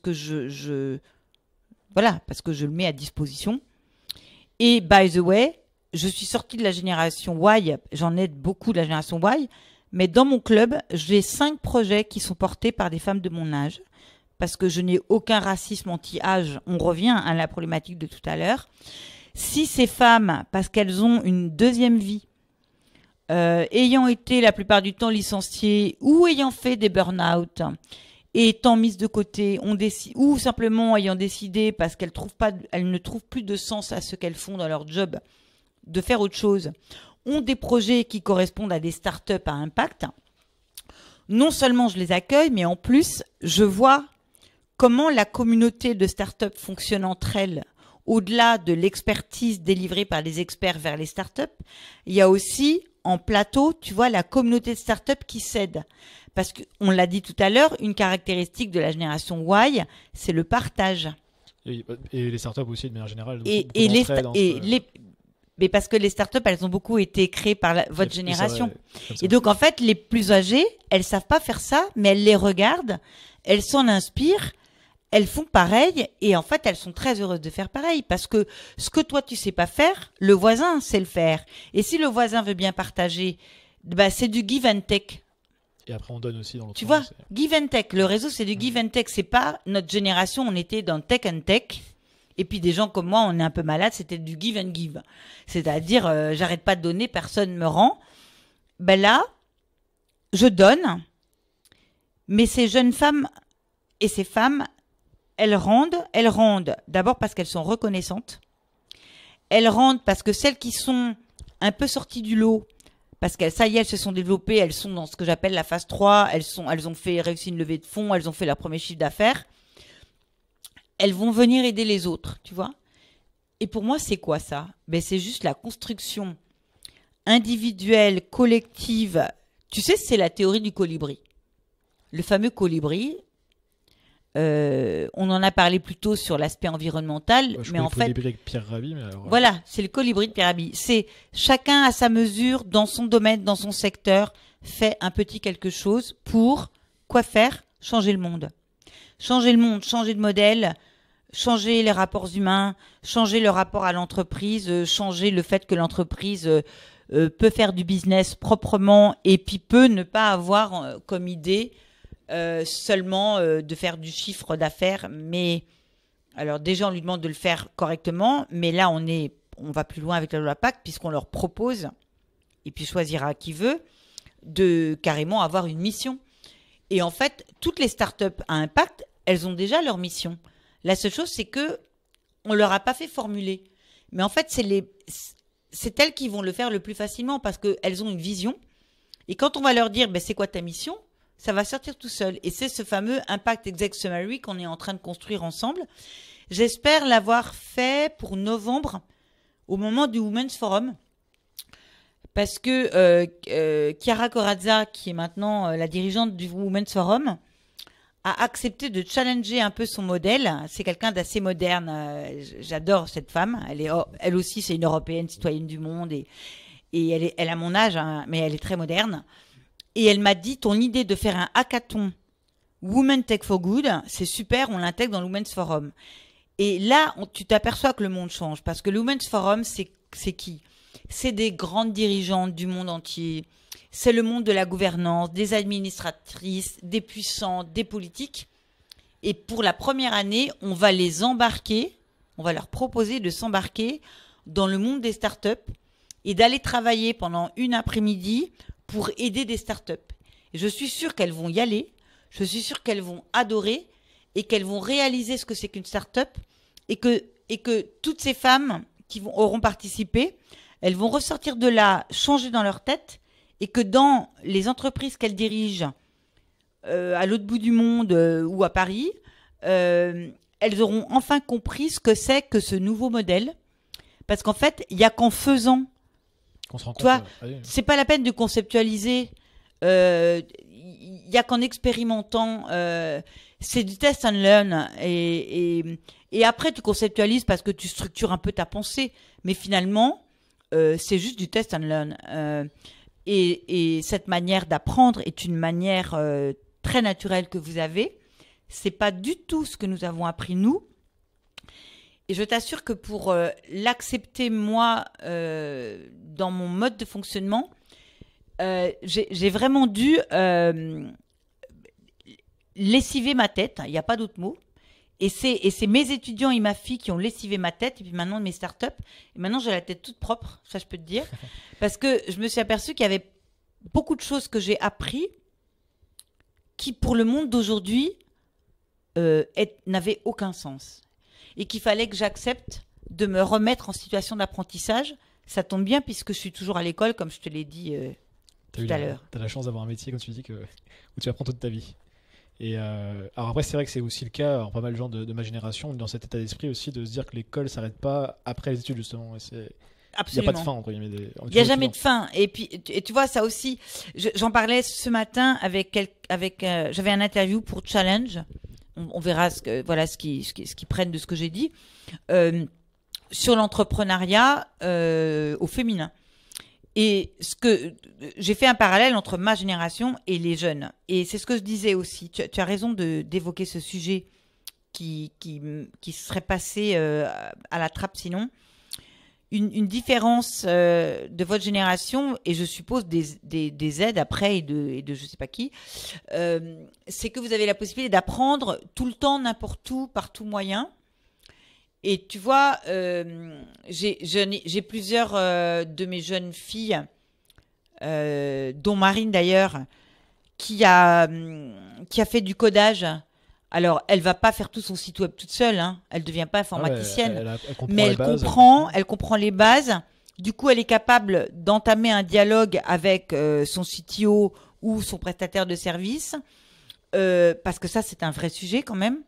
que je le mets à disposition. Et by the way, je suis sortie de la génération Y, j'en aide beaucoup de la génération Y, mais dans mon club, j'ai 5 projets qui sont portés par des femmes de mon âge, parce que je n'ai aucun racisme anti-âge. On revient à la problématique de tout à l'heure. Si ces femmes, parce qu'elles ont une deuxième vie, ayant été la plupart du temps licenciées ou ayant fait des burn-out et étant mises de côté, ou simplement ayant décidé parce qu'elles ne trouvent plus de sens à ce qu'elles font dans leur job, de faire autre chose, ont des projets qui correspondent à des startups à impact. Non seulement je les accueille, mais en plus, je vois comment la communauté de startups fonctionne entre elles. Au-delà de l'expertise délivrée par les experts vers les startups, il y a aussi en plateau, tu vois, la communauté de startups qui s'aide. Parce qu'on l'a dit tout à l'heure, une caractéristique de la génération Y, c'est le partage. Et les startups aussi, de manière générale. Mais parce que les startups, elles ont beaucoup été créées par votre génération. Et donc, en fait, les plus âgées, elles savent pas faire ça, mais elles les regardent, elles s'en inspirent, elles font pareil, et en fait, elles sont très heureuses de faire pareil, parce que ce que toi, tu sais pas faire, le voisin sait le faire. Et si le voisin veut bien partager, c'est du give and take. Et après, on donne aussi dans l'autre sens. Tu vois, give and take. Le réseau, c'est du give and take. C'est pas notre génération, on était dans tech and tech. Et puis des gens comme moi, on est un peu malade, c'était du give and give. C'est-à-dire, j'arrête pas de donner, personne me rend. Là, je donne, mais ces jeunes femmes et ces femmes, elles rendent d'abord parce qu'elles sont reconnaissantes. Elles rendent parce que celles qui sont un peu sorties du lot, parce qu'elles, ça y est, elles se sont développées, elles sont dans ce que j'appelle la phase 3, elles ont réussi une levée de fonds, elles ont fait leur premier chiffre d'affaires. Elles vont venir aider les autres, tu vois. Et pour moi, c'est quoi ça? C'est juste la construction individuelle, collective. Tu sais, c'est la théorie du colibri. Le fameux colibri, on en a parlé plus tôt sur l'aspect environnemental, mais en fait, avec Pierre Rabhi, mais alors, voilà, c'est le colibri de Pierre Rabhi. C'est chacun à sa mesure, dans son domaine, dans son secteur, fait un petit quelque chose pour quoi faire? Changer le monde. Changer le monde, changer de modèle, changer les rapports humains, changer le rapport à l'entreprise, changer le fait que l'entreprise peut faire du business proprement et puis peut ne pas avoir comme idée seulement de faire du chiffre d'affaires. Mais alors déjà, on lui demande de le faire correctement, mais là, on va plus loin avec la loi Pacte puisqu'on leur propose, et puis choisira qui veut, de carrément avoir une mission. Et en fait, toutes les startups à impact, elles ont déjà leur mission. La seule chose, c'est que on leur a pas fait formuler. Mais en fait, c'est elles qui vont le faire le plus facilement parce qu'elles ont une vision. Et quand on va leur dire, c'est quoi ta mission, ça va sortir tout seul. Et c'est ce fameux Impact Exec Summary qu'on est en train de construire ensemble. J'espère l'avoir fait pour novembre, au moment du Women's Forum. Parce que Chiara Corazza, qui est maintenant la dirigeante du Women's Forum, a accepté de challenger un peu son modèle. C'est quelqu'un d'assez moderne. J'adore cette femme. Elle aussi, c'est une Européenne, citoyenne du monde. Et elle a mon âge, hein, mais elle est très moderne. Et elle m'a dit, ton idée de faire un hackathon Women Tech for Good, c'est super, on l'intègre dans le Women's Forum. Et là, tu t'aperçois que le monde change. Parce que le Women's Forum, c'est qui ? C'est des grandes dirigeantes du monde entier. C'est le monde de la gouvernance, des administratrices, des puissants, des politiques. Et pour la première année, on va les embarquer, on va leur proposer de s'embarquer dans le monde des startups et d'aller travailler pendant une après-midi pour aider des startups. Et je suis sûre qu'elles vont y aller, je suis sûre qu'elles vont adorer et qu'elles vont réaliser ce que c'est qu'une startup et que toutes ces femmes qui auront participé, elles vont ressortir de là, changer dans leur tête, et que dans les entreprises qu'elles dirigent, à l'autre bout du monde ou à Paris, elles auront enfin compris ce que c'est que ce nouveau modèle. Parce qu'en fait, il n'y a qu'en faisant. Qu'on se rend compte. Toi, c'est pas la peine de conceptualiser. Il n'y a qu'en expérimentant. C'est du test and learn. Et après, tu conceptualises parce que tu structures un peu ta pensée. Mais finalement, c'est juste du test and learn. Et cette manière d'apprendre est une manière très naturelle que vous avez. C'est pas du tout ce que nous avons appris nous. Et je t'assure que pour l'accepter moi dans mon mode de fonctionnement, j'ai vraiment dû lessiver ma tête. Il n'y a pas d'autre mot. Et c'est mes étudiants et ma fille qui ont lessivé ma tête, et puis maintenant mes startups. Et maintenant, j'ai la tête toute propre, ça je peux te dire. Parce que je me suis aperçue qu'il y avait beaucoup de choses que j'ai appris qui, pour le monde d'aujourd'hui, n'avaient aucun sens. Et qu'il fallait que j'accepte de me remettre en situation d'apprentissage. Ça tombe bien puisque je suis toujours à l'école, comme je te l'ai dit tout à l'heure. Tu as la chance d'avoir un métier, comme tu dis, où tu apprends toute ta vie. Et alors après, c'est vrai que c'est aussi le cas, alors pas mal de gens de ma génération, dans cet état d'esprit aussi, de se dire que l'école s'arrête pas après les études, justement. Il n'y a pas de fin, entre guillemets. Il n'y a jamais de fin. Et puis, tu vois, ça aussi, j'en parlais ce matin j'avais un interview pour Challenge. On verra ce qu'ils prennent de ce que j'ai dit, sur l'entrepreneuriat au féminin. Et j'ai fait un parallèle entre ma génération et les jeunes. Et c'est ce que je disais aussi. Tu as raison d'évoquer ce sujet qui serait passé à la trappe sinon. Une différence de votre génération, et je suppose des aides après et de je sais pas qui, c'est que vous avez la possibilité d'apprendre tout le temps, n'importe où, par tout moyen. Et tu vois, j'ai plusieurs de mes jeunes filles, dont Marine d'ailleurs, qui a fait du codage. Alors, elle va pas faire tout son site web toute seule, hein. Elle devient pas informaticienne, mais elle comprend les bases. Du coup, elle est capable d'entamer un dialogue avec son CTO ou son prestataire de service, parce que ça, c'est un vrai sujet quand même.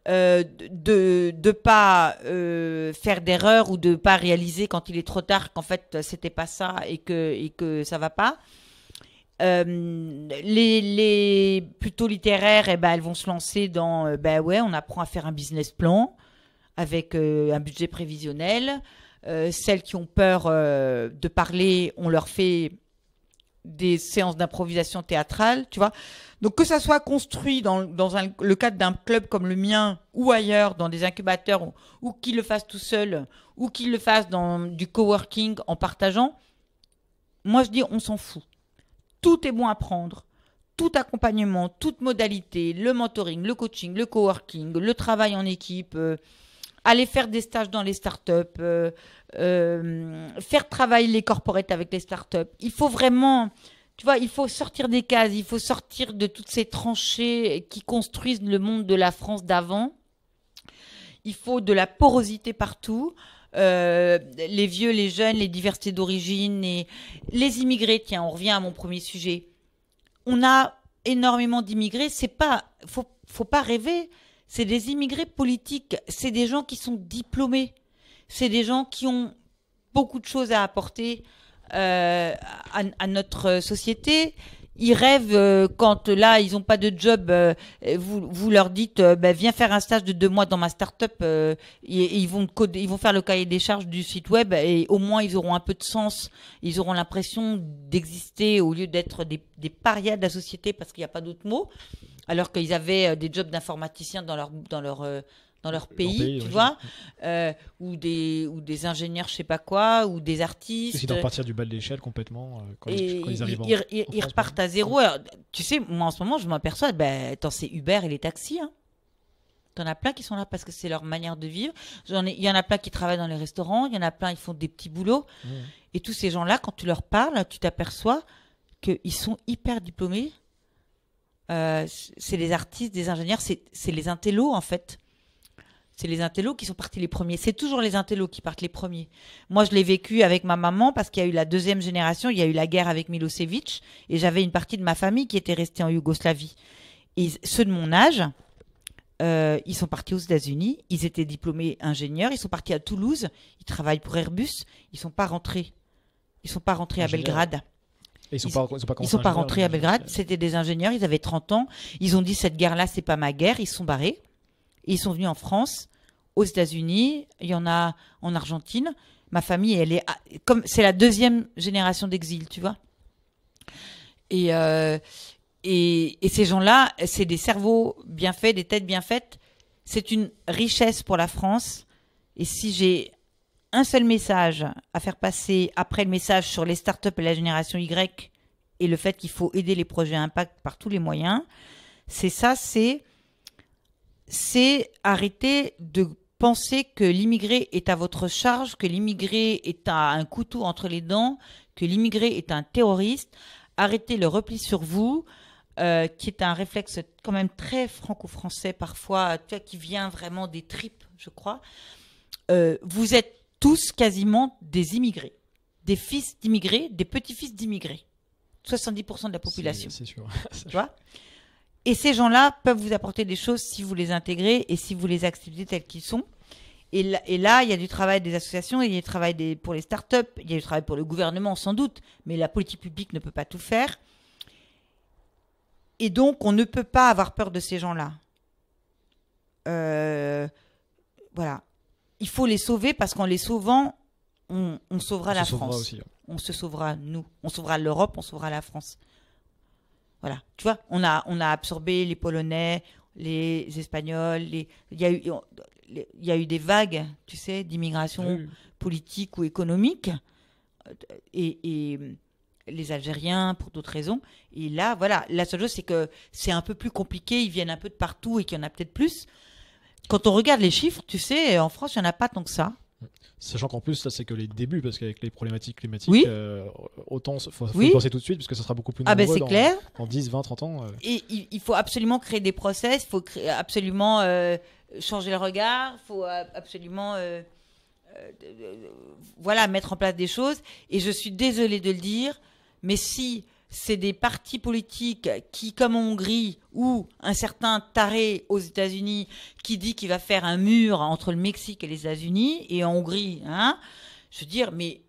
De pas faire d'erreur ou de pas réaliser quand il est trop tard qu'en fait c'était pas ça et que ça va pas. Les plutôt littéraires, elles vont se lancer dans on apprend à faire un business plan avec un budget prévisionnel. Celles qui ont peur de parler, on leur fait des séances d'improvisation théâtrale, tu vois. Donc que ça soit construit dans le cadre d'un club comme le mien ou ailleurs, dans des incubateurs, ou qu'ils le fassent tout seul, ou qu'ils le fassent dans du coworking en partageant, moi je dis on s'en fout. Tout est bon à prendre, tout accompagnement, toute modalité, le mentoring, le coaching, le coworking, le travail en équipe, aller faire des stages dans les startups, faire travailler les corporates avec les startups. Il faut vraiment Tu vois, il faut sortir des cases, il faut sortir de toutes ces tranchées qui construisent le monde de la France d'avant. Il faut de la porosité partout. Les vieux, les jeunes, les diversités d'origine, les immigrés. Tiens, on revient à mon premier sujet. On a énormément d'immigrés. Faut pas rêver. C'est des immigrés politiques. C'est des gens qui sont diplômés. C'est des gens qui ont beaucoup de choses à apporter à notre société. Ils rêvent quand là ils n'ont pas de job, vous leur dites viens faire un stage de 2 mois dans ma start-up et ils vont faire le cahier des charges du site web et au moins ils auront un peu de sens, ils auront l'impression d'exister au lieu d'être des parias de la société parce qu'il n'y a pas d'autre mot, alors qu'ils avaient des jobs d'informaticiens dans leur pays, tu vois, ou des ingénieurs, je sais pas quoi, ou des artistes. Ils doivent partir du bas de l'échelle complètement quand ils arrivent ils repartent à zéro. Alors, tu sais, moi en ce moment, je m'aperçois, c'est Uber et les taxis. Hein. T'en as plein qui sont là parce que c'est leur manière de vivre. Il y en a plein qui travaillent dans les restaurants, il y en a plein qui font des petits boulots. Et tous ces gens-là, quand tu leur parles, tu t'aperçois qu'ils sont hyper diplômés. C'est des artistes, des ingénieurs, c'est les intellos en fait. C'est les intellos qui sont partis les premiers. C'est toujours les intellos qui partent les premiers. Moi, je l'ai vécu avec ma maman parce qu'il y a eu la 2e génération. Il y a eu la guerre avec Milosevic et j'avais une partie de ma famille qui était restée en Yougoslavie. Et ceux de mon âge, ils sont partis aux États-Unis. Ils étaient diplômés ingénieurs. Ils sont partis à Toulouse. Ils travaillent pour Airbus. Ils sont pas rentrés. Ils sont pas rentrés à Belgrade. Et ils sont pas rentrés à Belgrade. C'était des ingénieurs. Ils avaient 30 ans. Ils ont dit cette guerre-là, c'est pas ma guerre. Ils se sont barrés. Ils sont venus en France, aux États-Unis, il y en a en Argentine. Ma famille, comme c'est la 2e génération d'exil, tu vois. Et ces gens-là, c'est des cerveaux bien faits, des têtes bien faites. C'est une richesse pour la France. Et si j'ai un seul message à faire passer après le message sur les startups et la génération Y et le fait qu'il faut aider les projets à impact par tous les moyens, c'est arrêter de penser que l'immigré est à votre charge, que l'immigré est un couteau entre les dents, que l'immigré est un terroriste. Arrêtez le repli sur vous, qui est un réflexe quand même très franco-français parfois, tu vois, qui vient vraiment des tripes, je crois. Vous êtes tous quasiment des immigrés, des fils d'immigrés, des petits-fils d'immigrés. 70% de la population. C'est sûr. Tu vois ? Et ces gens-là peuvent vous apporter des choses si vous les intégrez et si vous les acceptez tels qu'ils sont. Et là, il y a du travail des associations, il y a du travail pour les startups, il y a du travail pour le gouvernement sans doute, mais la politique publique ne peut pas tout faire. Et donc, on ne peut pas avoir peur de ces gens-là. Voilà. Il faut les sauver parce qu'en les sauvant, on sauvera la France. Aussi, hein. On se sauvera, nous. On sauvera l'Europe, on sauvera la France. Voilà, tu vois, on a absorbé les Polonais, les Espagnols, il y a eu des vagues, tu sais, d'immigration politique ou économique, et les Algériens pour d'autres raisons. Et là, voilà, la seule chose, c'est que c'est un peu plus compliqué, ils viennent un peu de partout et qu'il y en a peut-être plus. Quand on regarde les chiffres, tu sais, en France, il n'y en a pas tant que ça. Sachant qu'en plus, ça c'est que les débuts, parce qu'avec les problématiques climatiques, autant il faut y penser tout de suite, parce que ça sera beaucoup plus nombreux dans 10, 20, 30 ans. Et il faut absolument créer des process, il faut absolument changer le regard, il faut absolument mettre en place des choses. Et je suis désolée de le dire, mais si c'est des partis politiques qui, comme en Hongrie, ou un certain taré aux États-Unis qui dit qu'il va faire un mur entre le Mexique et les États-Unis, et en Hongrie, hein, je veux dire, mais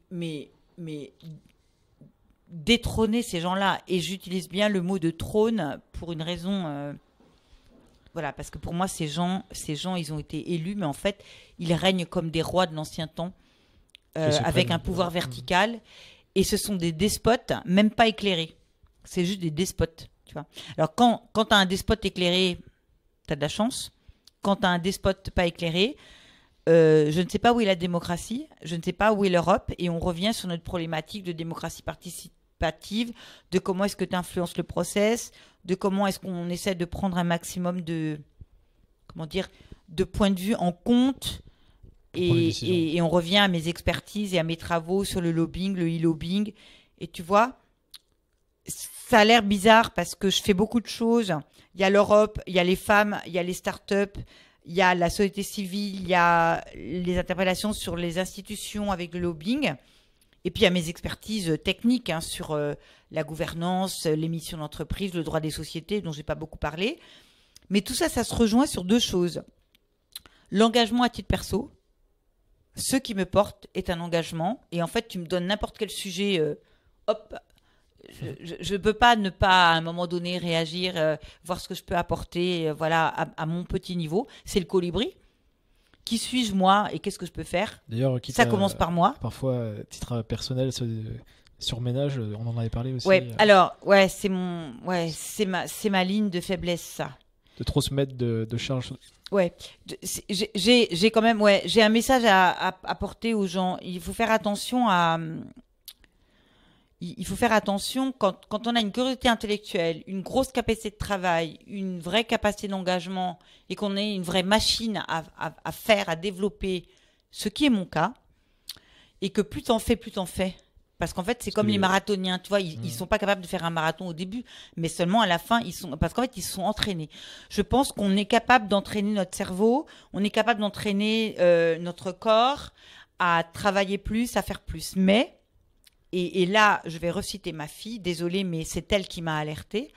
détrôner ces gens-là, et j'utilise bien le mot de trône pour une raison, voilà, parce que pour moi, ces gens, ils ont été élus, mais en fait, ils règnent comme des rois de l'ancien temps, avec un pouvoir vertical. Et ce sont des despotes, même pas éclairés. C'est juste des despotes, tu vois. Alors, quand tu as un despote éclairé, tu as de la chance. Quand tu as un despote pas éclairé, je ne sais pas où est la démocratie, je ne sais pas où est l'Europe, et on revient sur notre problématique de démocratie participative, de comment est-ce que tu influences le process, de comment est-ce qu'on essaie de prendre un maximum de points de vue en compte. Et on revient à mes expertises et à mes travaux sur le lobbying, le e-lobbying. Et tu vois, ça a l'air bizarre parce que je fais beaucoup de choses. Il y a l'Europe, il y a les femmes, il y a les startups, il y a la société civile, il y a les interpellations sur les institutions avec le lobbying. Et puis il y a mes expertises techniques sur la gouvernance, les missions d'entreprise, le droit des sociétés dont j'ai pas beaucoup parlé. Mais tout ça, ça se rejoint sur 2 choses. L'engagement à titre perso. Ce qui me porte est un engagement. Et en fait, tu me donnes n'importe quel sujet, hop, je ne peux pas ne pas à un moment donné réagir, voir ce que je peux apporter, voilà, à mon petit niveau. C'est le colibri. Qui suis-je moi et qu'est-ce que je peux faire? D'ailleurs, ça commence par moi. Parfois, titre personnel, sur ménage, on en avait parlé aussi. Ouais. Alors, c'est ma ligne de faiblesse, ça. De trop se mettre de charge. Ouais, j'ai quand même, j'ai un message à apporter aux gens. Il faut faire attention quand on a une curiosité intellectuelle, une grosse capacité de travail, une vraie capacité d'engagement et qu'on est une vraie machine à faire, à développer, ce qui est mon cas, et que plus t'en fais. Parce qu'en fait, c'est comme les marathoniens, tu vois, ils sont pas capables de faire un marathon au début, mais seulement à la fin, parce qu'en fait, ils sont entraînés. Je pense qu'on est capable d'entraîner notre cerveau, on est capable d'entraîner notre corps à travailler plus, à faire plus. Mais, et là, je vais reciter ma fille, désolée, mais c'est elle qui m'a alertée.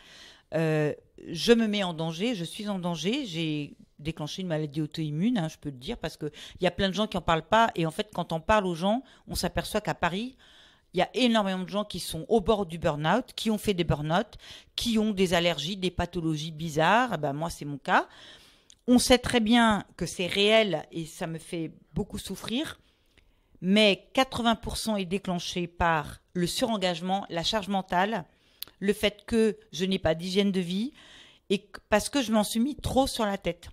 Je me mets en danger, je suis en danger, j'ai déclenché une maladie auto-immune, je peux le dire, parce qu'il y a plein de gens qui en parlent pas, et en fait, quand on parle aux gens, on s'aperçoit qu'à Paris, il y a énormément de gens qui sont au bord du burn-out, qui ont fait des burn-out, qui ont des allergies, des pathologies bizarres. Moi, c'est mon cas. On sait très bien que c'est réel et ça me fait beaucoup souffrir. Mais 80% est déclenché par le surengagement, la charge mentale, le fait que je n'ai pas d'hygiène de vie et parce que je m'en suis mis trop sur la tête.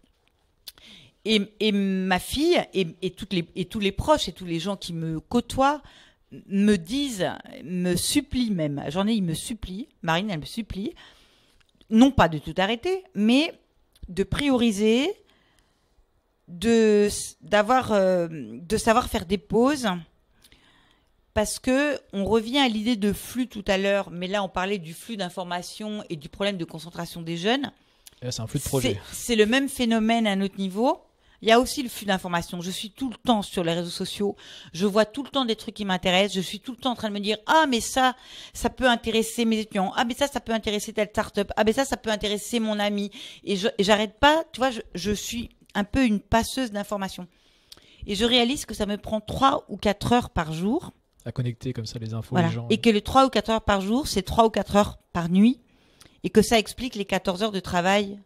Et ma fille et tous les proches et tous les gens qui me côtoient me disent, me supplient même, ils me supplient, Marine, elle me supplie, non pas de tout arrêter, mais de prioriser, de savoir faire des pauses, parce que on revient à l'idée de flux tout à l'heure, mais là on parlait du flux d'informations et du problème de concentration des jeunes. Et là, c'est un flux de projet. C'est le même phénomène à un autre niveau. Il y a aussi le flux d'informations. Je suis tout le temps sur les réseaux sociaux. Je vois tout le temps des trucs qui m'intéressent. Je suis tout le temps en train de me dire « Ah, mais ça peut intéresser mes étudiants. Ah, mais ça peut intéresser telle start-up. Ah, mais ça peut intéresser mon ami. » Et j'arrête pas. Tu vois, je suis un peu une passeuse d'informations. Et je réalise que ça me prend 3 ou 4 heures par jour. À connecter comme ça les infos, voilà. les gens. Et que les 3 ou 4 heures par jour, c'est 3 ou 4 heures par nuit. Et que ça explique les 14 heures de travail,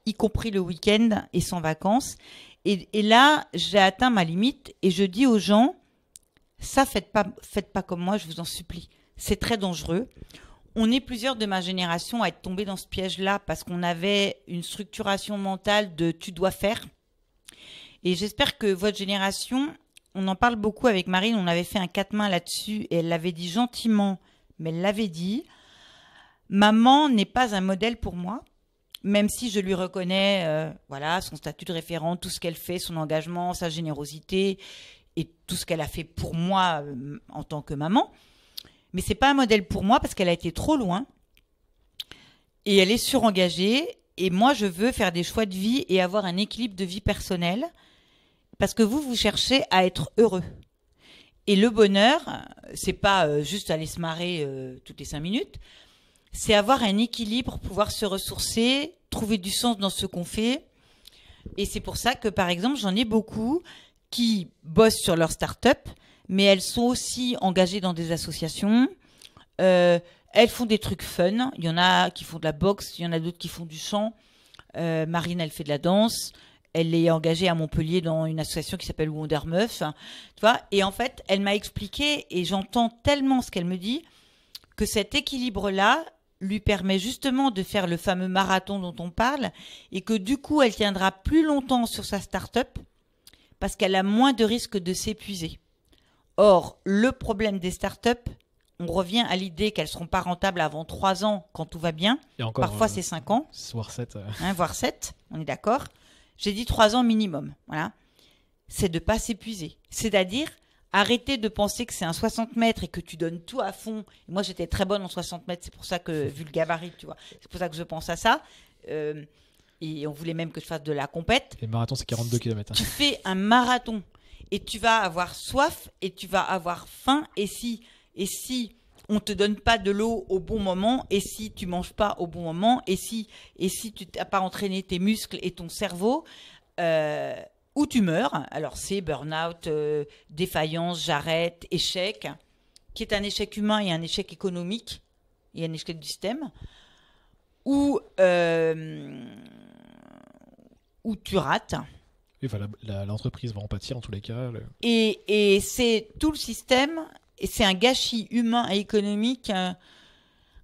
y compris le week-end et sans vacances. Et là, j'ai atteint ma limite et je dis aux gens, ça, faites pas comme moi, je vous en supplie. C'est très dangereux. On est plusieurs de ma génération à être tombés dans ce piège-là parce qu'on avait une structuration mentale de « tu dois faire ». Et j'espère que votre génération, on en parle beaucoup avec Marine, on avait fait un 4 mains là-dessus et elle l'avait dit gentiment, mais elle l'avait dit. Maman n'est pas un modèle pour moi. Même si je lui reconnais son statut de référent, tout ce qu'elle fait, son engagement, sa générosité et tout ce qu'elle a fait pour moi en tant que maman. Mais c'est pas un modèle pour moi parce qu'elle a été trop loin et elle est surengagée. Et moi, je veux faire des choix de vie et avoir un équilibre de vie personnelle parce que vous cherchez à être heureux. Et le bonheur, c'est pas juste aller se marrer toutes les 5 minutes. C'est avoir un équilibre, pouvoir se ressourcer, trouver du sens dans ce qu'on fait. Et c'est pour ça que, par exemple, j'en ai beaucoup qui bossent sur leur start-up, mais elles sont aussi engagées dans des associations. Elles font des trucs fun. Il y en a qui font de la boxe, il y en a d'autres qui font du chant. Marine, elle fait de la danse. Elle est engagée à Montpellier dans une association qui s'appelle Wonder Meuf. Tu vois ? Et en fait, elle m'a expliqué, et j'entends tellement ce qu'elle me dit, que cet équilibre-là lui permet justement de faire le fameux marathon dont on parle et que du coup, elle tiendra plus longtemps sur sa start-up parce qu'elle a moins de risques de s'épuiser. Or, le problème des start-up, on revient à l'idée qu'elles ne seront pas rentables avant 3 ans quand tout va bien. Et encore, parfois, c'est 5 ans. Voire 7. Voire 7, on est d'accord. J'ai dit 3 ans minimum. Voilà. C'est de ne pas s'épuiser. C'est-à-dire Arrêtez de penser que c'est un 60 mètres et que tu donnes tout à fond. Moi, j'étais très bonne en 60 mètres, c'est pour ça que, vu le gabarit, tu vois, c'est pour ça que je pense à ça. Et on voulait même que je fasse de la compète. Les marathons, c'est 42 km. Tu fais un marathon et tu vas avoir soif et tu vas avoir faim. Et si on te donne pas de l'eau au bon moment, et si tu manges pas au bon moment, et si tu n'as pas entraîné tes muscles et ton cerveau, où tu meurs. Alors c'est burn-out, défaillance, j'arrête, échec, qui est un échec humain et un échec économique et un échec du système, où tu rates. Oui, enfin, l'entreprise va en pâtir en tous les cas. Et c'est tout le système, et c'est un gâchis humain et économique.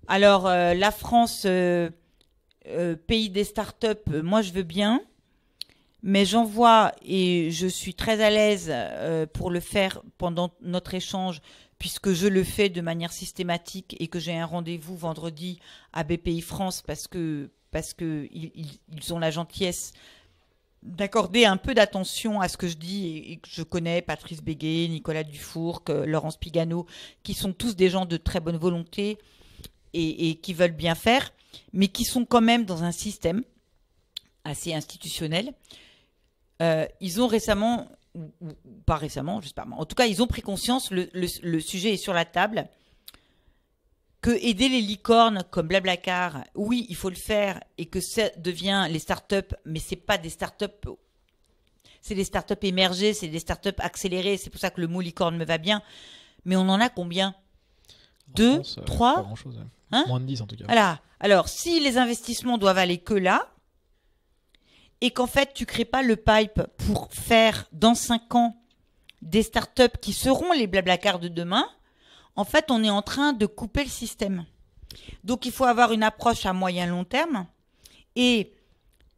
Alors la France, pays des startups, moi je veux bien. Mais j'en vois, et je suis très à l'aise pour le faire pendant notre échange, puisque je le fais de manière systématique et que j'ai un rendez-vous vendredi à BPI France parce que ils ont la gentillesse d'accorder un peu d'attention à ce que je dis et que je connais Patrice Béguet, Nicolas Dufourc, Laurence Pigano, qui sont tous des gens de très bonne volonté et qui veulent bien faire, mais qui sont quand même dans un système assez institutionnel. Ils ont récemment, ou pas récemment, je sais pas, en tout cas, ils ont pris conscience, le sujet est sur la table, que aider les licornes comme Blablacar, oui, il faut le faire, et que ça devient les startups, mais c'est pas des startups, c'est des startups émergées, c'est des startups accélérées, c'est pour ça que le mot licorne me va bien, mais on en a combien ? 2, 3 ? Pas grand-chose, ouais. Hein ? Moins de 10 en tout cas. Voilà. Alors, si les investissements doivent aller que là, et qu'en fait, tu crées pas le pipe pour faire dans 5 ans des startups qui seront les Blablacar de demain, en fait, on est en train de couper le système. Donc, il faut avoir une approche à moyen long terme. Et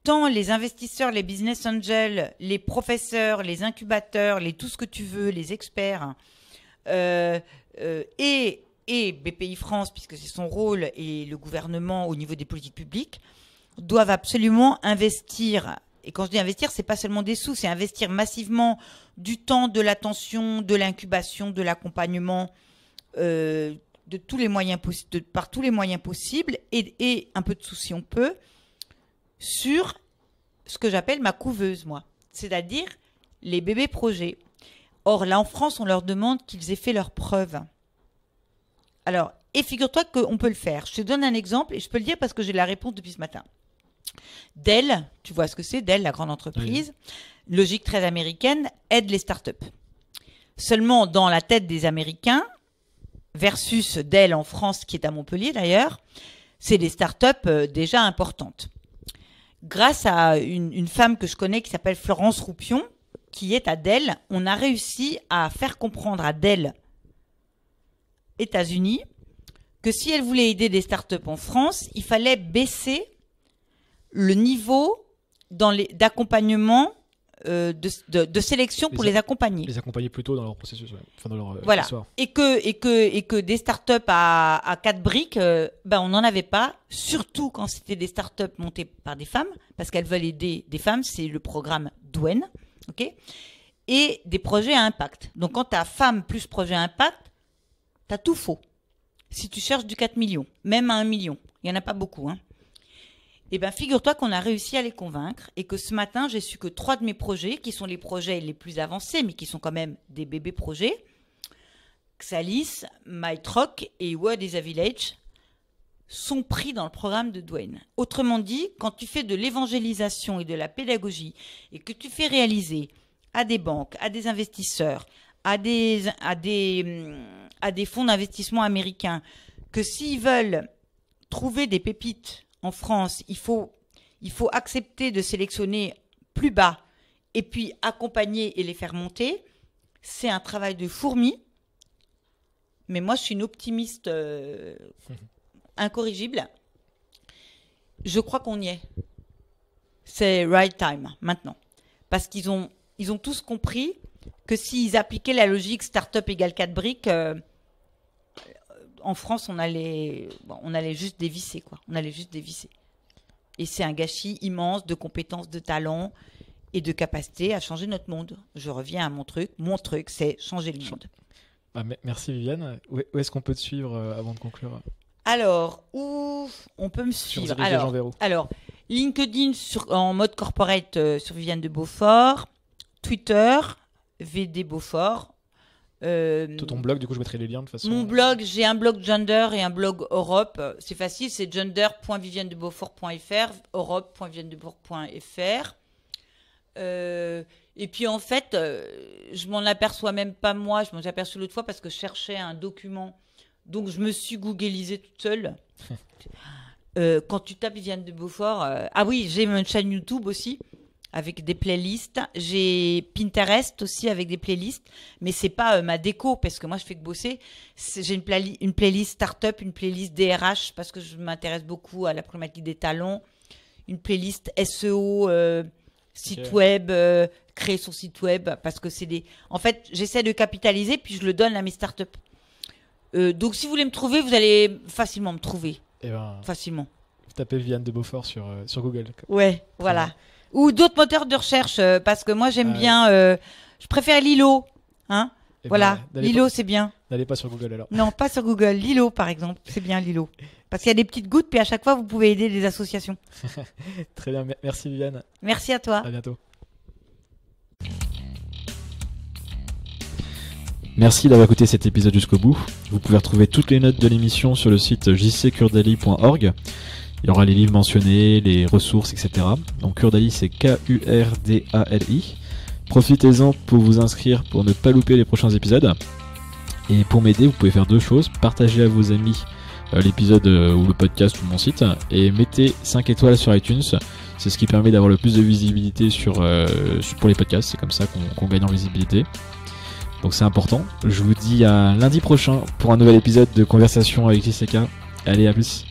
tant les investisseurs, les business angels, les professeurs, les incubateurs, tout ce que tu veux, les experts, et BPI France, puisque c'est son rôle, et le gouvernement au niveau des politiques publiques, doivent absolument investir. Et quand je dis investir, c'est pas seulement des sous, c'est investir massivement du temps, de l'attention, de l'incubation, de l'accompagnement, de tous les moyens par tous les moyens possibles, et un peu de sous si on peut, sur ce que j'appelle ma couveuse, moi. C'est-à-dire les bébés projets. Or, là, en France, on leur demande qu'ils aient fait leurs preuves. Alors, et figure-toi qu'on peut le faire. Je te donne un exemple, et je peux le dire parce que j'ai la réponse depuis ce matin. Dell, tu vois ce que c'est, Dell, la grande entreprise, oui. Logique très américaine, aide les startups. Seulement, dans la tête des Américains, versus Dell en France, qui est à Montpellier d'ailleurs, c'est des startups déjà importantes. Grâce à une femme que je connais qui s'appelle Florence Roupion, qui est à Dell, on a réussi à faire comprendre à Dell, États-Unis, que si elle voulait aider des startups en France, il fallait baisser le niveau d'accompagnement, de sélection pour les accompagner. Les accompagner plutôt dans leur processus, ouais. Enfin, dans leur voilà. histoire. Et que des startups à 4 briques, on n'en avait pas, surtout quand c'était des startups montées par des femmes, parce qu'elles veulent aider des femmes, c'est le programme Dwen, ok, et des projets à impact. Donc quand tu as femme plus projet à impact, tu as tout faux. Si tu cherches du 4 millions, même à 1 million, il n'y en a pas beaucoup, hein. Eh bien, figure-toi qu'on a réussi à les convaincre et que ce matin, j'ai su que 3 de mes projets, qui sont les projets les plus avancés, mais qui sont quand même des bébés projets, Xalis, MyTroc et Word is a Village, sont pris dans le programme de Dwayne. Autrement dit, quand tu fais de l'évangélisation et de la pédagogie et que tu fais réaliser à des banques, à des investisseurs, à des fonds d'investissement américains, que s'ils veulent trouver des pépites en France, il faut accepter de sélectionner plus bas et puis accompagner et les faire monter. C'est un travail de fourmi. Mais moi, je suis une optimiste incorrigible. Je crois qu'on y est. C'est right time, maintenant. Parce qu'ils ont tous compris que s'ils appliquaient la logique start-up égale 4 briques, en France, on allait juste dévisser, quoi. On allait juste dévisser. Et c'est un gâchis immense de compétences, de talents et de capacité à changer notre monde. Je reviens à mon truc. Mon truc, c'est changer le monde. Merci Viviane. Où est-ce qu'on peut te suivre avant de conclure? Alors, où on peut me suivre? Alors, LinkedIn en mode corporate sur Viviane de Beaufort, Twitter, VD Beaufort. Ton blog, du coup, je mettrai les liens de toute façon. Mon blog, j'ai un blog gender et un blog Europe. C'est facile, c'est gender.vivianedebeaufort.fr, europe.vivianedebeaufort.fr. Et puis en fait, je m'en aperçois même pas moi, je m'en suis aperçue l'autre fois parce que je cherchais un document. Donc je me suis googlisée toute seule. Quand tu tapes Viviane de Beaufort, ah oui, j'ai une chaîne YouTube aussi avec des playlists. J'ai Pinterest aussi avec des playlists, mais c'est pas ma déco parce que moi je fais que bosser. J'ai une playlist startup, une playlist DRH parce que je m'intéresse beaucoup à la problématique des talents, une playlist SEO, site web, créer son site web parce que c'est des. En fait, j'essaie de capitaliser puis je le donne à mes startups. Donc si vous voulez me trouver, vous allez facilement me trouver. Facilement. Vous tapez Viviane de Beaufort sur Google. Ouais, voilà. Bien. Ou d'autres moteurs de recherche, parce que moi j'aime bien. Je préfère Lilo. Hein, voilà, Lilo c'est bien. N'allez pas sur Google alors. Non, pas sur Google. Lilo par exemple, c'est bien Lilo. Parce qu'il y a des petites gouttes, puis à chaque fois vous pouvez aider des associations. Très bien, merci Viviane. Merci à toi. À bientôt. Merci d'avoir écouté cet épisode jusqu'au bout. Vous pouvez retrouver toutes les notes de l'émission sur le site jckurdali.org. Il y aura les livres mentionnés, les ressources, etc. Donc Kurdali, c'est Kurdali. Profitez-en pour vous inscrire pour ne pas louper les prochains épisodes. Et pour m'aider, vous pouvez faire deux choses. Partagez à vos amis l'épisode ou le podcast ou mon site. Et mettez 5 étoiles sur iTunes. C'est ce qui permet d'avoir le plus de visibilité pour les podcasts. C'est comme ça qu'on gagne en visibilité. Donc c'est important. Je vous dis à lundi prochain pour un nouvel épisode de Conversation avec JCK. Allez, à plus.